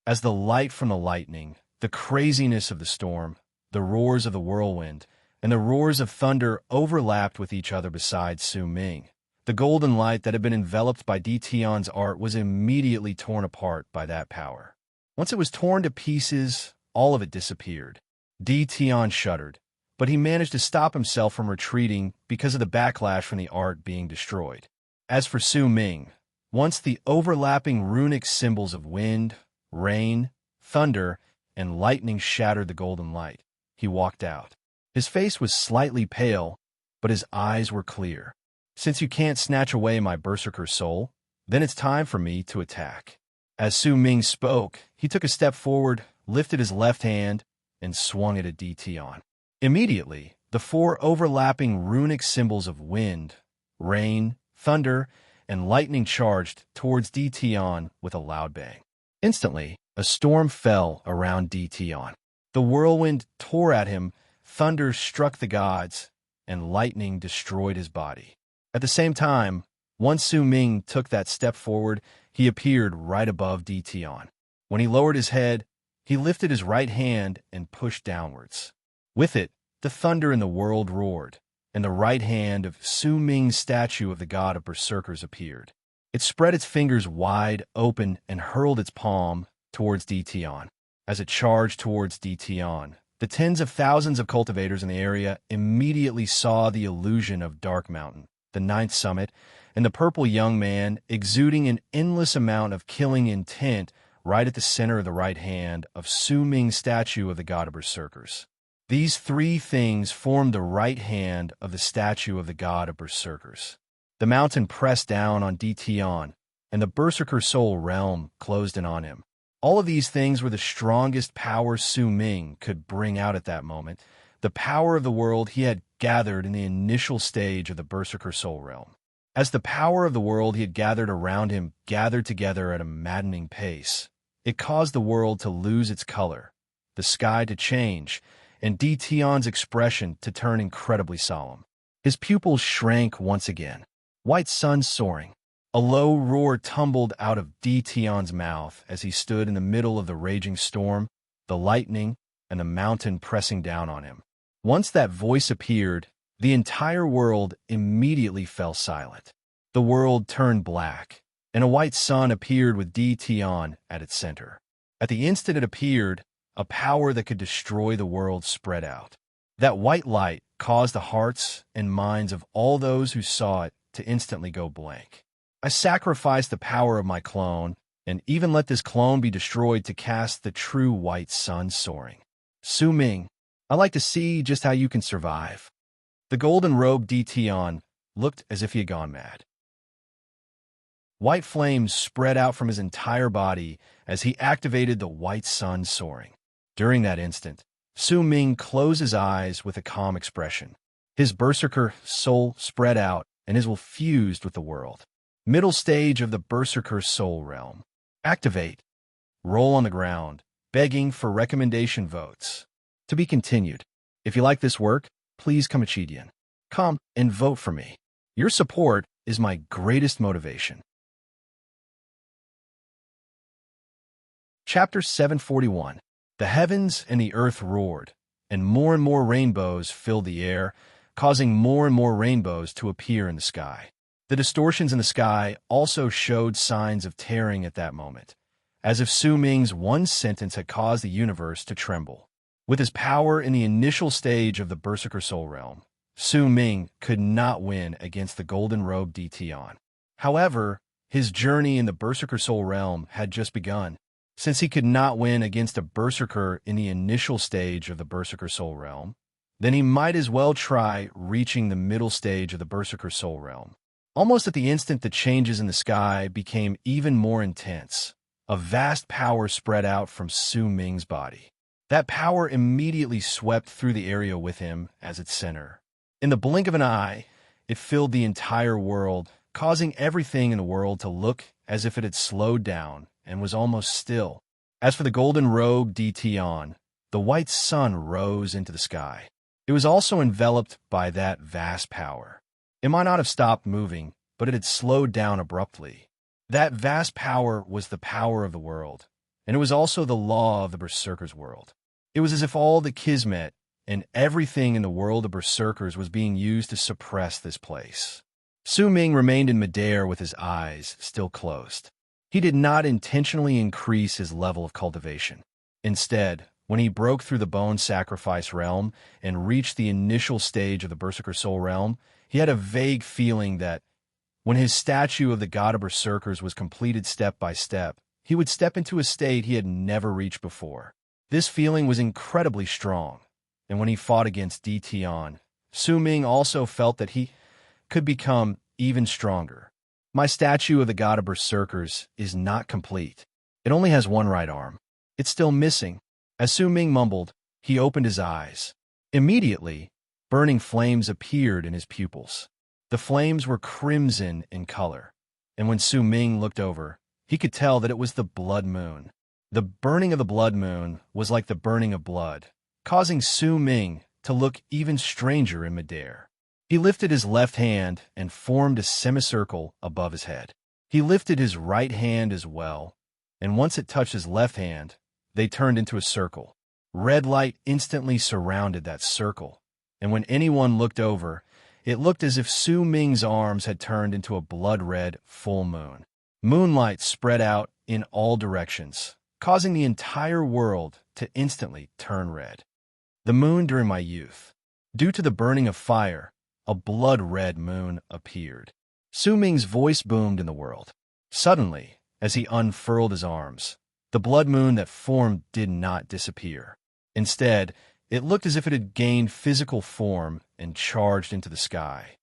As the light from the lightning, the craziness of the storm, the roars of the whirlwind, and the roars of thunder overlapped with each other beside Su Ming, the golden light that had been enveloped by Di Tian's art was immediately torn apart by that power. Once it was torn to pieces, all of it disappeared. Di Tian shuddered, but he managed to stop himself from retreating because of the backlash from the art being destroyed. As for Su Ming, once the overlapping runic symbols of wind, rain, thunder, and lightning shattered the golden light, he walked out. His face was slightly pale, but his eyes were clear. Since you can't snatch away my berserker soul, then it's time for me to attack. As Su Ming spoke, he took a step forward, lifted his left hand, and swung it at Di Tian. Immediately, the four overlapping runic symbols of wind, rain, thunder, and lightning charged towards Di Tian with a loud bang. Instantly, a storm fell around Di Tian. The whirlwind tore at him, thunder struck the gods, and lightning destroyed his body. At the same time, once Su Ming took that step forward, he appeared right above Di Tian. When he lowered his head, he lifted his right hand and pushed downwards. With it, the thunder in the world roared, and the right hand of Su Ming's statue of the god of berserkers appeared. It spread its fingers wide open and hurled its palm towards Di Tian. As it charged towards Di Tian, the tens of thousands of cultivators in the area immediately saw the illusion of Dark Mountain, the ninth summit, and the purple young man exuding an endless amount of killing intent right at the center of the right hand of Su Ming's statue of the god of berserkers. These three things formed the right hand of the statue of the god of berserkers. The mountain pressed down on Di Tian, and the berserker soul realm closed in on him. All of these things were the strongest power Su Ming could bring out at that moment, the power of the world he had gathered in the initial stage of the berserker soul realm. As the power of the world he had gathered around him gathered together at a maddening pace, it caused the world to lose its color, the sky to change, and Di Tian's expression to turn incredibly solemn. His pupils shrank once again. White sun soaring. A low roar tumbled out of Di Tian's mouth as he stood in the middle of the raging storm, the lightning, and the mountain pressing down on him. Once that voice appeared, the entire world immediately fell silent. The world turned black, and a white sun appeared with Di Tian at its center. At the instant it appeared, a power that could destroy the world spread out. That white light caused the hearts and minds of all those who saw it to instantly go blank. I sacrificed the power of my clone, and even let this clone be destroyed to cast the true white sun soaring. Su Ming, I like to see just how you can survive. The golden-robed Tion looked as if he had gone mad. White flames spread out from his entire body as he activated the white sun soaring. During that instant, Su Ming closed his eyes with a calm expression. His berserker soul spread out, and his will fused with the world. Middle stage of the berserker soul realm. Activate. Roll on the ground, begging for recommendation votes. To be continued. If you like this work, please come and vote for me. Your support is my greatest motivation. Chapter 741. The heavens and the earth roared, and more rainbows filled the air, causing more and more rainbows to appear in the sky. The distortions in the sky also showed signs of tearing at that moment, as if Su Ming's one sentence had caused the universe to tremble. With his power in the initial stage of the Berserker Soul Realm, Su Ming could not win against the golden-robed Tion. However, his journey in the Berserker Soul Realm had just begun. Since he could not win against a Berserker in the initial stage of the Berserker Soul Realm, then he might as well try reaching the middle stage of the Berserker Soul Realm. Almost at the instant the changes in the sky became even more intense, a vast power spread out from Su Ming's body. That power immediately swept through the area with him as its center. In the blink of an eye, it filled the entire world, causing everything in the world to look as if it had slowed down and was almost still. As for the golden-robed Tion, the white sun rose into the sky. It was also enveloped by that vast power. It might not have stopped moving, but it had slowed down abruptly. That vast power was the power of the world, and it was also the law of the Berserker's world. It was as if all the Kismet and everything in the world of Berserkers was being used to suppress this place. Su Ming remained in midair with his eyes still closed. He did not intentionally increase his level of cultivation. Instead, when he broke through the bone sacrifice realm and reached the initial stage of the Berserker Soul Realm, he had a vague feeling that, when his statue of the god of Berserkers was completed step by step, he would step into a state he had never reached before. This feeling was incredibly strong, and when he fought against Tion, Su Ming also felt that he could become even stronger. My statue of the god of Berserkers is not complete. It only has one right arm. It's still missing. As Su Ming mumbled, he opened his eyes. Immediately, burning flames appeared in his pupils. The flames were crimson in color, and when Su Ming looked over, he could tell that it was the blood moon. The burning of the blood moon was like the burning of blood, causing Su Ming to look even stranger in midair. He lifted his left hand and formed a semicircle above his head. He lifted his right hand as well, and once it touched his left hand, they turned into a circle. Red light instantly surrounded that circle, and when anyone looked over, it looked as if Su Ming's arms had turned into a blood-red full moon. Moonlight spread out in all directions, causing the entire world to instantly turn red. The moon during my youth. Due to the burning of fire, a blood-red moon appeared. Su Ming's voice boomed in the world. Suddenly, as he unfurled his arms, the blood moon that formed did not disappear. Instead, it looked as if it had gained physical form and charged into the sky.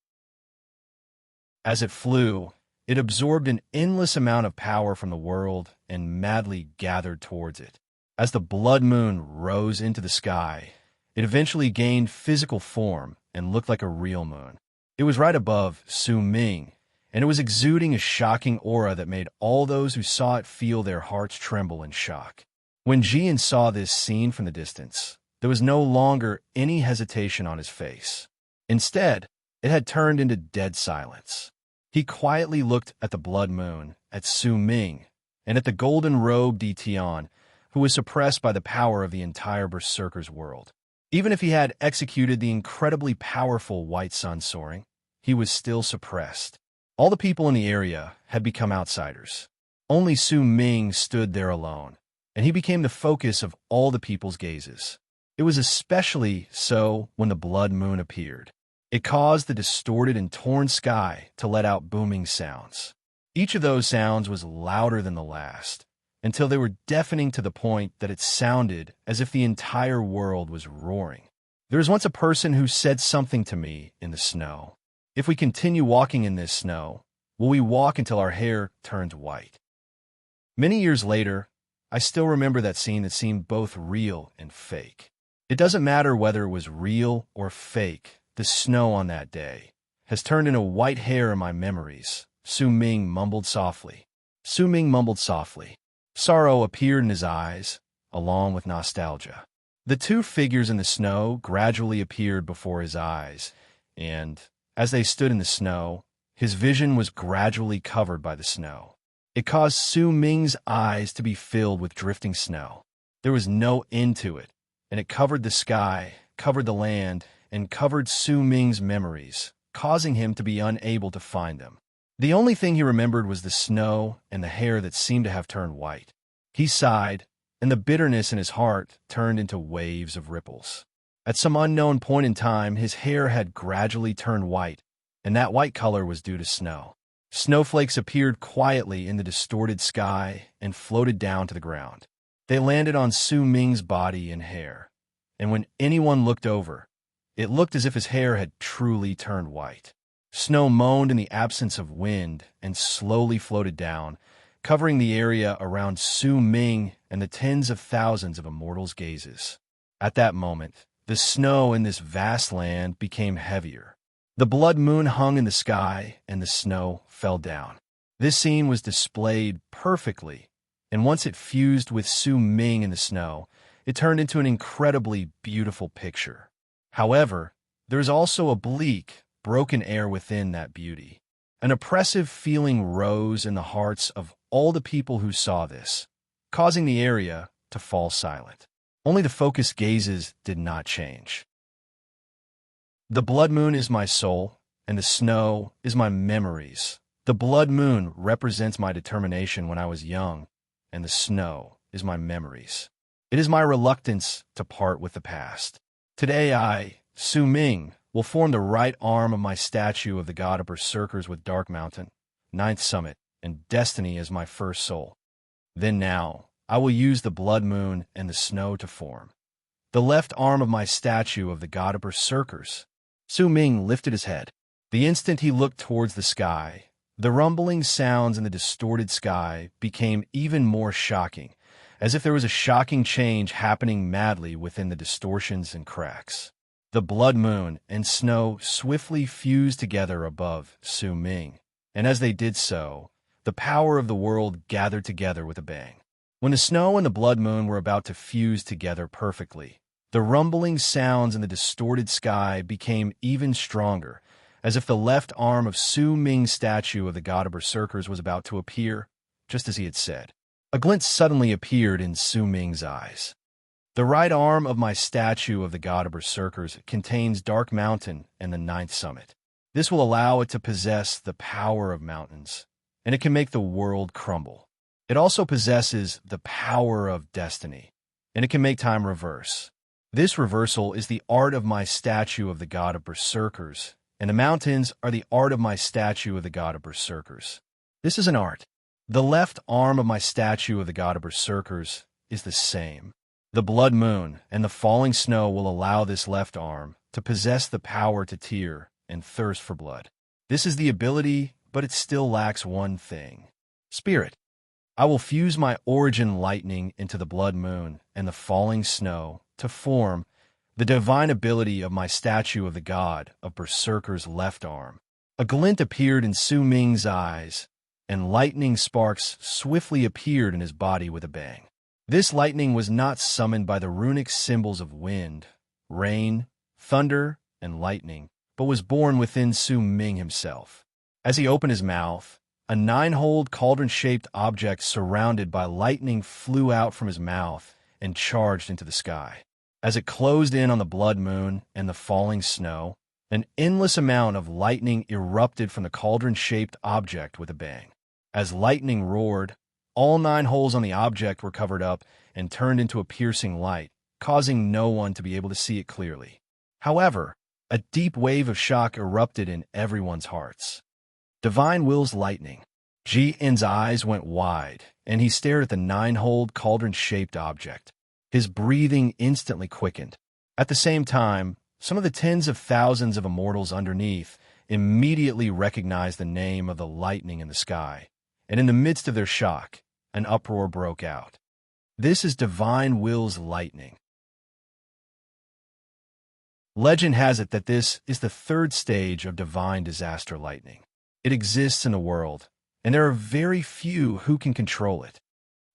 As it flew, it absorbed an endless amount of power from the world and madly gathered towards it. As the blood moon rose into the sky, it eventually gained physical form and looked like a real moon. It was right above Su Ming, and it was exuding a shocking aura that made all those who saw it feel their hearts tremble in shock. When Jian saw this scene from the distance, there was no longer any hesitation on his face. Instead, it had turned into dead silence. He quietly looked at the blood moon, at Su Ming, and at the golden-robed Tion, who was suppressed by the power of the entire Berserker's world. Even if he had executed the incredibly powerful white sun soaring, he was still suppressed. All the people in the area had become outsiders. Only Su Ming stood there alone, and he became the focus of all the people's gazes. It was especially so when the blood moon appeared. It caused the distorted and torn sky to let out booming sounds. Each of those sounds was louder than the last, until they were deafening to the point that it sounded as if the entire world was roaring. There was once a person who said something to me in the snow. If we continue walking in this snow, will we walk until our hair turns white? Many years later, I still remember that scene that seemed both real and fake. It doesn't matter whether it was real or fake, the snow on that day has turned into white hair in my memories, Su Ming mumbled softly. Su Ming mumbled softly. Sorrow appeared in his eyes, along with nostalgia. The two figures in the snow gradually appeared before his eyes, and, as they stood in the snow, his vision was gradually covered by the snow. It caused Su Ming's eyes to be filled with drifting snow. There was no end to it, and it covered the sky, covered the land, and covered Su Ming's memories, causing him to be unable to find them. The only thing he remembered was the snow and the hair that seemed to have turned white. He sighed, and the bitterness in his heart turned into waves of ripples. At some unknown point in time, his hair had gradually turned white, and that white color was due to snow. Snowflakes appeared quietly in the distorted sky and floated down to the ground. They landed on Su Ming's body and hair, and when anyone looked over, it looked as if his hair had truly turned white. Snow moaned in the absence of wind and slowly floated down, covering the area around Su Ming and the tens of thousands of immortals' gazes. At that moment, the snow in this vast land became heavier. The blood moon hung in the sky, and the snow fell down. This scene was displayed perfectly, and once it fused with Su Ming in the snow, it turned into an incredibly beautiful picture. However, there is also a bleak, broken air within that beauty. An oppressive feeling rose in the hearts of all the people who saw this, causing the area to fall silent. Only the focused gazes did not change. The blood moon is my soul, and the snow is my memories. The blood moon represents my determination when I was young, and the snow is my memories. It is my reluctance to part with the past. Today I, Su Ming, will form the right arm of my statue of the god of berserkers with Dark Mountain, Ninth Summit, and Destiny as my first soul. Then now, I will use the blood moon and the snow to form the left arm of my statue of the god of berserkers. Su Ming lifted his head. The instant he looked towards the sky, the rumbling sounds in the distorted sky became even more shocking, as if there was a shocking change happening madly within the distortions and cracks. The blood moon and snow swiftly fused together above Su Ming, and as they did so, the power of the world gathered together with a bang. When the snow and the blood moon were about to fuse together perfectly, the rumbling sounds in the distorted sky became even stronger, as if the left arm of Su Ming's statue of the god of berserkers was about to appear, just as he had said. A glint suddenly appeared in Su Ming's eyes. The right arm of my statue of the god of berserkers contains Dark Mountain and the Ninth Summit. This will allow it to possess the power of mountains, and it can make the world crumble. It also possesses the power of destiny, and it can make time reverse. This reversal is the art of my statue of the god of berserkers, and the mountains are the art of my statue of the god of berserkers. This is an art. The left arm of my statue of the god of berserkers is the same. The blood moon and the falling snow will allow this left arm to possess the power to tear and thirst for blood. This is the ability, but it still lacks one thing. Spirit. I will fuse my origin lightning into the blood moon and the falling snow to form the divine ability of my statue of the god of berserkers' left arm. A glint appeared in Su Ming's eyes, and lightning sparks swiftly appeared in his body with a bang. This lightning was not summoned by the runic symbols of wind, rain, thunder, and lightning, but was born within Su Ming himself. As he opened his mouth, a 9-holed cauldron-shaped object surrounded by lightning flew out from his mouth and charged into the sky. As it closed in on the blood moon and the falling snow, an endless amount of lightning erupted from the cauldron-shaped object with a bang. As lightning roared, all 9 holes on the object were covered up and turned into a piercing light, causing no one to be able to see it clearly. However, A deep wave of shock erupted in everyone's hearts. Divine Will's lightning. Jin's eyes went wide, and he stared at the nine-holed, cauldron-shaped object. His breathing instantly quickened. At the same time, some of the tens of thousands of immortals underneath immediately recognized the name of the lightning in the sky, and in the midst of their shock, an uproar broke out. This is Divine Will's lightning. Legend has it that this is the third stage of divine disaster lightning. It exists in the world, and there are very few who can control it.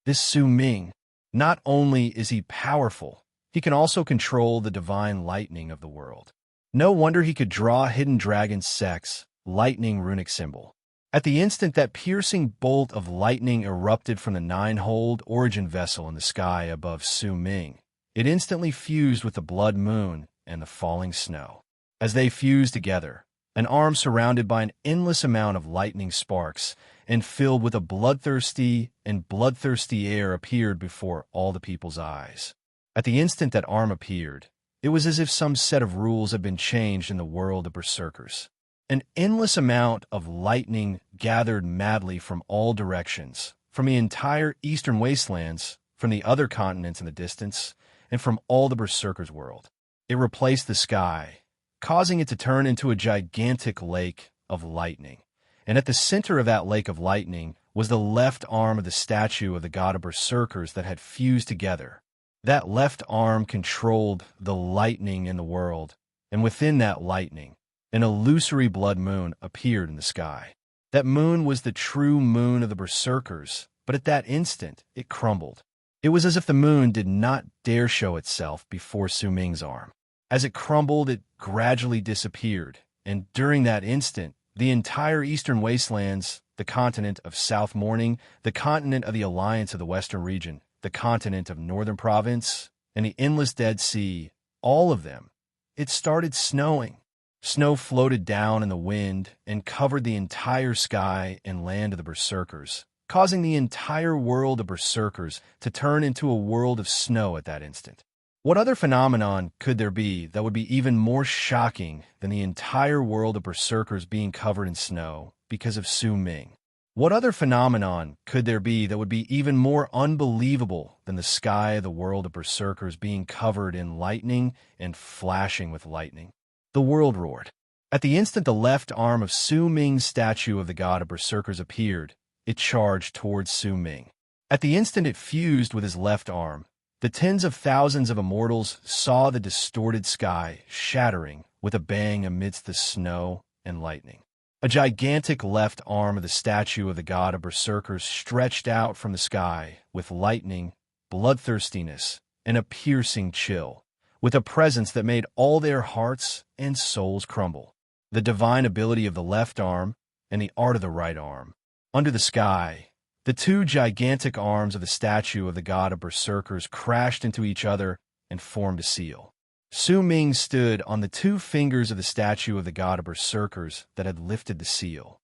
This Su Ming, not only is he powerful, he can also control the divine lightning of the world. No wonder he could draw Hidden Dragon's sex, lightning runic symbol. At the instant that piercing bolt of lightning erupted from the nine-holed origin vessel in the sky above Su Ming, it instantly fused with the blood moon and the falling snow. As they fused together, an arm surrounded by an endless amount of lightning sparks and filled with a bloodthirsty air appeared before all the people's eyes. At the instant that arm appeared, it was as if some set of rules had been changed in the world of berserkers. An endless amount of lightning gathered madly from all directions, from the entire eastern wastelands, from the other continents in the distance, and from all the berserkers' world. It replaced the sky, causing it to turn into a gigantic lake of lightning. And at the center of that lake of lightning was the left arm of the statue of the god of berserkers that had fused together. That left arm controlled the lightning in the world, and within that lightning, an illusory blood moon appeared in the sky. That moon was the true moon of the berserkers, but at that instant, it crumbled. It was as if the moon did not dare show itself before Su Ming's arm. As it crumbled, it gradually disappeared, and during that instant, the entire eastern wastelands, the continent of South Morning, the continent of the Alliance of the Western region, the continent of Northern Province, and the endless Dead Sea, all of them, it started snowing. Snow floated down in the wind and covered the entire sky and land of the berserkers, causing the entire world of berserkers to turn into a world of snow at that instant. What other phenomenon could there be that would be even more shocking than the entire world of berserkers being covered in snow because of Su Ming? What other phenomenon could there be that would be even more unbelievable than the sky of the world of berserkers being covered in lightning and flashing with lightning? The world roared. At the instant the left arm of Su Ming's statue of the god of berserkers appeared, it charged towards Su Ming. At the instant it fused with his left arm, the tens of thousands of immortals saw the distorted sky shattering with a bang amidst the snow and lightning. A gigantic left arm of the statue of the god of berserkers stretched out from the sky with lightning, bloodthirstiness, and a piercing chill, with a presence that made all their hearts and souls crumble. The divine ability of the left arm and the art of the right arm. Under the sky, the two gigantic arms of the statue of the god of berserkers crashed into each other and formed a seal. Su Ming stood on the two fingers of the statue of the god of berserkers that had lifted the seal.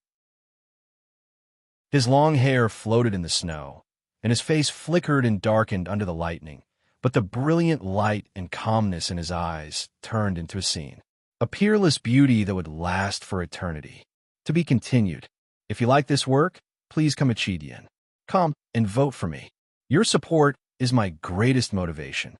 His long hair floated in the snow, and his face flickered and darkened under the lightning, but the brilliant light and calmness in his eyes turned into a scene. A peerless beauty that would last for eternity. To be continued. If you like this work, please come Chidian. Come and vote for me. Your support is my greatest motivation.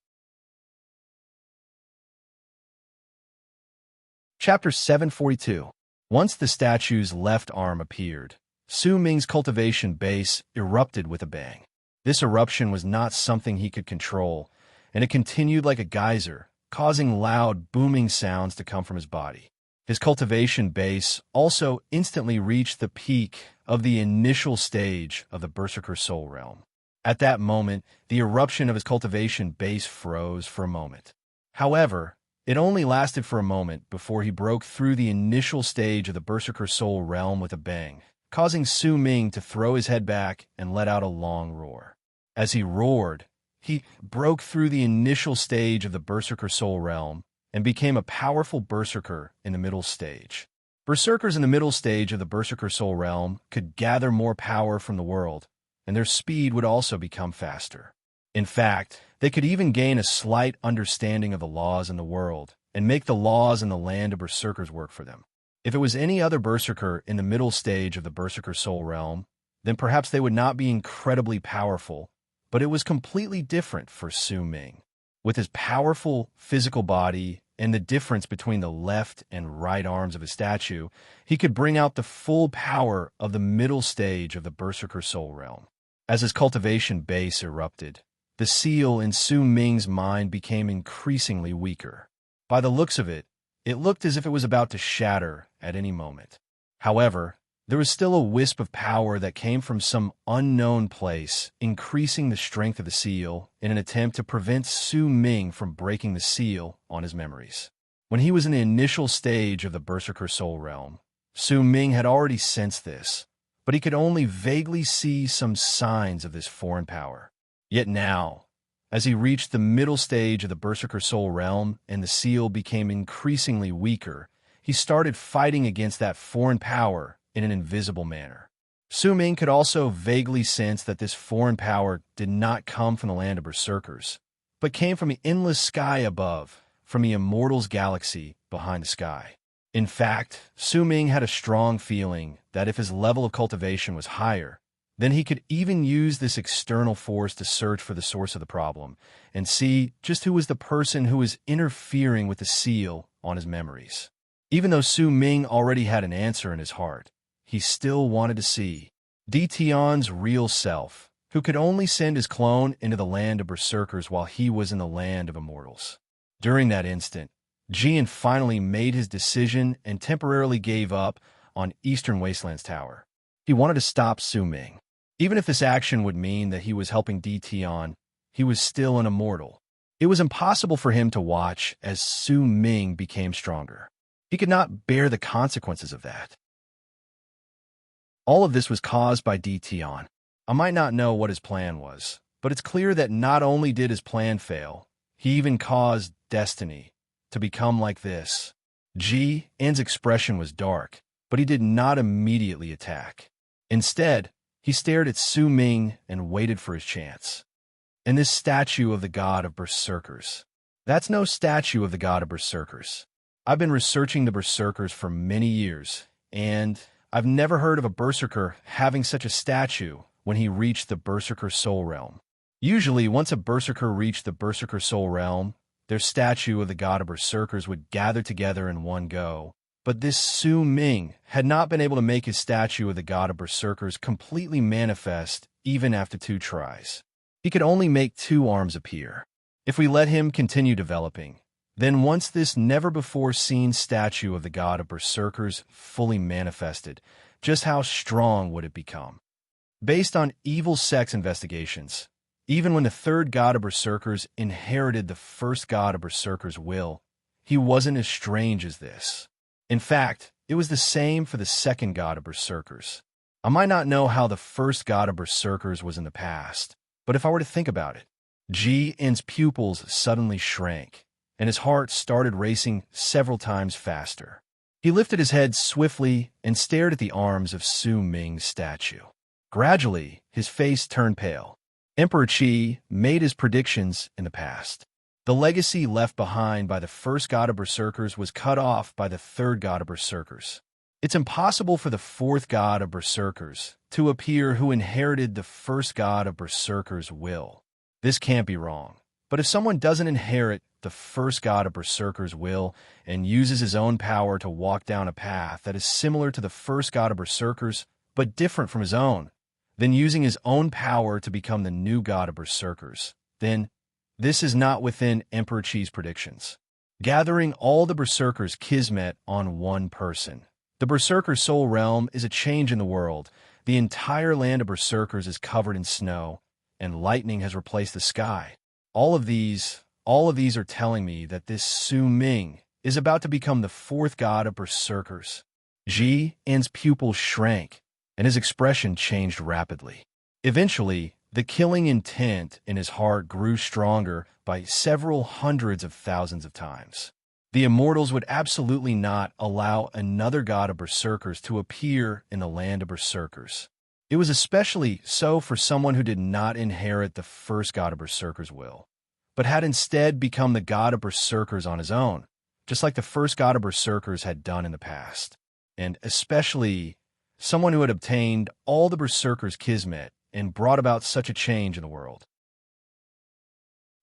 Chapter 742. Once the statue's left arm appeared, Su Ming's cultivation base erupted with a bang. This eruption was not something he could control, and it continued like a geyser, causing loud, booming sounds to come from his body. His cultivation base also instantly reached the peak of the initial stage of the Berserker Soul Realm. At that moment, the eruption of his cultivation base froze for a moment. However, it only lasted for a moment before he broke through the initial stage of the Berserker Soul Realm with a bang, causing Su Ming to throw his head back and let out a long roar. As he roared, he broke through the initial stage of the Berserker Soul Realm and became a powerful berserker in the middle stage. Berserkers in the middle stage of the Berserker Soul Realm could gather more power from the world, and their speed would also become faster. In fact, they could even gain a slight understanding of the laws in the world and make the laws in the land of berserkers work for them. If it was any other berserker in the middle stage of the berserker soul realm, then perhaps they would not be incredibly powerful, but it was completely different for Su Ming. With his powerful physical body and the difference between the left and right arms of his statue, he could bring out the full power of the middle stage of the berserker soul realm. As his cultivation base erupted, the seal in Su Ming's mind became increasingly weaker. By the looks of it, it looked as if it was about to shatter at any moment. However, there was still a wisp of power that came from some unknown place, increasing the strength of the seal in an attempt to prevent Su Ming from breaking the seal on his memories. When he was in the initial stage of the berserker soul realm, Su Ming had already sensed this, but he could only vaguely see some signs of this foreign power. Yet now, as he reached the middle stage of the berserker soul realm and the seal became increasingly weaker, he started fighting against that foreign power in an invisible manner. Su Ming could also vaguely sense that this foreign power did not come from the land of berserkers, but came from the endless sky above, from the immortals galaxy behind the sky. In fact, Su Ming had a strong feeling that if his level of cultivation was higher, then he could even use this external force to search for the source of the problem and see just who was the person who was interfering with the seal on his memories. Even though Su Ming already had an answer in his heart, he still wanted to see Tion's real self, who could only send his clone into the land of berserkers while he was in the land of immortals. During that instant, Jian finally made his decision and temporarily gave up on Eastern Wasteland's tower. He wanted to stop Su Ming. Even if this action would mean that he was helping Tion, he was still an immortal. It was impossible for him to watch as Su Ming became stronger. He could not bear the consequences of that. All of this was caused by Tion. I might not know what his plan was, but it's clear that not only did his plan fail, he even caused destiny to become like this. Jian's expression was dark, but he did not immediately attack. Instead, he stared at Su Ming and waited for his chance. And this statue of the god of berserkers. That's no statue of the god of berserkers. I've been researching the berserkers for many years, and I've never heard of a berserker having such a statue when he reached the berserker soul realm. Usually, once a berserker reached the berserker soul realm, their statue of the god of berserkers would gather together in one go. But this Su Ming had not been able to make his statue of the god of berserkers completely manifest even after 2 tries. He could only make 2 arms appear. If we let him continue developing, then once this never-before-seen statue of the god of berserkers fully manifested, just how strong would it become? Based on evil sex investigations, even when the 3rd god of berserkers inherited the 1st god of berserkers' will, he wasn't as strange as this. In fact, it was the same for the 2nd god of berserkers. I might not know how the 1st god of berserkers was in the past, but if I were to think about it, Jian's pupils suddenly shrank, and his heart started racing several times faster. He lifted his head swiftly and stared at the arms of Su Ming's statue. Gradually, his face turned pale. Emperor Qi made his predictions in the past. The legacy left behind by the 1st god of berserkers was cut off by the 3rd god of berserkers. It's impossible for the 4th god of berserkers to appear who inherited the 1st god of berserkers' will. This can't be wrong. But if someone doesn't inherit the 1st god of berserkers' will and uses his own power to walk down a path that is similar to the 1st god of berserkers but different from his own, then using his own power to become the new god of berserkers, then this is not within Emperor Qi's predictions. Gathering all the berserkers' kismet on one person. The berserker soul realm is a change in the world. The entire land of berserkers is covered in snow, and lightning has replaced the sky. All of these are telling me that this Su Ming is about to become the 4th god of berserkers. Jian's pupils shrank, and his expression changed rapidly. Eventually, the killing intent in his heart grew stronger by several hundreds of thousands of times. The immortals would absolutely not allow another god of berserkers to appear in the land of berserkers. It was especially so for someone who did not inherit the 1st god of berserkers' will, but had instead become the god of berserkers on his own, just like the first god of berserkers had done in the past, and especially someone who had obtained all the berserkers' kismet and brought about such a change in the world.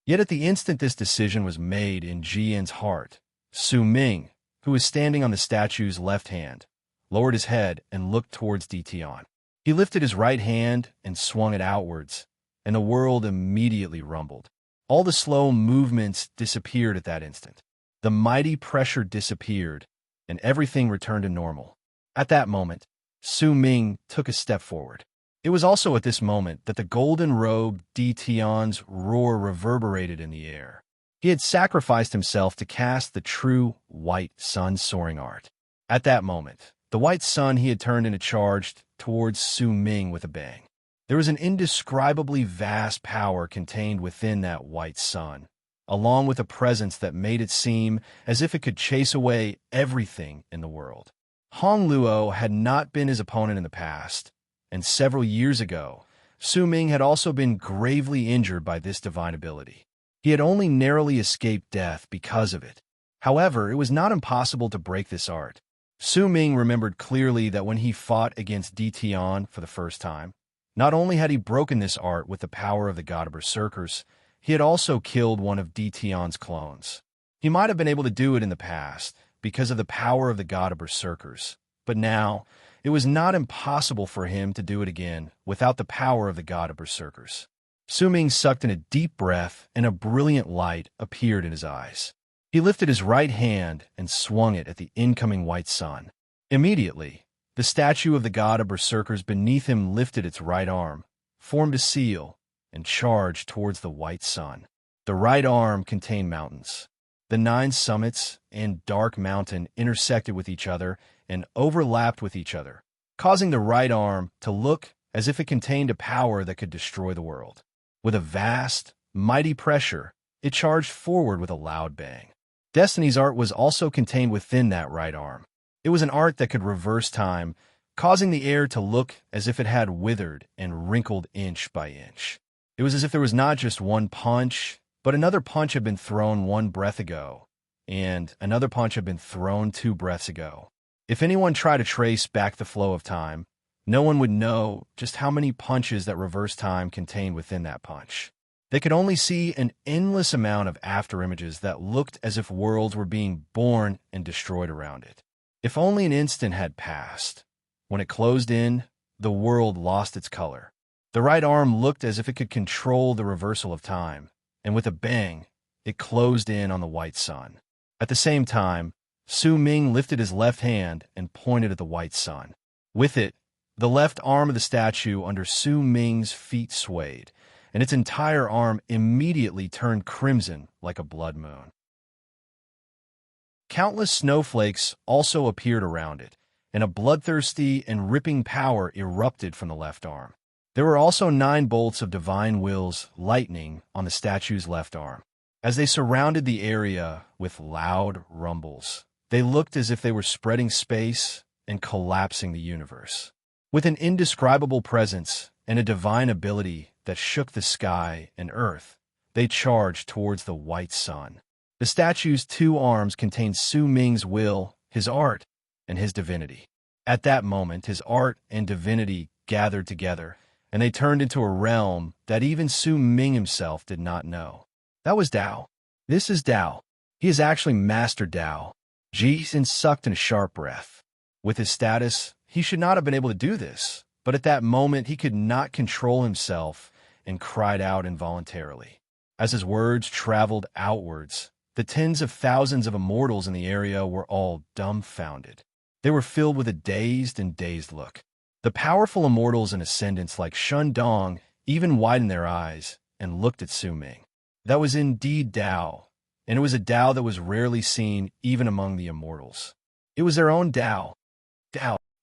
Yet at the instant this decision was made in Jian's heart, Su Ming, who was standing on the statue's left hand, lowered his head and looked towards Ditian. He lifted his right hand and swung it outwards, and the world immediately rumbled. All the slow movements disappeared at that instant. The mighty pressure disappeared, and everything returned to normal. At that moment, Su Ming took a step forward. It was also at this moment that the golden-robed Ditian's roar reverberated in the air. He had sacrificed himself to cast the true white sun soaring art. At that moment, the white sun he had turned into charged towards Su Ming with a bang. There was an indescribably vast power contained within that white sun, along with a presence that made it seem as if it could chase away everything in the world. Hong Luo had not been his opponent in the past, and several years ago, Su Ming had also been gravely injured by this divine ability. He had only narrowly escaped death because of it. However, it was not impossible to break this art. Su Ming remembered clearly that when he fought against Ditian for the first time, not only had he broken this art with the power of the god of berserkers, he had also killed one of Ditian's clones. He might have been able to do it in the past because of the power of the god of berserkers, but now it was not impossible for him to do it again without the power of the god of berserkers. Su Ming sucked in a deep breath, and a brilliant light appeared in his eyes. He lifted his right hand and swung it at the incoming white sun. Immediately, the statue of the god of berserkers beneath him lifted its right arm, formed a seal, and charged towards the white sun. The right arm contained mountains. The 9 summits and Dark Mountain intersected with each other and overlapped with each other, causing the right arm to look as if it contained a power that could destroy the world. With a vast, mighty pressure, it charged forward with a loud bang. Destiny's art was also contained within that right arm. It was an art that could reverse time, causing the air to look as if it had withered and wrinkled inch by inch. It was as if there was not just one punch, but another punch had been thrown 1 breath ago, and another punch had been thrown 2 breaths ago. If anyone tried to trace back the flow of time, no one would know just how many punches that reverse time contained within that punch. They could only see an endless amount of afterimages that looked as if worlds were being born and destroyed around it. If only an instant had passed. When it closed in, the world lost its color. The right arm looked as if it could control the reversal of time, and with a bang, it closed in on the white sun. At the same time, Su Ming lifted his left hand and pointed at the white sun. With it, the left arm of the statue under Su Ming's feet swayed, and its entire arm immediately turned crimson like a blood moon. Countless snowflakes also appeared around it, and a bloodthirsty and ripping power erupted from the left arm. There were also 9 bolts of divine will's lightning on the statue's left arm. As they surrounded the area with loud rumbles, they looked as if they were spreading space and collapsing the universe. With an indescribable presence and a divine ability that shook the sky and earth, they charged towards the white sun. The statue's 2 arms contained Su Ming's will, his art, and his divinity. At that moment, his art and divinity gathered together, and they turned into a realm that even Su Ming himself did not know. That was Tao. This is Tao. He has actually mastered Tao. Jin sucked in a sharp breath. With his status, he should not have been able to do this, but at that moment he could not control himself and cried out involuntarily. As his words traveled outwards, the tens of thousands of immortals in the area were all dumbfounded. They were filled with a dazed look. The powerful immortals and ascendants like Shun Dong even widened their eyes and looked at Su Ming. That was indeed Tao, and it was a Tao that was rarely seen even among the immortals. It was their own Tao.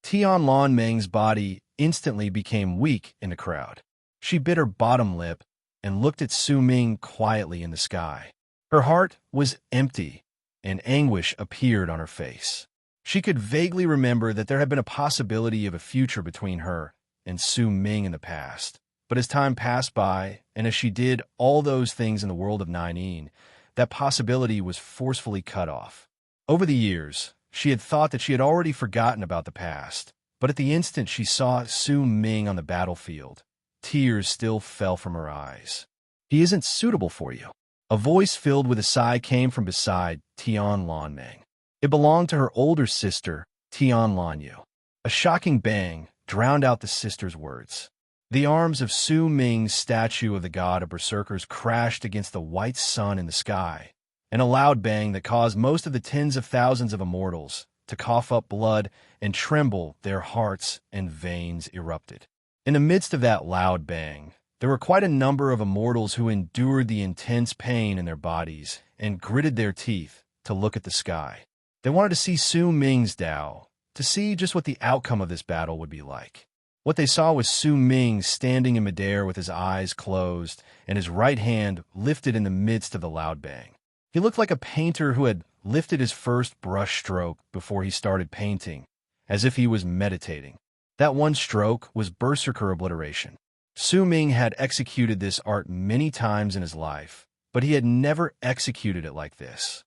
Tian Lan Meng's body instantly became weak in the crowd. She bit her bottom lip and looked at Su Ming quietly in the sky. Her heart was empty, and anguish appeared on her face. She could vaguely remember that there had been a possibility of a future between her and Su Ming in the past. But as time passed by, and as she did all those things in the world of Nine, that possibility was forcefully cut off. Over the years, she had thought that she had already forgotten about the past, but at the instant she saw Su Ming on the battlefield, tears still fell from her eyes. "He isn't suitable for you." A voice filled with a sigh came from beside Tian Lanming. It belonged to her older sister, Tian Lanyu. A shocking bang drowned out the sister's words. The arms of Su Ming's statue of the god of berserkers crashed against the white sun in the sky, and a loud bang that caused most of the tens of thousands of immortals to cough up blood and tremble. Their hearts and veins erupted. In the midst of that loud bang, there were quite a number of immortals who endured the intense pain in their bodies and gritted their teeth to look at the sky. They wanted to see Su Ming's Tao, to see just what the outcome of this battle would be like. What they saw was Su Ming standing in midair with his eyes closed and his right hand lifted in the midst of the loud bang. He looked like a painter who had lifted his first brush stroke before he started painting, as if he was meditating. That one stroke was berserker obliteration. Su Ming had executed this art many times in his life, but he had never executed it like this.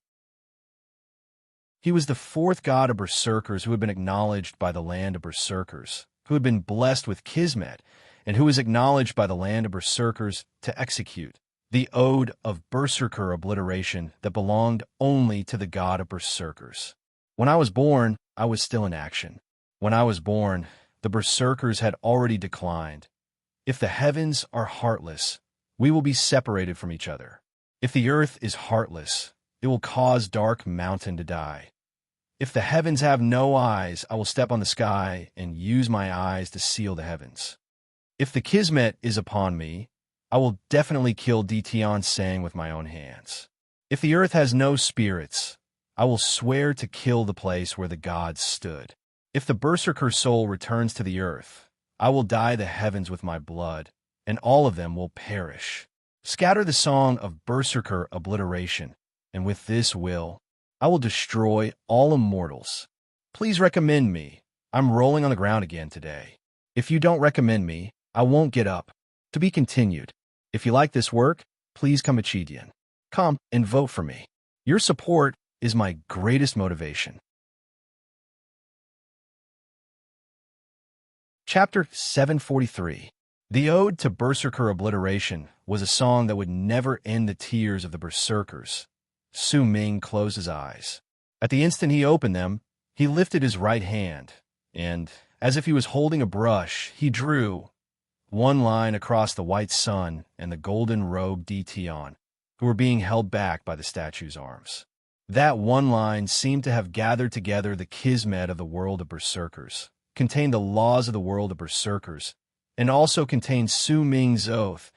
He was the fourth god of berserkers who had been acknowledged by the land of berserkers, who had been blessed with kismet, and who was acknowledged by the land of berserkers to execute the ode of berserker obliteration that belonged only to the god of berserkers. When I was born, I was still in action. When I was born, the berserkers had already declined. If the heavens are heartless, we will be separated from each other. If the earth is heartless, it will cause Dark Mountain to die. If the heavens have no eyes, I will step on the sky and use my eyes to seal the heavens. If the kismet is upon me, I will definitely kill Ditian Sang with my own hands. If the earth has no spirits, I will swear to kill the place where the gods stood. If the berserker soul returns to the earth, I will dye the heavens with my blood, and all of them will perish. Scatter the song of berserker obliteration, and with this will, I will destroy all immortals. Please recommend me. I'm rolling on the ground again today. If you don't recommend me, I won't get up. To be continued. If you like this work, please come Chidian. Come and vote for me. Your support is my greatest motivation. Chapter 743. The Ode to Berserker Obliteration was a song that would never end the tears of the berserkers. Su Ming closed his eyes. At the instant he opened them, he lifted his right hand, and, as if he was holding a brush, he drew one line across the white sun and the golden-robed Ditian, who were being held back by the statue's arms. That one line seemed to have gathered together the kismet of the world of berserkers, contained the laws of the world of berserkers, and also contained Su Ming's oath,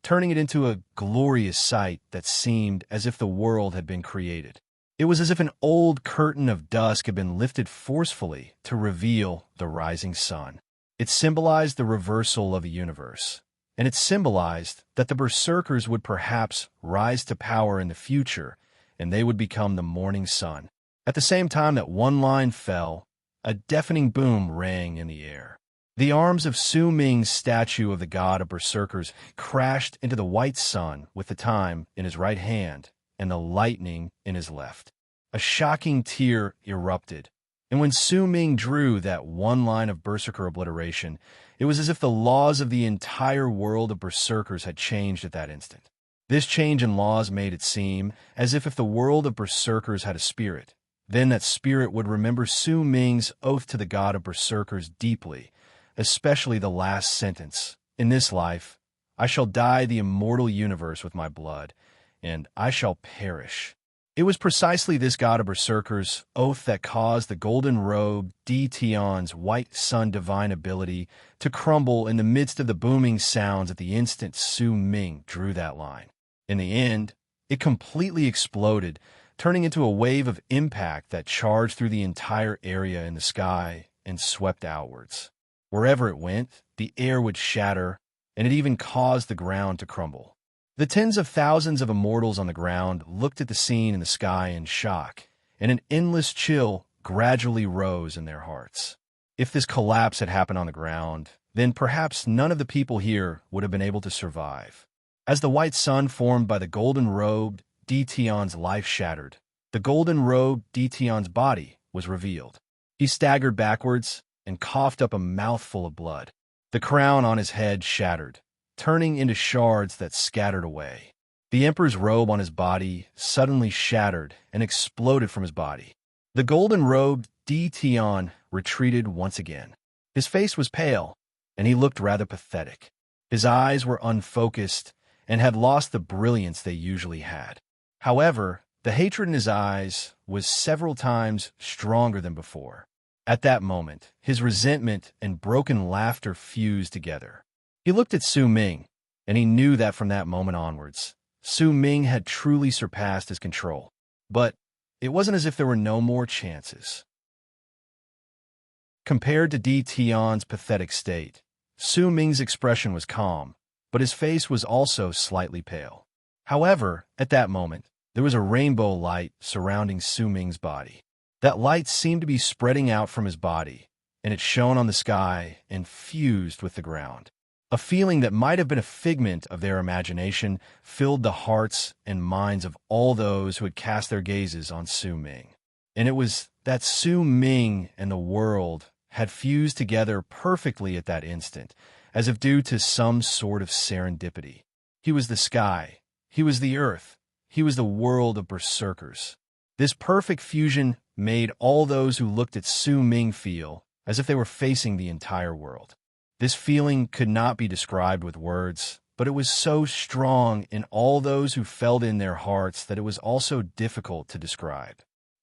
turning it into a glorious sight that seemed as if the world had been created. It was as if an old curtain of dusk had been lifted forcefully to reveal the rising sun. It symbolized the reversal of the universe, and it symbolized that the berserkers would perhaps rise to power in the future, and they would become the morning sun. At the same time that one line fell, a deafening boom rang in the air. The arms of Su Ming's statue of the god of berserkers crashed into the white sun with the time in his right hand and the lightning in his left. A shocking tear erupted, and when Su Ming drew that one line of berserker obliteration, it was as if the laws of the entire world of berserkers had changed at that instant. This change in laws made it seem as if the world of berserkers had a spirit, then that spirit would remember Su Ming's oath to the god of berserkers deeply, especially the last sentence. In this life, I shall dye the immortal universe with my blood, and I shall perish. It was precisely this god of berserkers' oath that caused the golden-robed Ditian's white sun divine ability to crumble in the midst of the booming sounds at the instant Su Ming drew that line. In the end, it completely exploded, turning into a wave of impact that charged through the entire area in the sky and swept outwards. Wherever it went, the air would shatter, and it even caused the ground to crumble. The tens of thousands of immortals on the ground looked at the scene in the sky in shock, and an endless chill gradually rose in their hearts. If this collapse had happened on the ground, then perhaps none of the people here would have been able to survive. As the white sun formed by the golden-robed Ditian's life shattered, the golden-robed Dtion's body was revealed. He staggered backwards and coughed up a mouthful of blood. The crown on his head shattered, turning into shards that scattered away. The emperor's robe on his body suddenly shattered and exploded from his body. The golden-robed Dtion retreated once again. His face was pale, and he looked rather pathetic. His eyes were unfocused and had lost the brilliance they usually had. However, the hatred in his eyes was several times stronger than before. At that moment, his resentment and broken laughter fused together. He looked at Su Ming, and he knew that from that moment onwards, Su Ming had truly surpassed his control. But it wasn't as if there were no more chances. Compared to Dtion's pathetic state, Su Ming's expression was calm, but his face was also slightly pale. However, at that moment, there was a rainbow light surrounding Su Ming's body. That light seemed to be spreading out from his body, and it shone on the sky and fused with the ground. A feeling that might have been a figment of their imagination filled the hearts and minds of all those who had cast their gazes on Su Ming. And it was that Su Ming and the world had fused together perfectly at that instant, as if due to some sort of serendipity. He was the sky, he was the earth, he was the world of berserkers. This perfect fusion made all those who looked at Su Ming feel as if they were facing the entire world. This feeling could not be described with words, but it was so strong in all those who felt in their hearts that it was also difficult to describe.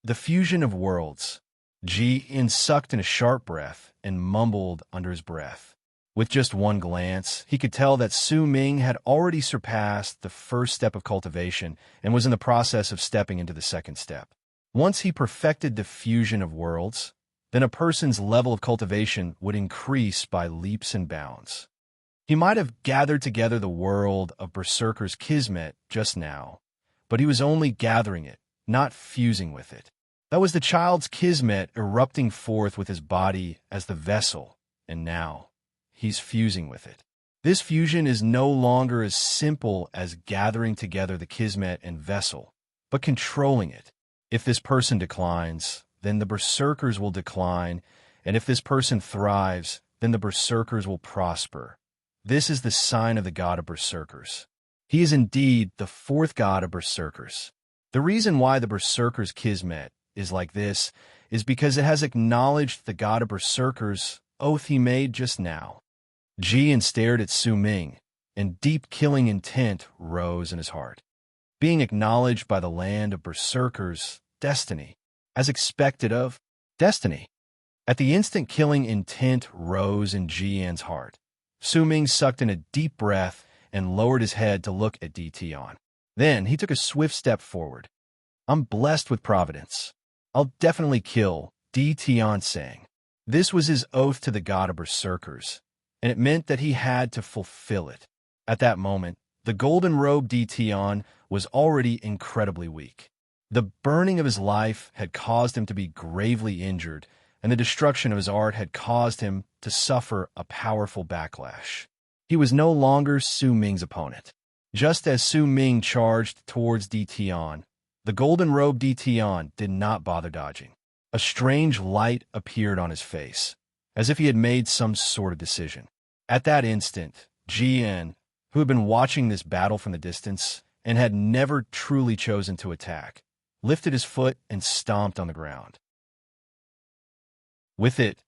The fusion of worlds. Ji-in sucked in a sharp breath and mumbled under his breath. With just one glance, he could tell that Su Ming had already surpassed the first step of cultivation and was in the process of stepping into the second step. Once he perfected the fusion of worlds, then a person's level of cultivation would increase by leaps and bounds. He might have gathered together the world of Berserker's Kismet just now, but he was only gathering it, not fusing with it. That was the child's Kismet erupting forth with his body as the vessel, and now he's fusing with it. This fusion is no longer as simple as gathering together the Kismet and vessel, but controlling it. If this person declines, then the berserkers will decline, and if this person thrives, then the berserkers will prosper. This is the sign of the god of berserkers. He is indeed the fourth god of berserkers. The reason why the berserkers' Kismet is like this is because it has acknowledged the god of berserkers' oath he made just now. Ji-in stared at Su Ming, and deep killing intent rose in his heart. Being acknowledged by the land of berserkers, destiny, as expected of destiny. At the instant killing intent rose in Ji-in's heart, Su Ming sucked in a deep breath and lowered his head to look at Dtion. Then he took a swift step forward. I'm blessed with providence. I'll definitely kill, Dtion sang. This was his oath to the god of berserkers, and it meant that he had to fulfill it. At that moment, the golden-robed Dtion was already incredibly weak. The burning of his life had caused him to be gravely injured, and the destruction of his art had caused him to suffer a powerful backlash. He was no longer Su Ming's opponent. Just as Su Ming charged towards Dtion, the golden-robed Dtion did not bother dodging. A strange light appeared on his face, as if he had made some sort of decision. At that instant, Ji-in, who had been watching this battle from the distance and had never truly chosen to attack, lifted his foot and stomped on the ground. With it,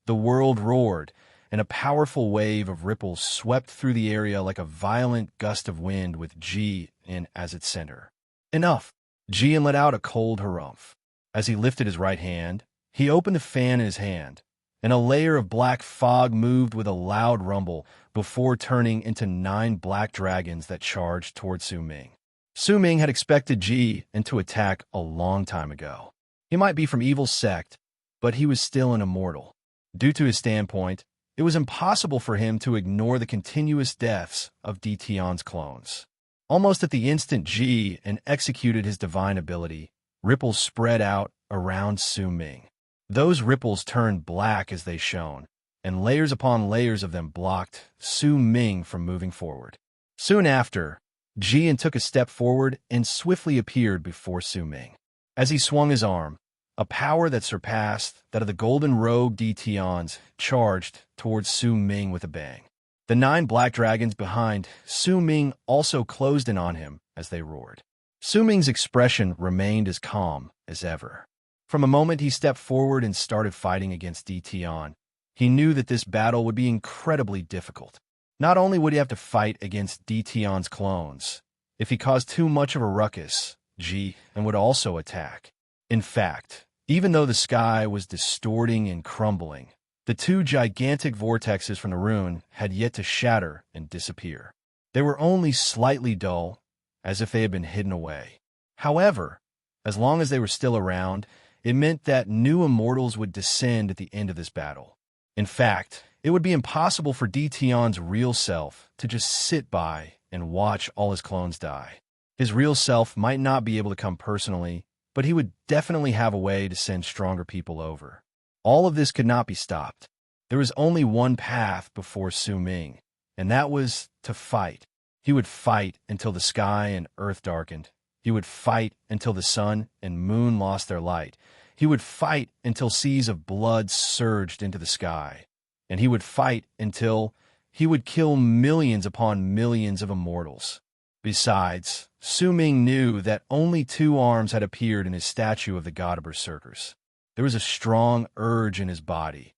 the world roared, and a powerful wave of ripples swept through the area like a violent gust of wind with Ji-in as its center. Enough! Ji-in let out a cold harumph. As he lifted his right hand, he opened the fan in his hand, and a layer of black fog moved with a loud rumble before turning into 9 black dragons that charged toward Su Ming. Su Ming had expected Ji-in to attack a long time ago. He might be from evil sect, but he was still an immortal. Due to his standpoint, it was impossible for him to ignore the continuous deaths of Dtion's clones. Almost at the instant Ji-in executed his divine ability, ripples spread out around Su Ming. Those ripples turned black as they shone, and layers upon layers of them blocked Su Ming from moving forward. Soon after, Ji-in took a step forward and swiftly appeared before Su Ming. As he swung his arm, a power that surpassed that of the golden-robed Tions charged towards Su Ming with a bang. The 9 black dragons behind Su Ming also closed in on him as they roared. Su Ming's expression remained as calm as ever. From the moment he stepped forward and started fighting against Tion, he knew that this battle would be incredibly difficult. Not only would he have to fight against Tion's clones, if he caused too much of a ruckus, and would also attack. In fact, even though the sky was distorting and crumbling, the 2 gigantic vortexes from the rune had yet to shatter and disappear. They were only slightly dull, as if they had been hidden away. However, as long as they were still around, it meant that new immortals would descend at the end of this battle. In fact, it would be impossible for Tion's real self to just sit by and watch all his clones die. His real self might not be able to come personally, but he would definitely have a way to send stronger people over. All of this could not be stopped. There was only one path before Su Ming, and that was to fight. He would fight until the sky and earth darkened. He would fight until the sun and moon lost their light. He would fight until seas of blood surged into the sky. And he would fight until he would kill millions upon millions of immortals. Besides, Su Ming knew that only 2 arms had appeared in his statue of the god of berserkers. There was a strong urge in his body,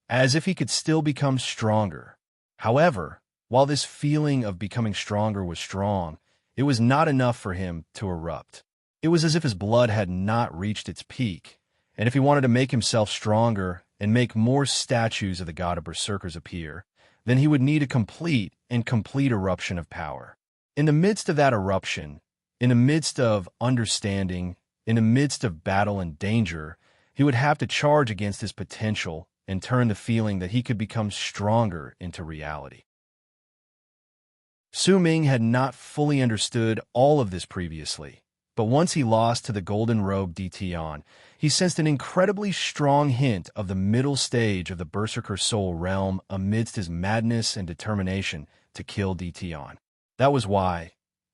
as if he could still become stronger. However, while this feeling of becoming stronger was strong, it was not enough for him to erupt. It was as if his blood had not reached its peak, and if he wanted to make himself stronger and make more statues of the god of berserkers appear, then he would need a complete eruption of power. In the midst of that eruption, in the midst of understanding, in the midst of battle and danger, he would have to charge against his potential and turn the feeling that he could become stronger into reality. Su Ming had not fully understood all of this previously, but once he lost to the golden-robed Tion, he sensed an incredibly strong hint of the middle stage of the Berserker Soul realm amidst his madness and determination to kill Tion. That was why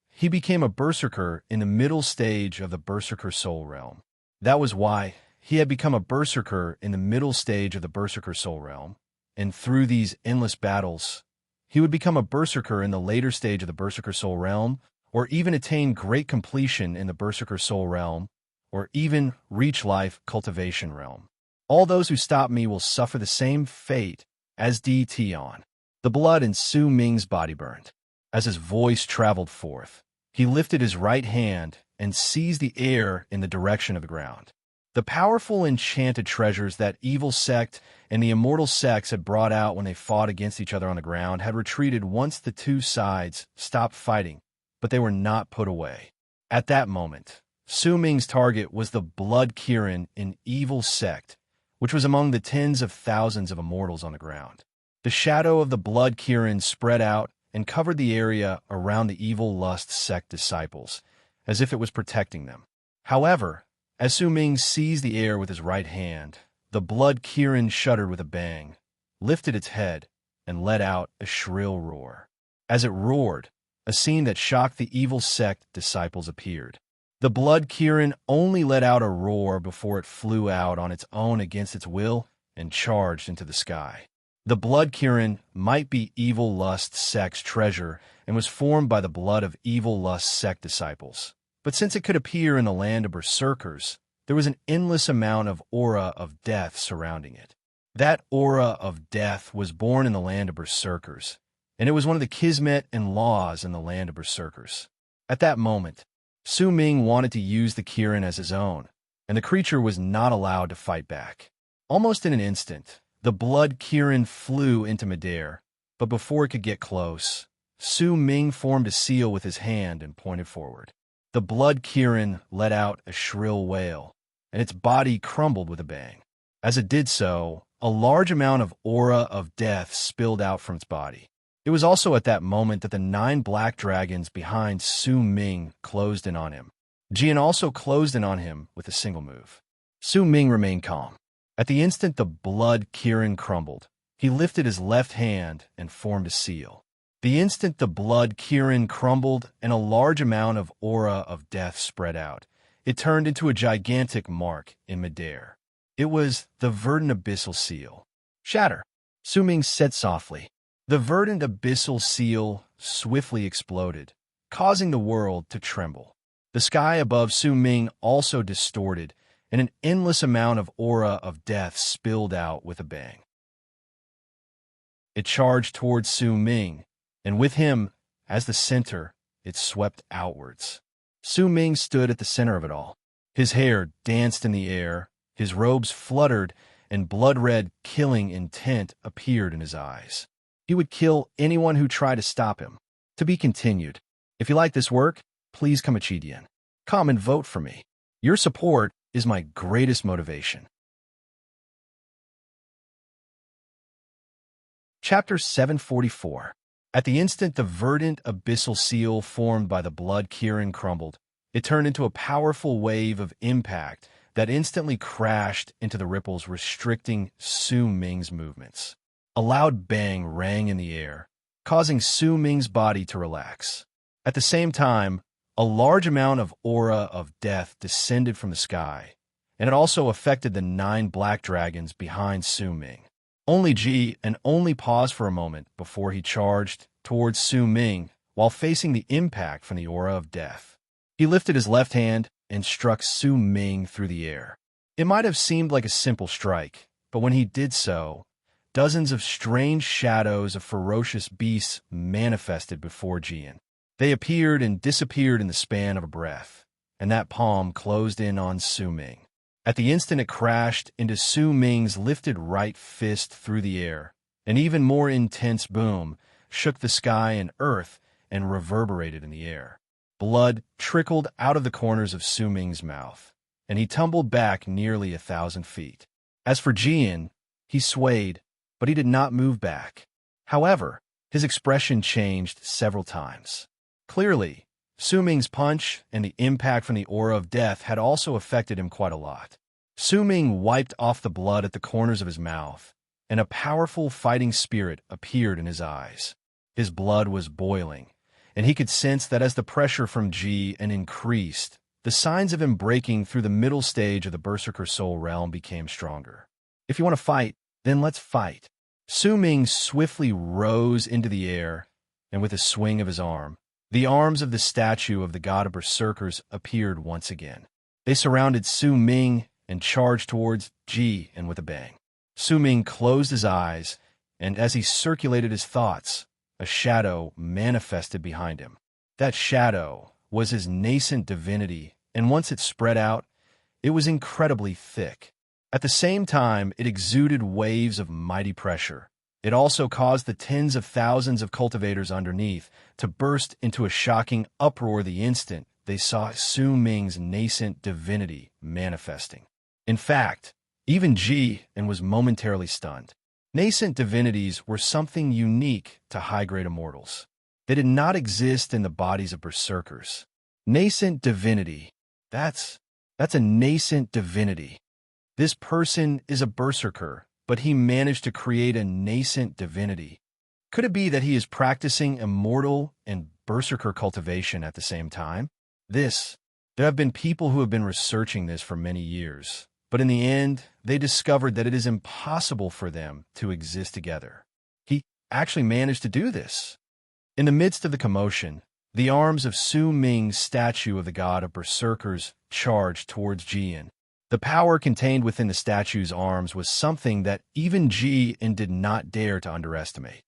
he became a Berserker in the middle stage of the Berserker Soul realm. That was why he had become a Berserker in the middle stage of the Berserker Soul realm, and through these endless battles, he would become a Berserker in the later stage of the Berserker Soul realm, or even attain great completion in the Berserker Soul realm, or even reach life cultivation realm. All those who stop me will suffer the same fate as Tion. The blood in Su Ming's body burned. As his voice traveled forth, he lifted his right hand and seized the air in the direction of the ground. The powerful enchanted treasures that evil sect and the immortal sects had brought out when they fought against each other on the ground had retreated once the 2 sides stopped fighting, but they were not put away. At that moment, Su Ming's target was the Blood Kirin in evil sect, which was among the tens of thousands of immortals on the ground. The shadow of the Blood Kirin spread out and covered the area around the evil lust sect disciples, as if it was protecting them. However, as Su Ming seized the air with his right hand, the Blood Kirin shuddered with a bang, lifted its head, and let out a shrill roar. As it roared, a scene that shocked the evil sect disciples appeared. The Blood Kirin only let out a roar before it flew out on its own against its will and charged into the sky. The Blood Kirin might be evil lust sect's treasure and was formed by the blood of evil lust sect disciples. But since it could appear in the land of berserkers, there was an endless amount of aura of death surrounding it. That aura of death was born in the land of berserkers, and it was one of the kismet and laws in the land of berserkers. At that moment, Su Ming wanted to use the Kirin as his own, and the creature was not allowed to fight back. Almost in an instant, the Blood Kirin flew into midair, but before it could get close, Su Ming formed a seal with his hand and pointed forward. The Blood Kirin let out a shrill wail, and its body crumbled with a bang. As it did so, a large amount of aura of death spilled out from its body. It was also at that moment that the 9 black dragons behind Su Ming closed in on him. Jian also closed in on him with a single move. Su Ming remained calm. At the instant the Blood Kirin crumbled, he lifted his left hand and formed a seal. The instant the Blood Kirin crumbled and a large amount of aura of death spread out, it turned into a gigantic mark in midair. It was the verdant abyssal seal. Shatter, Su Ming said softly. The verdant abyssal seal swiftly exploded, causing the world to tremble. The sky above Su Ming also distorted, and an endless amount of aura of death spilled out with a bang. It charged towards Su Ming, and with him, as the center, it swept outwards. Su Ming stood at the center of it all. His hair danced in the air, his robes fluttered, and blood-red, killing intent appeared in his eyes. He would kill anyone who tried to stop him. To be continued. If you like this work, please come come and vote for me. Your support is my greatest motivation. Chapter 744. At the instant the verdant abyssal seal formed by the blood Kirin crumbled, it turned into a powerful wave of impact that instantly crashed into the ripples restricting Su Ming's movements. A loud bang rang in the air, causing Su Ming's body to relax. At the same time, a large amount of aura of death descended from the sky, and it also affected the 9 black dragons behind Su Ming. Only Ji and only paused for a moment before he charged towards Su Ming while facing the impact from the aura of death. He lifted his left hand and struck Su Ming through the air. It might have seemed like a simple strike, but when he did so, dozens of strange shadows of ferocious beasts manifested before Jian. They appeared and disappeared in the span of a breath, and that palm closed in on Su Ming. At the instant it crashed into Su Ming's lifted right fist through the air. An even more intense boom shook the sky and earth and reverberated in the air. Blood trickled out of the corners of Su Ming's mouth, and he tumbled back nearly 1,000 feet. As for Jian, he swayed, but he did not move back. However, his expression changed several times. Clearly, Su Ming's punch and the impact from the aura of death had also affected him quite a lot. Su Ming wiped off the blood at the corners of his mouth, and a powerful fighting spirit appeared in his eyes. His blood was boiling, and he could sense that as the pressure from Ji increased, the signs of him breaking through the middle stage of the Berserker Soul realm became stronger. If you want to fight, then let's fight. Su Ming swiftly rose into the air, and with a swing of his arm, the arms of the statue of the god of Berserkers appeared once again. They surrounded Su Ming and charged towards Ji and with a bang. Su Ming closed his eyes, and as he circulated his thoughts, a shadow manifested behind him. That shadow was his nascent divinity, and once it spread out, it was incredibly thick. At the same time, it exuded waves of mighty pressure. It also caused the tens of thousands of cultivators underneath to burst into a shocking uproar the instant they saw Su Ming's nascent divinity manifesting. In fact, even Ji was momentarily stunned. Nascent divinities were something unique to high-grade immortals. They did not exist in the bodies of berserkers. Nascent divinity. That's a nascent divinity. This person is a berserker, but he managed to create a nascent divinity. Could it be that he is practicing immortal and berserker cultivation at the same time? There have been people who have been researching this for many years, but in the end, they discovered that it is impossible for them to exist together. He actually managed to do this. In the midst of the commotion, the arms of Su Ming's statue of the god of berserkers charged towards Jian. The power contained within the statue's arms was something that even Jian did not dare to underestimate.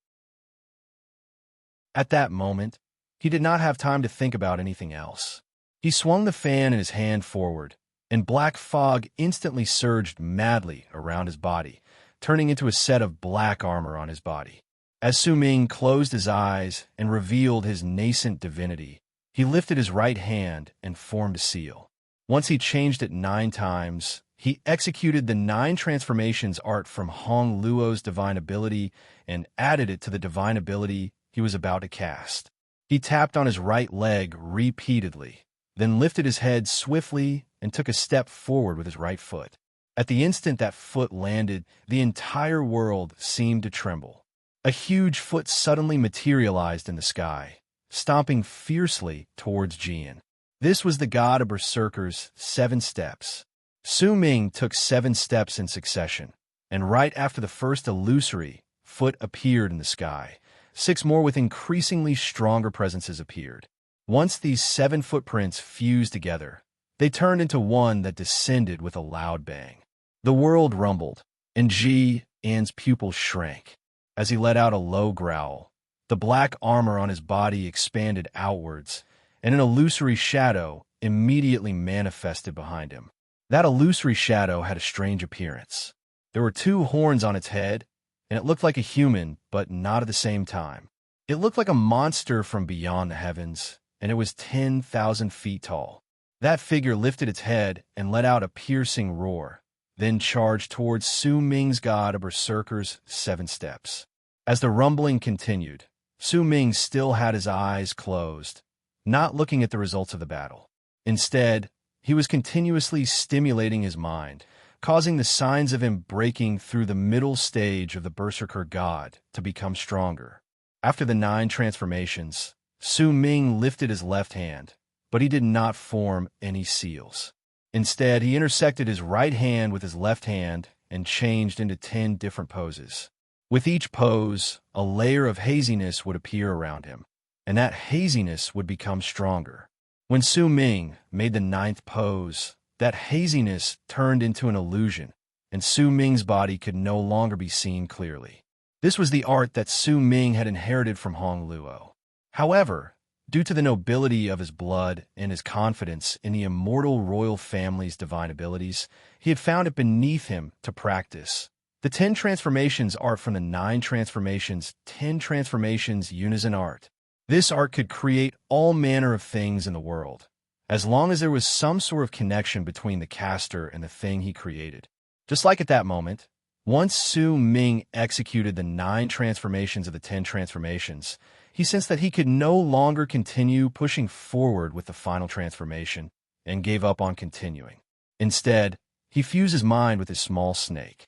At that moment, he did not have time to think about anything else. He swung the fan in his hand forward, and black fog instantly surged madly around his body, turning into a set of black armor on his body. As Su Ming closed his eyes and revealed his nascent divinity, he lifted his right hand and formed a seal. Once he changed it 9 times, he executed the 9 transformations art from Hong Luo's divine ability and added it to the divine ability he was about to cast. He tapped on his right leg repeatedly, then lifted his head swiftly and took a step forward with his right foot. At the instant that foot landed, the entire world seemed to tremble. A huge foot suddenly materialized in the sky, stomping fiercely towards Jian. This was the god of berserkers' 7 steps. Su Ming took 7 steps in succession, and right after the first illusory foot appeared in the sky, 6 more with increasingly stronger presences appeared. Once these 7 footprints fused together, they turned into one that descended with a loud bang. The world rumbled, and Ji An's pupils shrank. As he let out a low growl, the black armor on his body expanded outwards, and an illusory shadow immediately manifested behind him. That illusory shadow had a strange appearance. There were 2 horns on its head, and it looked like a human, but not at the same time. It looked like a monster from beyond the heavens, and it was 10,000 feet tall. That figure lifted its head and let out a piercing roar, then charged towards Su Ming's god of berserkers' 7 steps. As the rumbling continued, Su Ming still had his eyes closed, not looking at the results of the battle. Instead, he was continuously stimulating his mind, causing the signs of him breaking through the middle stage of the berserker god to become stronger. After the 9 transformations, Su Ming lifted his left hand, but he did not form any seals. Instead, he intersected his right hand with his left hand and changed into 10 different poses. With each pose, a layer of haziness would appear around him, and that haziness would become stronger. When Su Ming made the 9th pose, that haziness turned into an illusion, and Su Ming's body could no longer be seen clearly. This was the art that Su Ming had inherited from Hong Luo. However, due to the nobility of his blood and his confidence in the immortal royal family's divine abilities, he had found it beneath him to practice the 10 transformations art from the 9 transformations, 10 transformations unison art. This art could create all manner of things in the world, as long as there was some sort of connection between the caster and the thing he created. Just like at that moment, once Su Ming executed the 9 transformations of the 10 transformations, he sensed that he could no longer continue pushing forward with the final transformation and gave up on continuing. Instead, he fused his mind with his small snake.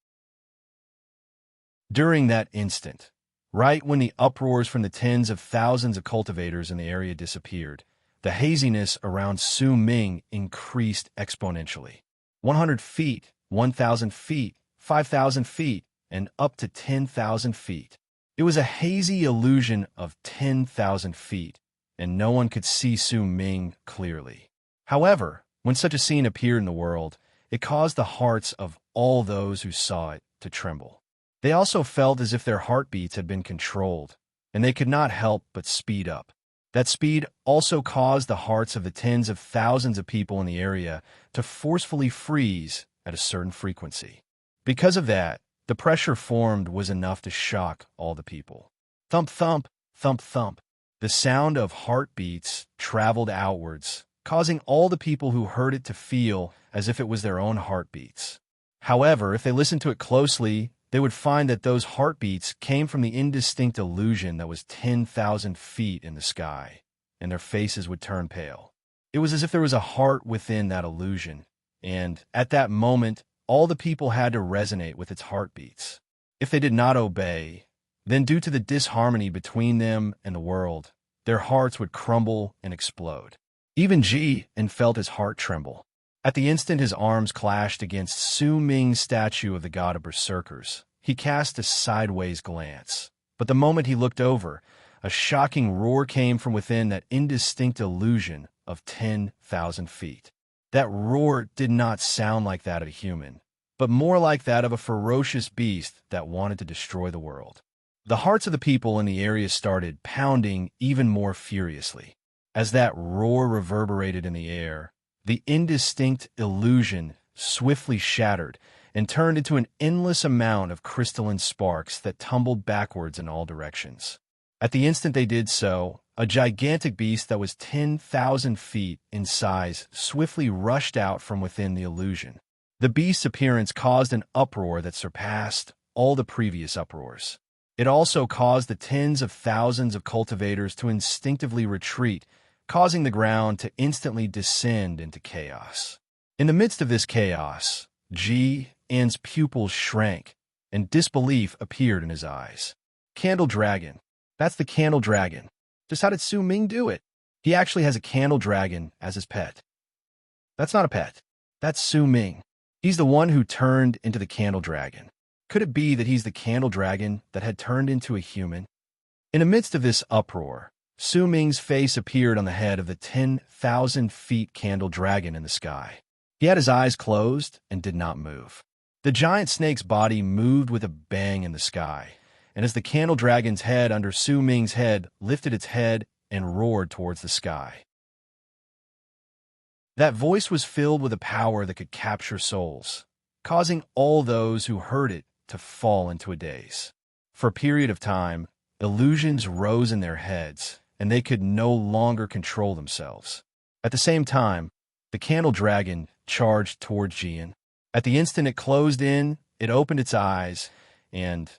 During that instant, right when the uproars from the tens of thousands of cultivators in the area disappeared, the haziness around Su Ming increased exponentially. 100 feet, 1,000 feet, 5,000 feet, and up to 10,000 feet. It was a hazy illusion of 10,000 feet, and no one could see Su Ming clearly. However, when such a scene appeared in the world, it caused the hearts of all those who saw it to tremble. They also felt as if their heartbeats had been controlled, and they could not help but speed up. That speed also caused the hearts of the tens of thousands of people in the area to forcefully freeze at a certain frequency. Because of that, the pressure formed was enough to shock all the people. Thump, thump, thump, thump. The sound of heartbeats traveled outwards, causing all the people who heard it to feel as if it was their own heartbeats. However, if they listened to it closely, they would find that those heartbeats came from the indistinct illusion that was 10,000 feet in the sky, and their faces would turn pale. It was as if there was a heart within that illusion, and at that moment, all the people had to resonate with its heartbeats. If they did not obey, then due to the disharmony between them and the world, their hearts would crumble and explode. Even Ji An felt his heart tremble. At the instant his arms clashed against Su Ming's statue of the god of berserkers, he cast a sideways glance. But the moment he looked over, a shocking roar came from within that indistinct illusion of 10,000 feet. That roar did not sound like that of a human, but more like that of a ferocious beast that wanted to destroy the world. The hearts of the people in the area started pounding even more furiously. As that roar reverberated in the air, the indistinct illusion swiftly shattered and turned into an endless amount of crystalline sparks that tumbled backwards in all directions. At the instant they did so, a gigantic beast that was 10,000 feet in size swiftly rushed out from within the illusion. The beast's appearance caused an uproar that surpassed all the previous uproars. It also caused the tens of thousands of cultivators to instinctively retreat, causing the ground to instantly descend into chaos. In the midst of this chaos, Ji An's pupils shrank, and disbelief appeared in his eyes. Candle Dragon. That's the Candle Dragon. Just how did Su Ming do it? He actually has a candle dragon as his pet. That's not a pet. That's Su Ming. He's the one who turned into the candle dragon. Could it be that he's the candle dragon that had turned into a human? In the midst of this uproar, Su Ming's face appeared on the head of the 10,000 feet candle dragon in the sky. He had his eyes closed and did not move. The giant snake's body moved with a bang in the sky, and as the candle dragon's head under Su Ming's head lifted its head and roared towards the sky. That voice was filled with a power that could capture souls, causing all those who heard it to fall into a daze. For a period of time, illusions rose in their heads, and they could no longer control themselves. At the same time, the candle dragon charged toward Jian. At the instant it closed in, it opened its eyes, and,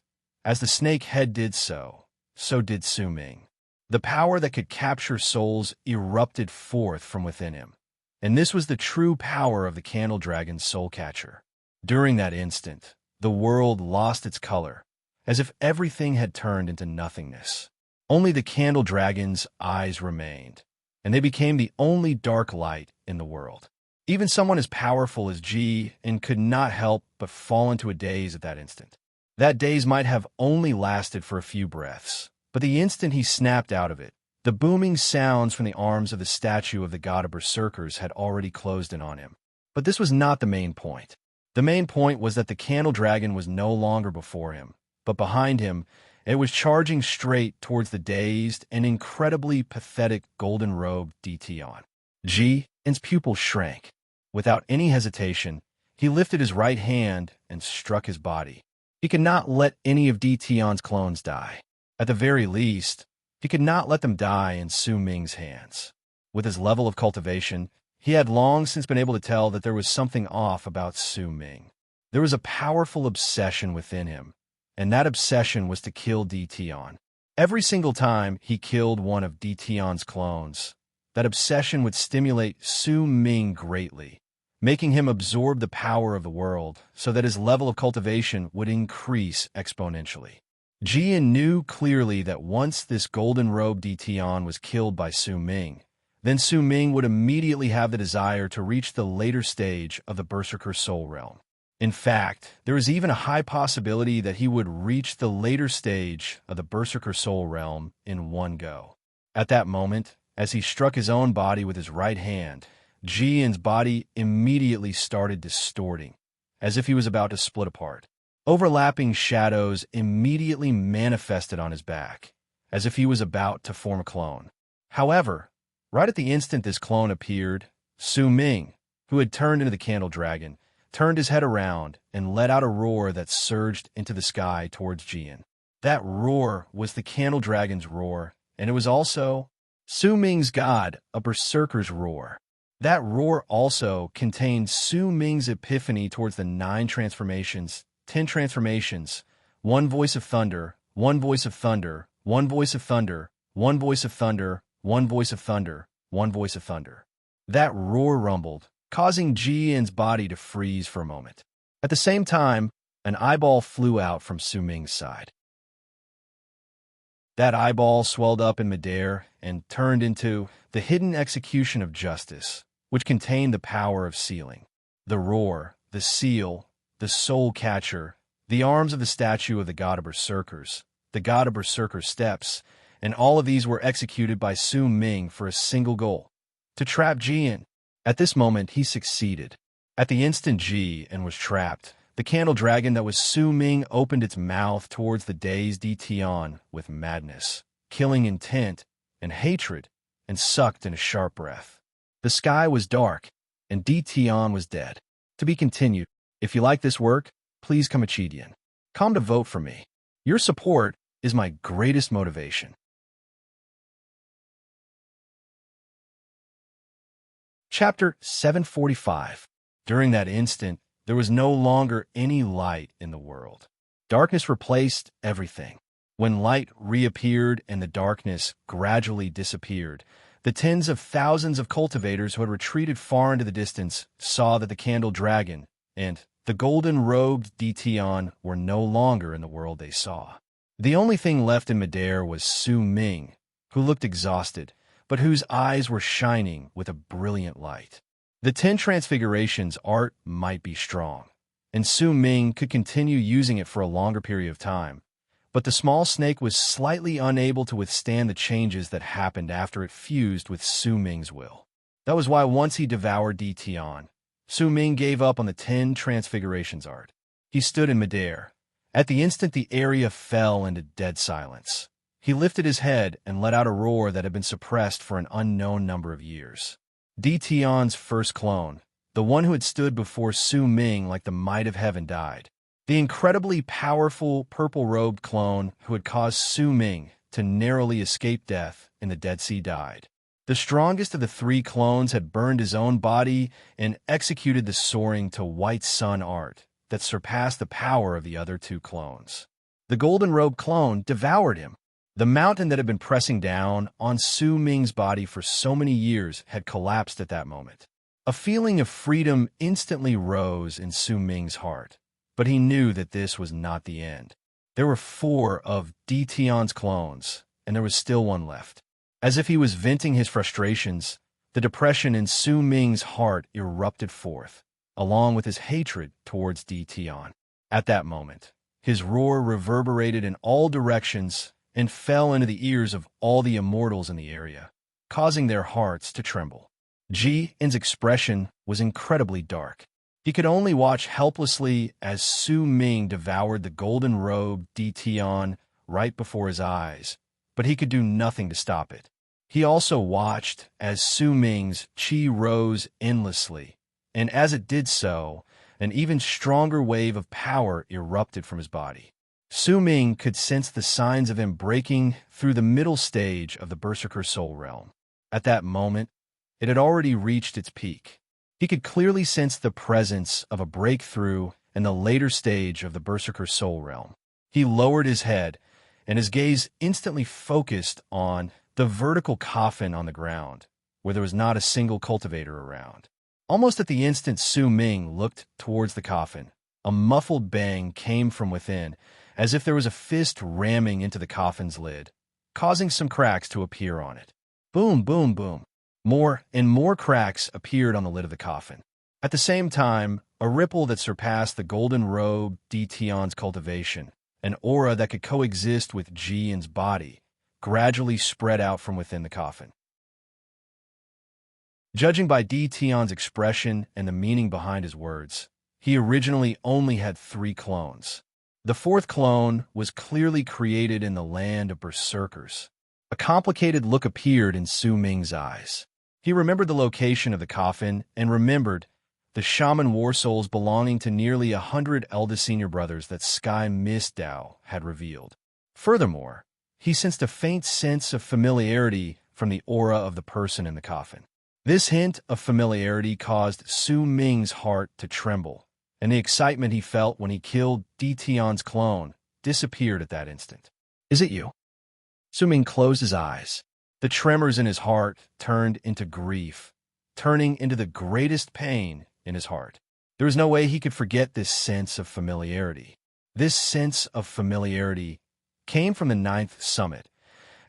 as the snake head did so did Su Ming. The power that could capture souls erupted forth from within him, and this was the true power of the candle dragon's soul catcher. During that instant, the world lost its color, as if everything had turned into nothingness. Only the candle dragon's eyes remained, and they became the only dark light in the world. Even someone as powerful as Jian could not help but fall into a daze at that instant. That daze might have only lasted for a few breaths, but the instant he snapped out of it, the booming sounds from the arms of the statue of the god of berserkers had already closed in on him. But this was not the main point. The main point was that the candle dragon was no longer before him, but behind him. It was charging straight towards the dazed and incredibly pathetic golden-robed Dition. Jian's pupils shrank. Without any hesitation, he lifted his right hand and struck his body. He could not let any of Dition's clones die. At the very least, he could not let them die in Su Ming's hands. With his level of cultivation, he had long since been able to tell that there was something off about Su Ming. There was a powerful obsession within him, and that obsession was to kill Dition. Every single time he killed one of Dition's clones, that obsession would stimulate Su Ming greatly, making him absorb the power of the world so that his level of cultivation would increase exponentially. Jian knew clearly that once this golden-robed Dition was killed by Su Ming, then Su Ming would immediately have the desire to reach the later stage of the Berserker Soul Realm. In fact, there is even a high possibility that he would reach the later stage of the Berserker Soul Realm in one go. At that moment, as he struck his own body with his right hand, Jian's body immediately started distorting, as if he was about to split apart. Overlapping shadows immediately manifested on his back, as if he was about to form a clone. However, right at the instant this clone appeared, Su Ming, who had turned into the candle dragon, turned his head around and let out a roar that surged into the sky towards Jian. That roar was the candle dragon's roar, and it was also Su Ming's god, a berserker's roar. That roar also contained Su Ming's epiphany towards the 9 transformations, 10 transformations, 1 voice of thunder, 1 voice of thunder, 1 voice of thunder, 1 voice of thunder, 1 voice of thunder, 1 voice of thunder. That roar rumbled, causing Jian's body to freeze for a moment. At the same time, an eyeball flew out from Su Ming's side. That eyeball swelled up in midair and turned into the hidden execution of justice, which contained the power of sealing. The roar, the seal, the soul catcher, the arms of the statue of the god of berserkers, the god of berserker steps, and all of these were executed by Su Ming for a single goal: to trap Jian. At this moment, he succeeded. At the instant Jian was trapped, the candle dragon that was Su Ming opened its mouth towards the dazed Dition with madness, killing intent, and hatred, and sucked in a sharp breath. The sky was dark, and Dition was dead. To be continued. If you like this work, please come Achidian. Come to vote for me. Your support is my greatest motivation. Chapter 745. During that instant, there was no longer any light in the world. Darkness replaced everything. When light reappeared and the darkness gradually disappeared, the tens of thousands of cultivators who had retreated far into the distance saw that the candle dragon and the golden-robed Dition were no longer in the world they saw. The only thing left in midair was Su Ming, who looked exhausted, but whose eyes were shining with a brilliant light. The 10 Transfigurations art might be strong, and Su Ming could continue using it for a longer period of time, but the small snake was slightly unable to withstand the changes that happened after it fused with Su Ming's will. That was why once he devoured Di Tian, Su Ming gave up on the 10 Transfigurations art. He stood in midair. At the instant, the area fell into dead silence. He lifted his head and let out a roar that had been suppressed for an unknown number of years. Di Tian's first clone, the one who had stood before Su Ming like the might of heaven, died. The incredibly powerful purple-robed clone who had caused Su Ming to narrowly escape death in the Dead Sea died. The strongest of the 3 clones had burned his own body and executed the soaring to white sun art that surpassed the power of the other 2 clones. The golden-robed clone devoured him. The mountain that had been pressing down on Su Ming's body for so many years had collapsed at that moment. A feeling of freedom instantly rose in Su Ming's heart, but he knew that this was not the end. There were 4 of Di Tian's clones, and there was still one left. As if he was venting his frustrations, the depression in Su Ming's heart erupted forth, along with his hatred towards Di Tian. At that moment, his roar reverberated in all directions and fell into the ears of all the immortals in the area, causing their hearts to tremble. Ji's expression was incredibly dark. He could only watch helplessly as Su Ming devoured the golden-robed Di Tian right before his eyes, but he could do nothing to stop it. He also watched as Su Ming's qi rose endlessly, and as it did so, an even stronger wave of power erupted from his body. Su Ming could sense the signs of him breaking through the middle stage of the Berserker Soul Realm. At that moment, it had already reached its peak. He could clearly sense the presence of a breakthrough in the later stage of the Berserker Soul Realm. He lowered his head, and his gaze instantly focused on the vertical coffin on the ground, where there was not a single cultivator around. Almost at the instant Su Ming looked towards the coffin, a muffled bang came from within, as if there was a fist ramming into the coffin's lid, causing some cracks to appear on it. Boom, boom, boom. More and more cracks appeared on the lid of the coffin. At the same time, a ripple that surpassed the golden robe Di Tian's cultivation, an aura that could coexist with Jian's body, gradually spread out from within the coffin. Judging by Di Tian's expression and the meaning behind his words, he originally only had 3 clones. The 4th clone was clearly created in the land of berserkers. A complicated look appeared in Su Ming's eyes. He remembered the location of the coffin and remembered the shaman war souls belonging to nearly 100 eldest senior brothers that Sky Mist Dao had revealed. Furthermore, he sensed a faint sense of familiarity from the aura of the person in the coffin. This hint of familiarity caused Su Ming's heart to tremble, and the excitement he felt when he killed Di Tian's clone disappeared at that instant. Is it you? Su Ming closed his eyes. The tremors in his heart turned into grief, turning into the greatest pain in his heart. There was no way he could forget this sense of familiarity. This sense of familiarity came from the 9th summit,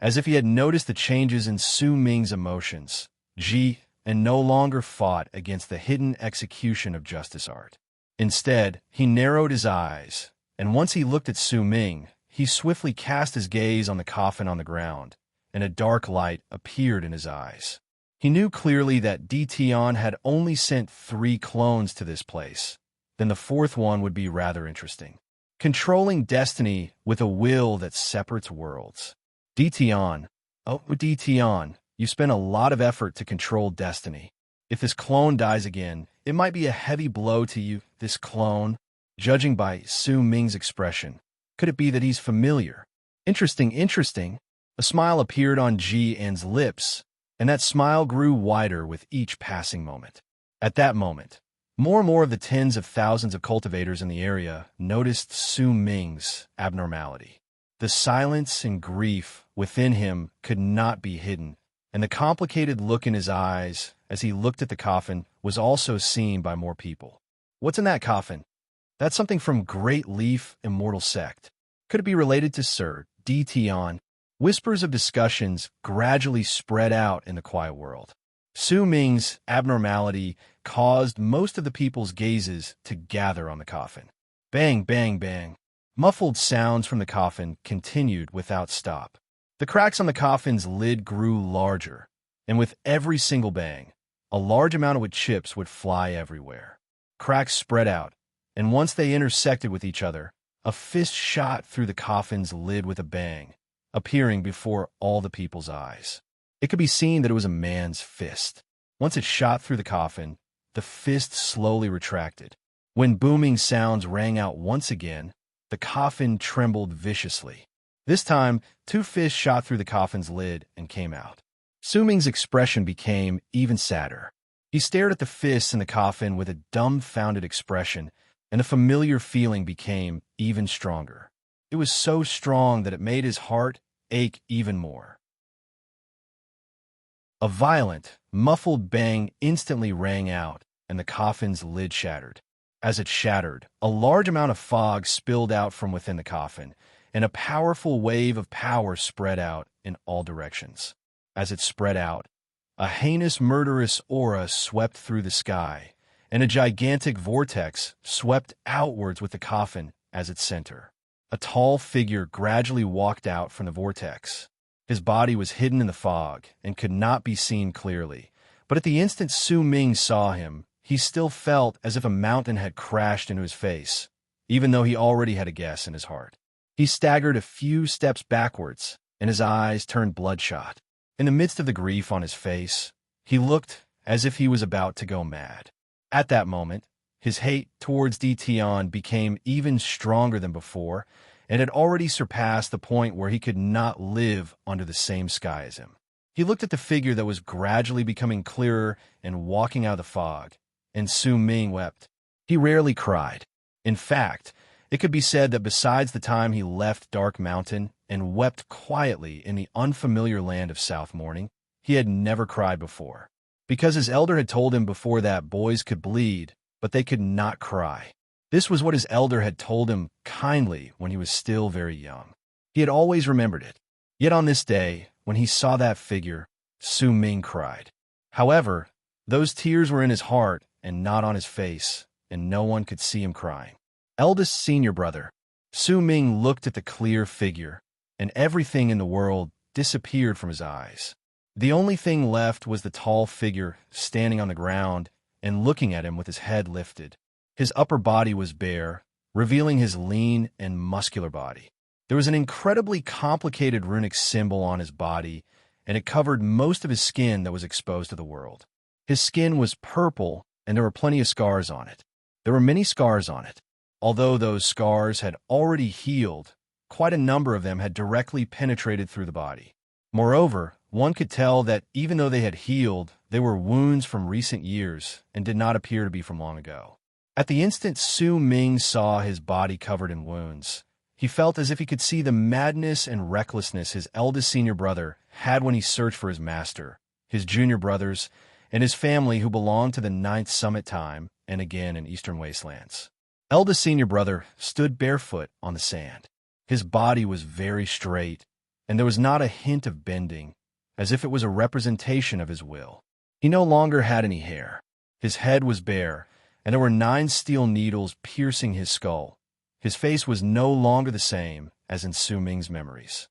as if he had noticed the changes in Su Ming's emotions. Ji and no longer fought against the hidden execution of justice art. Instead, he narrowed his eyes, and once he looked at Su Ming, he swiftly cast his gaze on the coffin on the ground, and a dark light appeared in his eyes. He knew clearly that Di Tian had only sent 3 clones to this place. Then the 4th one would be rather interesting. Controlling destiny with a will that separates worlds. Di Tian, oh Di Tian, you spent a lot of effort to control destiny. If this clone dies again, it might be a heavy blow to you, this clone. Judging by Su Ming's expression, could it be that he's familiar? Interesting. A smile appeared on Jian's lips, and that smile grew wider with each passing moment. At that moment, more and more of the tens of thousands of cultivators in the area noticed Su Ming's abnormality. The silence and grief within him could not be hidden, and the complicated look in his eyes as he looked at the coffin was also seen by more people. What's in that coffin? That's something from Great Leaf Immortal Sect. Could it be related to Sir Di Tian? Whispers of discussions gradually spread out in the quiet world. Su Ming's abnormality caused most of the people's gazes to gather on the coffin. Bang, bang, bang. Muffled sounds from the coffin continued without stop. The cracks on the coffin's lid grew larger, and with every single bang, a large amount of wood chips would fly everywhere. Cracks spread out, and once they intersected with each other, a fist shot through the coffin's lid with a bang, appearing before all the people's eyes. It could be seen that it was a man's fist. Once it shot through the coffin, the fist slowly retracted. When booming sounds rang out once again, the coffin trembled viciously. This time, two fists shot through the coffin's lid and came out. Su Ming's expression became even sadder. He stared at the fists in the coffin with a dumbfounded expression, and the familiar feeling became even stronger. It was so strong that it made his heart ache even more. A violent, muffled bang instantly rang out, and the coffin's lid shattered. As it shattered, a large amount of fog spilled out from within the coffin, and a powerful wave of power spread out in all directions. As it spread out, a heinous, murderous aura swept through the sky, and a gigantic vortex swept outwards with the coffin as its center. A tall figure gradually walked out from the vortex. His body was hidden in the fog and could not be seen clearly, but at the instant Su Ming saw him, he still felt as if a mountain had crashed into his face, even though he already had a guess in his heart. He staggered a few steps backwards, and his eyes turned bloodshot. In the midst of the grief on his face, he looked as if he was about to go mad. At that moment, his hate towards Dition became even stronger than before, and had already surpassed the point where he could not live under the same sky as him. He looked at the figure that was gradually becoming clearer and walking out of the fog, and Su Ming wept. He rarely cried. In fact, it could be said that besides the time he left Dark Mountain and wept quietly in the unfamiliar land of South Morning, he had never cried before. Because his elder had told him before that boys could bleed, but they could not cry. This was what his elder had told him kindly when he was still very young. He had always remembered it. Yet on this day, when he saw that figure, Su Ming cried. However, those tears were in his heart and not on his face, and no one could see him crying. Eldest senior brother. Su Ming looked at the clear figure, and everything in the world disappeared from his eyes. The only thing left was the tall figure standing on the ground and looking at him with his head lifted. His upper body was bare, revealing his lean and muscular body. There was an incredibly complicated runic symbol on his body, and it covered most of his skin that was exposed to the world. His skin was purple, and there were plenty of scars on it. There were many scars on it. Although those scars had already healed, quite a number of them had directly penetrated through the body. Moreover, one could tell that even though they had healed, they were wounds from recent years and did not appear to be from long ago. At the instant Su Ming saw his body covered in wounds, he felt as if he could see the madness and recklessness his eldest senior brother had when he searched for his master, his junior brothers, and his family who belonged to the Ninth Summit Time and again in Eastern Wastelands. Eldest senior brother stood barefoot on the sand. His body was very straight, and there was not a hint of bending, as if it was a representation of his will. He no longer had any hair. His head was bare, and there were 9 steel needles piercing his skull. His face was no longer the same as in Su Ming's memories.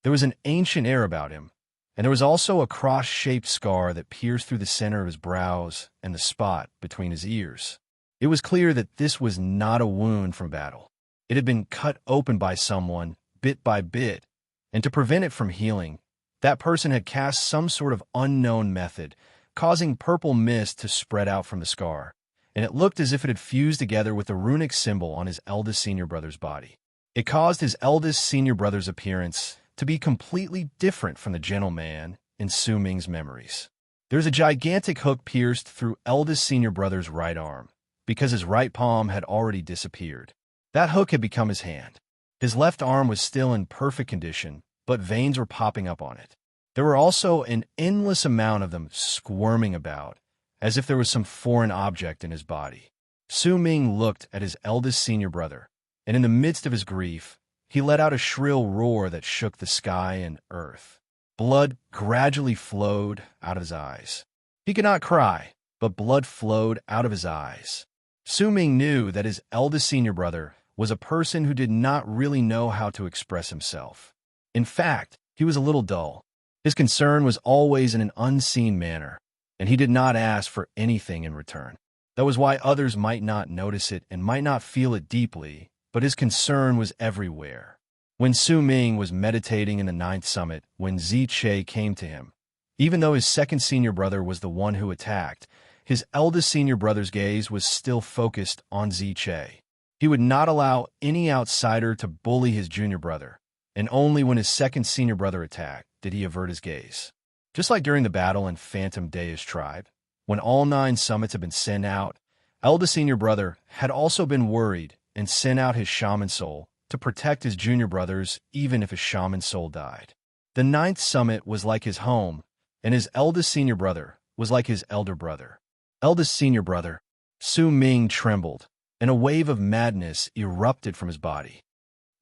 There was an ancient air about him, and there was also a cross-shaped scar that pierced through the center of his brows and the spot between his ears. It was clear that this was not a wound from battle. It had been cut open by someone, bit by bit, and to prevent it from healing, that person had cast some sort of unknown method, causing purple mist to spread out from the scar, and it looked as if it had fused together with the runic symbol on his eldest senior brother's body. It caused his eldest senior brother's appearance to be completely different from the gentleman in Su Ming's memories. There's a gigantic hook pierced through eldest senior brother's right arm, because his right palm had already disappeared. That hook had become his hand. His left arm was still in perfect condition, but veins were popping up on it. There were also an endless amount of them squirming about, as if there was some foreign object in his body. Su Ming looked at his eldest senior brother, and in the midst of his grief, he let out a shrill roar that shook the sky and earth. Blood gradually flowed out of his eyes. He could not cry, but blood flowed out of his eyes. Su Ming knew that his eldest senior brother was a person who did not really know how to express himself. In fact, he was a little dull. His concern was always in an unseen manner, and he did not ask for anything in return. That was why others might not notice it and might not feel it deeply, but his concern was everywhere. When Su Ming was meditating in the ninth summit, when Ziche came to him, even though his second senior brother was the one who attacked, his eldest senior brother's gaze was still focused on Ziche. He would not allow any outsider to bully his junior brother, and only when his second senior brother attacked did he avert his gaze. Just like during the battle in Phantom Dea's tribe, when all 9 summits had been sent out, eldest senior brother had also been worried and sent out his shaman soul to protect his junior brothers even if his shaman soul died. The 9th summit was like his home, and his eldest senior brother was like his elder brother. Eldest senior brother, Su Ming trembled, and a wave of madness erupted from his body.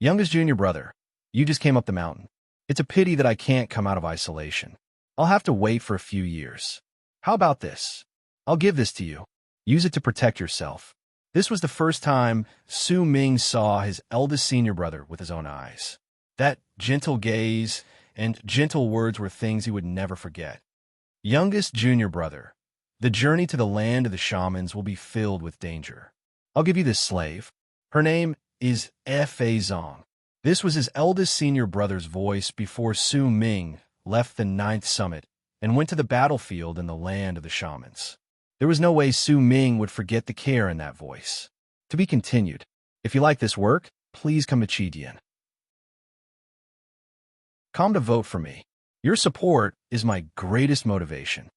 Youngest junior brother, you just came up the mountain. It's a pity that I can't come out of isolation. I'll have to wait for a few years. How about this? I'll give this to you. Use it to protect yourself. This was the first time Su Ming saw his eldest senior brother with his own eyes. That gentle gaze and gentle words were things he would never forget. Youngest junior brother, the journey to the land of the shamans will be filled with danger. I'll give you this slave. Her name is Fa Zong. This was his eldest senior brother's voice before Su Ming left the 9th summit and went to the battlefield in the land of the shamans. There was no way Su Ming would forget the care in that voice. To be continued. If you like this work, please come to Chidian. Come to vote for me. Your support is my greatest motivation.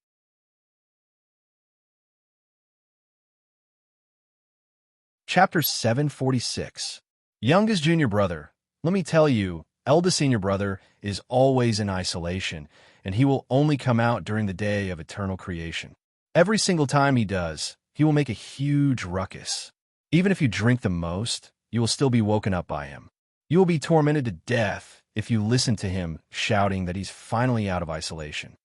Chapter 746. Youngest junior brother, let me tell you, eldest senior brother is always in isolation, and he will only come out during the day of eternal creation. Every single time he does, he will make a huge ruckus. Even if you drink the most, you will still be woken up by him. You will be tormented to death if you listen to him shouting that he's finally out of isolation.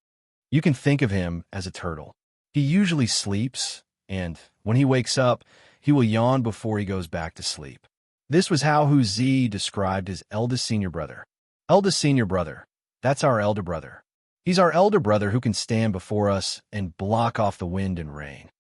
You can think of him as a turtle. He usually sleeps, and when he wakes up, he will yawn before he goes back to sleep. This was how Hu Zi described his eldest senior brother. Eldest senior brother, that's our elder brother. He's our elder brother who can stand before us and block off the wind and rain.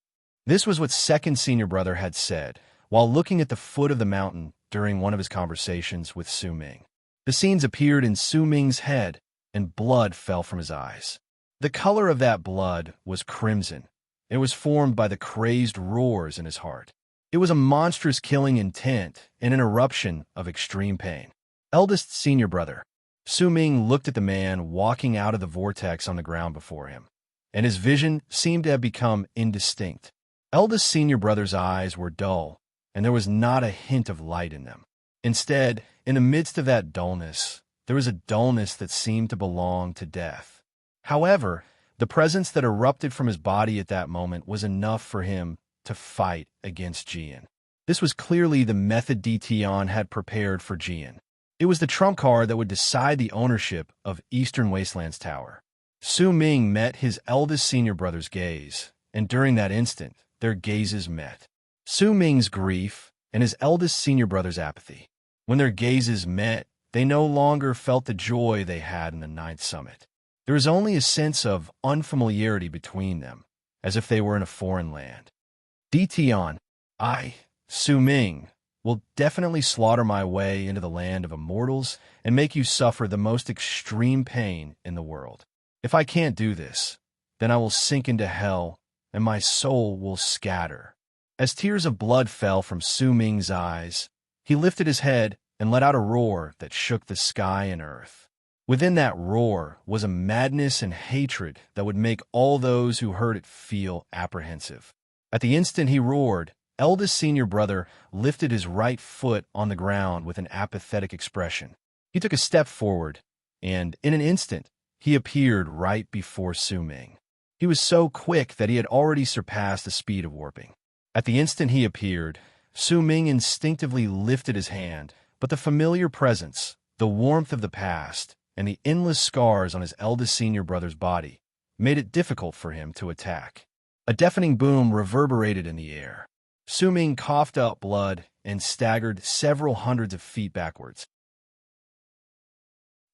This was what second senior brother had said while looking at the foot of the mountain during one of his conversations with Su Ming. The scenes appeared in Su Ming's head, and blood fell from his eyes. The color of that blood was crimson. It was formed by the crazed roars in his heart. It was a monstrous killing intent and an eruption of extreme pain. Eldest senior brother. Su Ming looked at the man walking out of the vortex on the ground before him, and his vision seemed to have become indistinct. Eldest senior brother's eyes were dull, and there was not a hint of light in them. Instead, in the midst of that dullness, there was a dullness that seemed to belong to death. However, the presence that erupted from his body at that moment was enough for him to fight against Jian. This was clearly the method Dition had prepared for Jian. It was the trump card that would decide the ownership of Eastern Wastelands Tower. Su Ming met his eldest senior brother's gaze, and during that instant, their gazes met. Su Ming's grief and his eldest senior brother's apathy. When their gazes met, they no longer felt the joy they had in the 9th summit. There was only a sense of unfamiliarity between them, as if they were in a foreign land. Dition, Su Ming, will definitely slaughter my way into the land of immortals and make you suffer the most extreme pain in the world. If I can't do this, then I will sink into hell, and my soul will scatter. As tears of blood fell from Su Ming's eyes, he lifted his head and let out a roar that shook the sky and earth. Within that roar was a madness and hatred that would make all those who heard it feel apprehensive. At the instant he roared, eldest senior brother lifted his right foot on the ground with an apathetic expression. He took a step forward, and in an instant, he appeared right before Su Ming. He was so quick that he had already surpassed the speed of warping. At the instant he appeared, Su Ming instinctively lifted his hand, But the familiar presence, the warmth of the past, and the endless scars on his eldest senior brother's body made it difficult for him to attack. A deafening boom reverberated in the air. Su Ming coughed up blood and staggered several hundreds of feet backwards.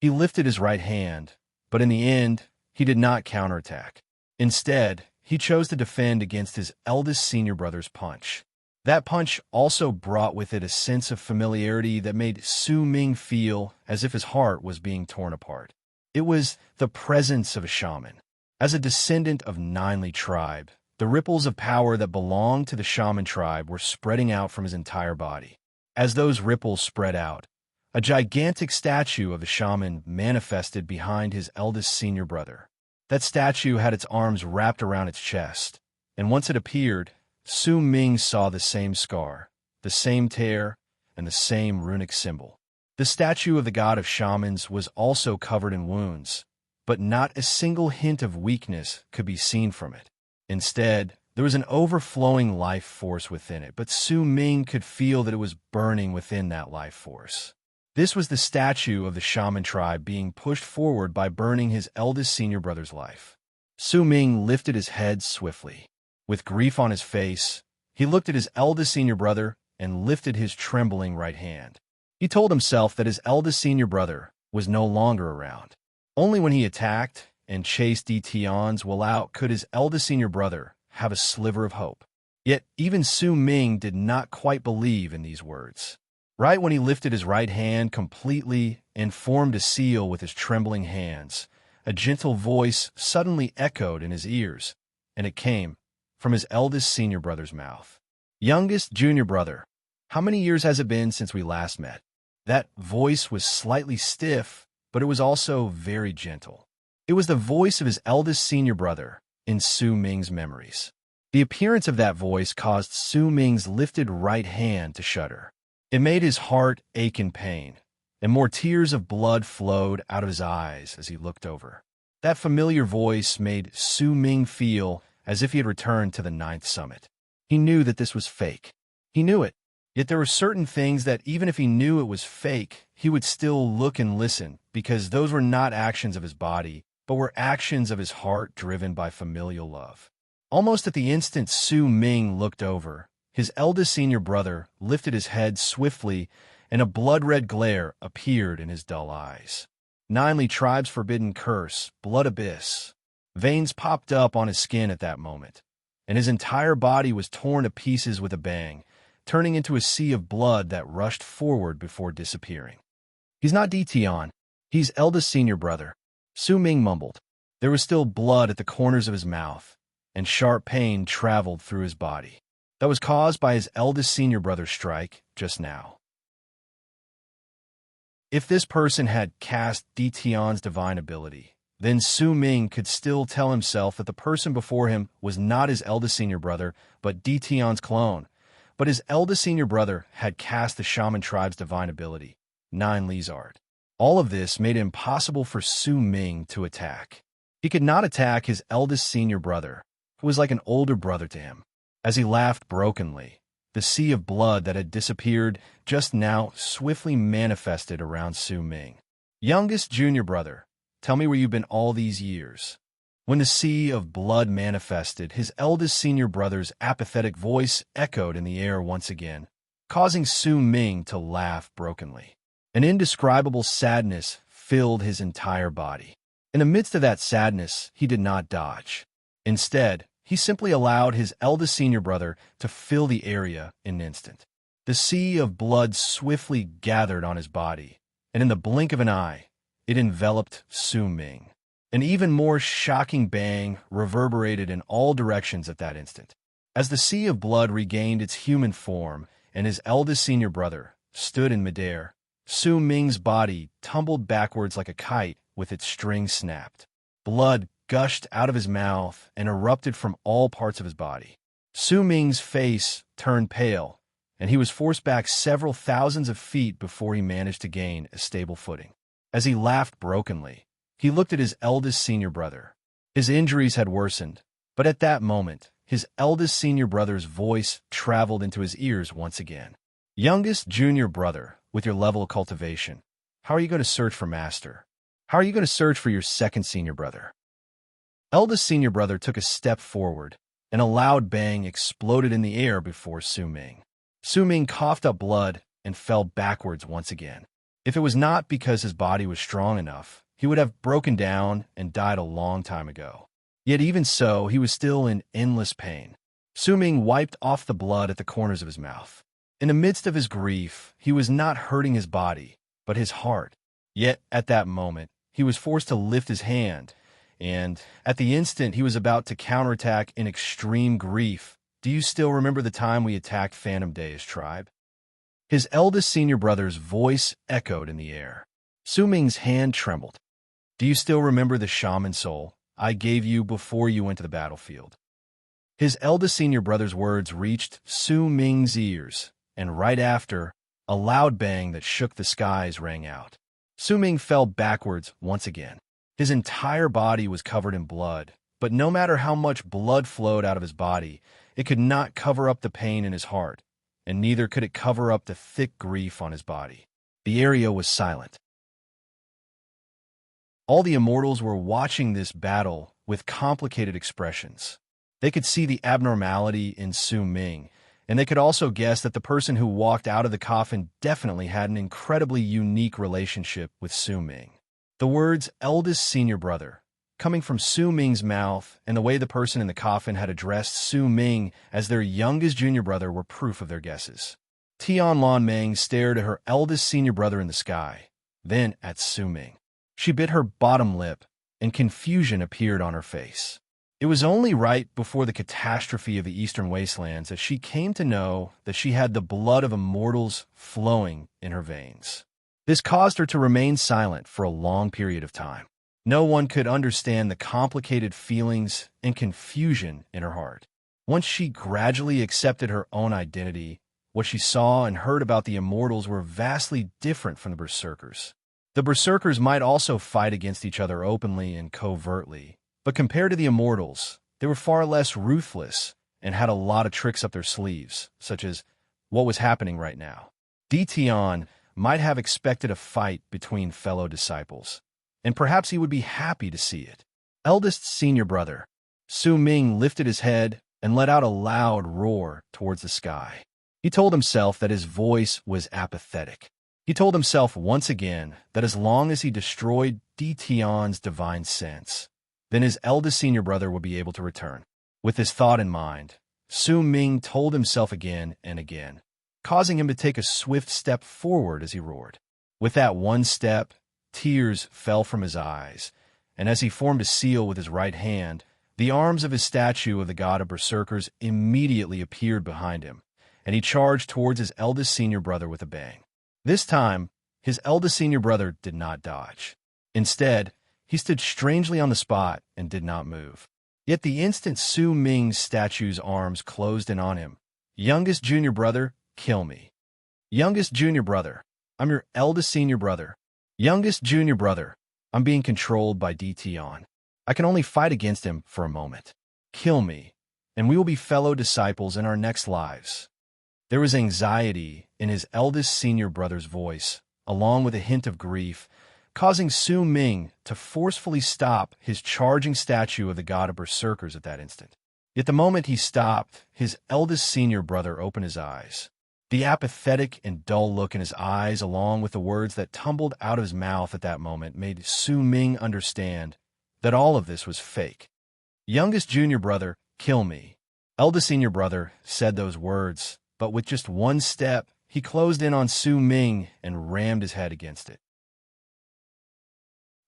He lifted his right hand, but in the end, he did not counterattack. Instead, he chose to defend against his eldest senior brother's punch. That punch also brought with it a sense of familiarity that made Su Ming feel as if his heart was being torn apart. It was the presence of a shaman. As a descendant of Ninely tribe, the ripples of power that belonged to the shaman tribe were spreading out from his entire body. As those ripples spread out, a gigantic statue of the shaman manifested behind his eldest senior brother. That statue had its arms wrapped around its chest, and once it appeared, Su Ming saw the same scar, the same tear, and the same runic symbol. The statue of the god of shamans was also covered in wounds, but not a single hint of weakness could be seen from it. Instead, there was an overflowing life force within it, but Su Ming could feel that it was burning within that life force. This was the statue of the shaman tribe being pushed forward by burning his eldest senior brother's life. Su Ming lifted his head swiftly. With grief on his face, he looked at his eldest senior brother and lifted his trembling right hand. He told himself that his eldest senior brother was no longer around. Only when he attacked and chased Tian's will out could his eldest senior brother have a sliver of hope. Yet even Su Ming did not quite believe in these words. Right when he lifted his right hand completely and formed a seal with his trembling hands, a gentle voice suddenly echoed in his ears, and it came from his eldest senior brother's mouth. "Youngest junior brother, how many years has it been since we last met?" That voice was slightly stiff, but it was also very gentle. It was the voice of his eldest senior brother in Su Ming's memories. The appearance of that voice caused Su Ming's lifted right hand to shudder. It made his heart ache in pain, and more tears of blood flowed out of his eyes as he looked over. That familiar voice made Su Ming feel as if he had returned to the 9th summit. He knew that this was fake. He knew it. Yet there were certain things that even if he knew it was fake, he would still look and listen, because those were not actions of his body, but were actions of his heart driven by familial love. Almost at the instant Su Ming looked over, his eldest senior brother lifted his head swiftly, and a blood-red glare appeared in his dull eyes. Ninely tribe's forbidden curse, blood abyss. Veins popped up on his skin at that moment, and his entire body was torn to pieces with a bang, turning into a sea of blood that rushed forward before disappearing. "He's not Tian. He's eldest senior brother," Su Ming mumbled. There was still blood at the corners of his mouth, and sharp pain traveled through his body. That was caused by his eldest senior brother's strike just now. If this person had cast Tian's divine ability, then Su Ming could still tell himself that the person before him was not his eldest senior brother, but Tian's clone. But his eldest senior brother had cast the shaman tribe's divine ability, Ninely's art. All of this made it impossible for Su Ming to attack. He could not attack his eldest senior brother, who was like an older brother to him. As he laughed brokenly, the sea of blood that had disappeared just now swiftly manifested around Su Ming. "Youngest junior brother, tell me where you've been all these years." When the sea of blood manifested, his eldest senior brother's apathetic voice echoed in the air once again, causing Su Ming to laugh brokenly. An indescribable sadness filled his entire body. In the midst of that sadness, he did not dodge. Instead, he simply allowed his eldest senior brother to fill the area in an instant. The sea of blood swiftly gathered on his body, and in the blink of an eye, it enveloped Su Ming. An even more shocking bang reverberated in all directions at that instant. As the sea of blood regained its human form and his eldest senior brother stood in midair, Su Ming's body tumbled backwards like a kite with its string snapped. Blood gushed out of his mouth and erupted from all parts of his body. Su Ming's face turned pale, and he was forced back several thousands of feet before he managed to gain a stable footing. As he laughed brokenly, he looked at his eldest senior brother. His injuries had worsened, but at that moment, his eldest senior brother's voice traveled into his ears once again. "Youngest junior brother, with your level of cultivation, how are you going to search for master? How are you going to search for your second senior brother? Eldest senior brother took a step forward, and a loud bang exploded in the air before Su Ming. Su Ming coughed up blood and fell backwards once again. If it was not because his body was strong enough, he would have broken down and died a long time ago. Yet even so, he was still in endless pain. Su Ming wiped off the blood at the corners of his mouth. In the midst of his grief, he was not hurting his body, but his heart. Yet, at that moment, he was forced to lift his hand, and, at the instant he was about to counterattack in extreme grief, do you still remember the time we attacked Phantom Dae's tribe? His eldest senior brother's voice echoed in the air. Su Ming's hand trembled. Do you still remember the shaman soul I gave you before you went to the battlefield? His eldest senior brother's words reached Su Ming's ears, and right after, a loud bang that shook the skies rang out. Su Ming fell backwards once again. His entire body was covered in blood, but no matter how much blood flowed out of his body, it could not cover up the pain in his heart, and neither could it cover up the thick grief on his body. The area was silent. All the immortals were watching this battle with complicated expressions. They could see the abnormality in Su Ming, and they could also guess that the person who walked out of the coffin definitely had an incredibly unique relationship with Su Ming. The words eldest senior brother, coming from Su Ming's mouth, and the way the person in the coffin had addressed Su Ming as their youngest junior brother were proof of their guesses. Tian Lan Meng stared at her eldest senior brother in the sky, then at Su Ming. She bit her bottom lip, and confusion appeared on her face. It was only right before the catastrophe of the Eastern Wastelands that she came to know that she had the blood of immortals flowing in her veins. This caused her to remain silent for a long period of time. No one could understand the complicated feelings and confusion in her heart. Once she gradually accepted her own identity, what she saw and heard about the immortals were vastly different from the berserkers. The berserkers might also fight against each other openly and covertly, but compared to the immortals, they were far less ruthless and had a lot of tricks up their sleeves, such as what was happening right now. Tian might have expected a fight between fellow disciples, and perhaps he would be happy to see it. Eldest senior brother, Su Ming lifted his head and let out a loud roar towards the sky. He told himself that his voice was apathetic. He told himself once again that as long as he destroyed Tian's divine sense, then his eldest senior brother would be able to return. With this thought in mind, Su Ming told himself again and again, causing him to take a swift step forward as he roared. With that one step, tears fell from his eyes, and as he formed a seal with his right hand, the arms of his statue of the god of berserkers immediately appeared behind him, and he charged towards his eldest senior brother with a bang. This time, his eldest senior brother did not dodge. Instead, he stood strangely on the spot and did not move. Yet the instant Su Ming's statue's arms closed in on him, youngest junior brother, kill me. Youngest junior brother, I'm your eldest senior brother. Youngest junior brother, I'm being controlled by Tian. I can only fight against him for a moment. Kill me, and we will be fellow disciples in our next lives. There was anxiety in his eldest senior brother's voice, along with a hint of grief, causing Su Ming to forcefully stop his charging statue of the god of berserkers at that instant. Yet the moment he stopped, his eldest senior brother opened his eyes. The apathetic and dull look in his eyes, along with the words that tumbled out of his mouth at that moment, made Su Ming understand that all of this was fake. Youngest junior brother, kill me. Eldest senior brother said those words, but with just one step, he closed in on Su Ming and rammed his head against it.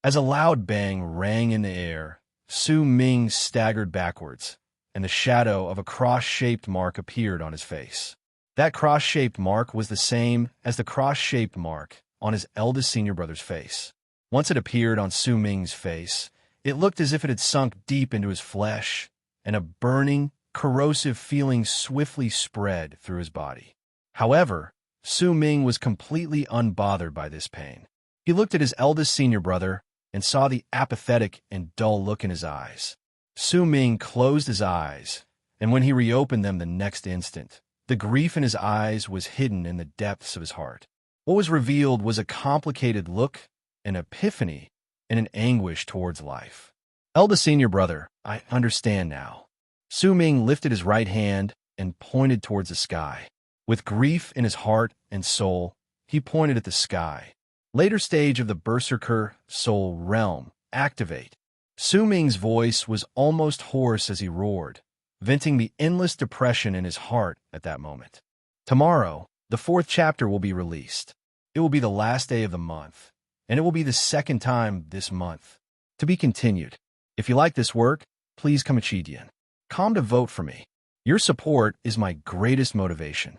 As a loud bang rang in the air, Su Ming staggered backwards, and the shadow of a cross-shaped mark appeared on his face. That cross-shaped mark was the same as the cross-shaped mark on his eldest senior brother's face. Once it appeared on Su Ming's face, it looked as if it had sunk deep into his flesh, and a burning, corrosive feeling swiftly spread through his body. However, Su Ming was completely unbothered by this pain. He looked at his eldest senior brother and saw the apathetic and dull look in his eyes. Su Ming closed his eyes, and when he reopened them the next instant, the grief in his eyes was hidden in the depths of his heart. What was revealed was a complicated look, an epiphany, and an anguish towards life. Elda senior brother, I understand now. Su Ming lifted his right hand and pointed towards the sky. With grief in his heart and soul, he pointed at the sky. Later stage of the Berserker Soul Realm, activate. Su Ming's voice was almost hoarse as he roared, venting the endless depression in his heart at that moment. Tomorrow, the 4th chapter will be released. It will be the last day of the month, and it will be the 2nd time this month. To be continued. If you like this work, please come to vote for me. Your support is my greatest motivation.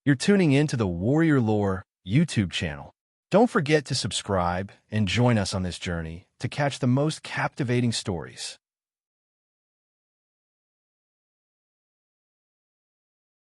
You're tuning in to the Warrior Lore YouTube channel. Don't forget to subscribe and join us on this journey to catch the most captivating stories.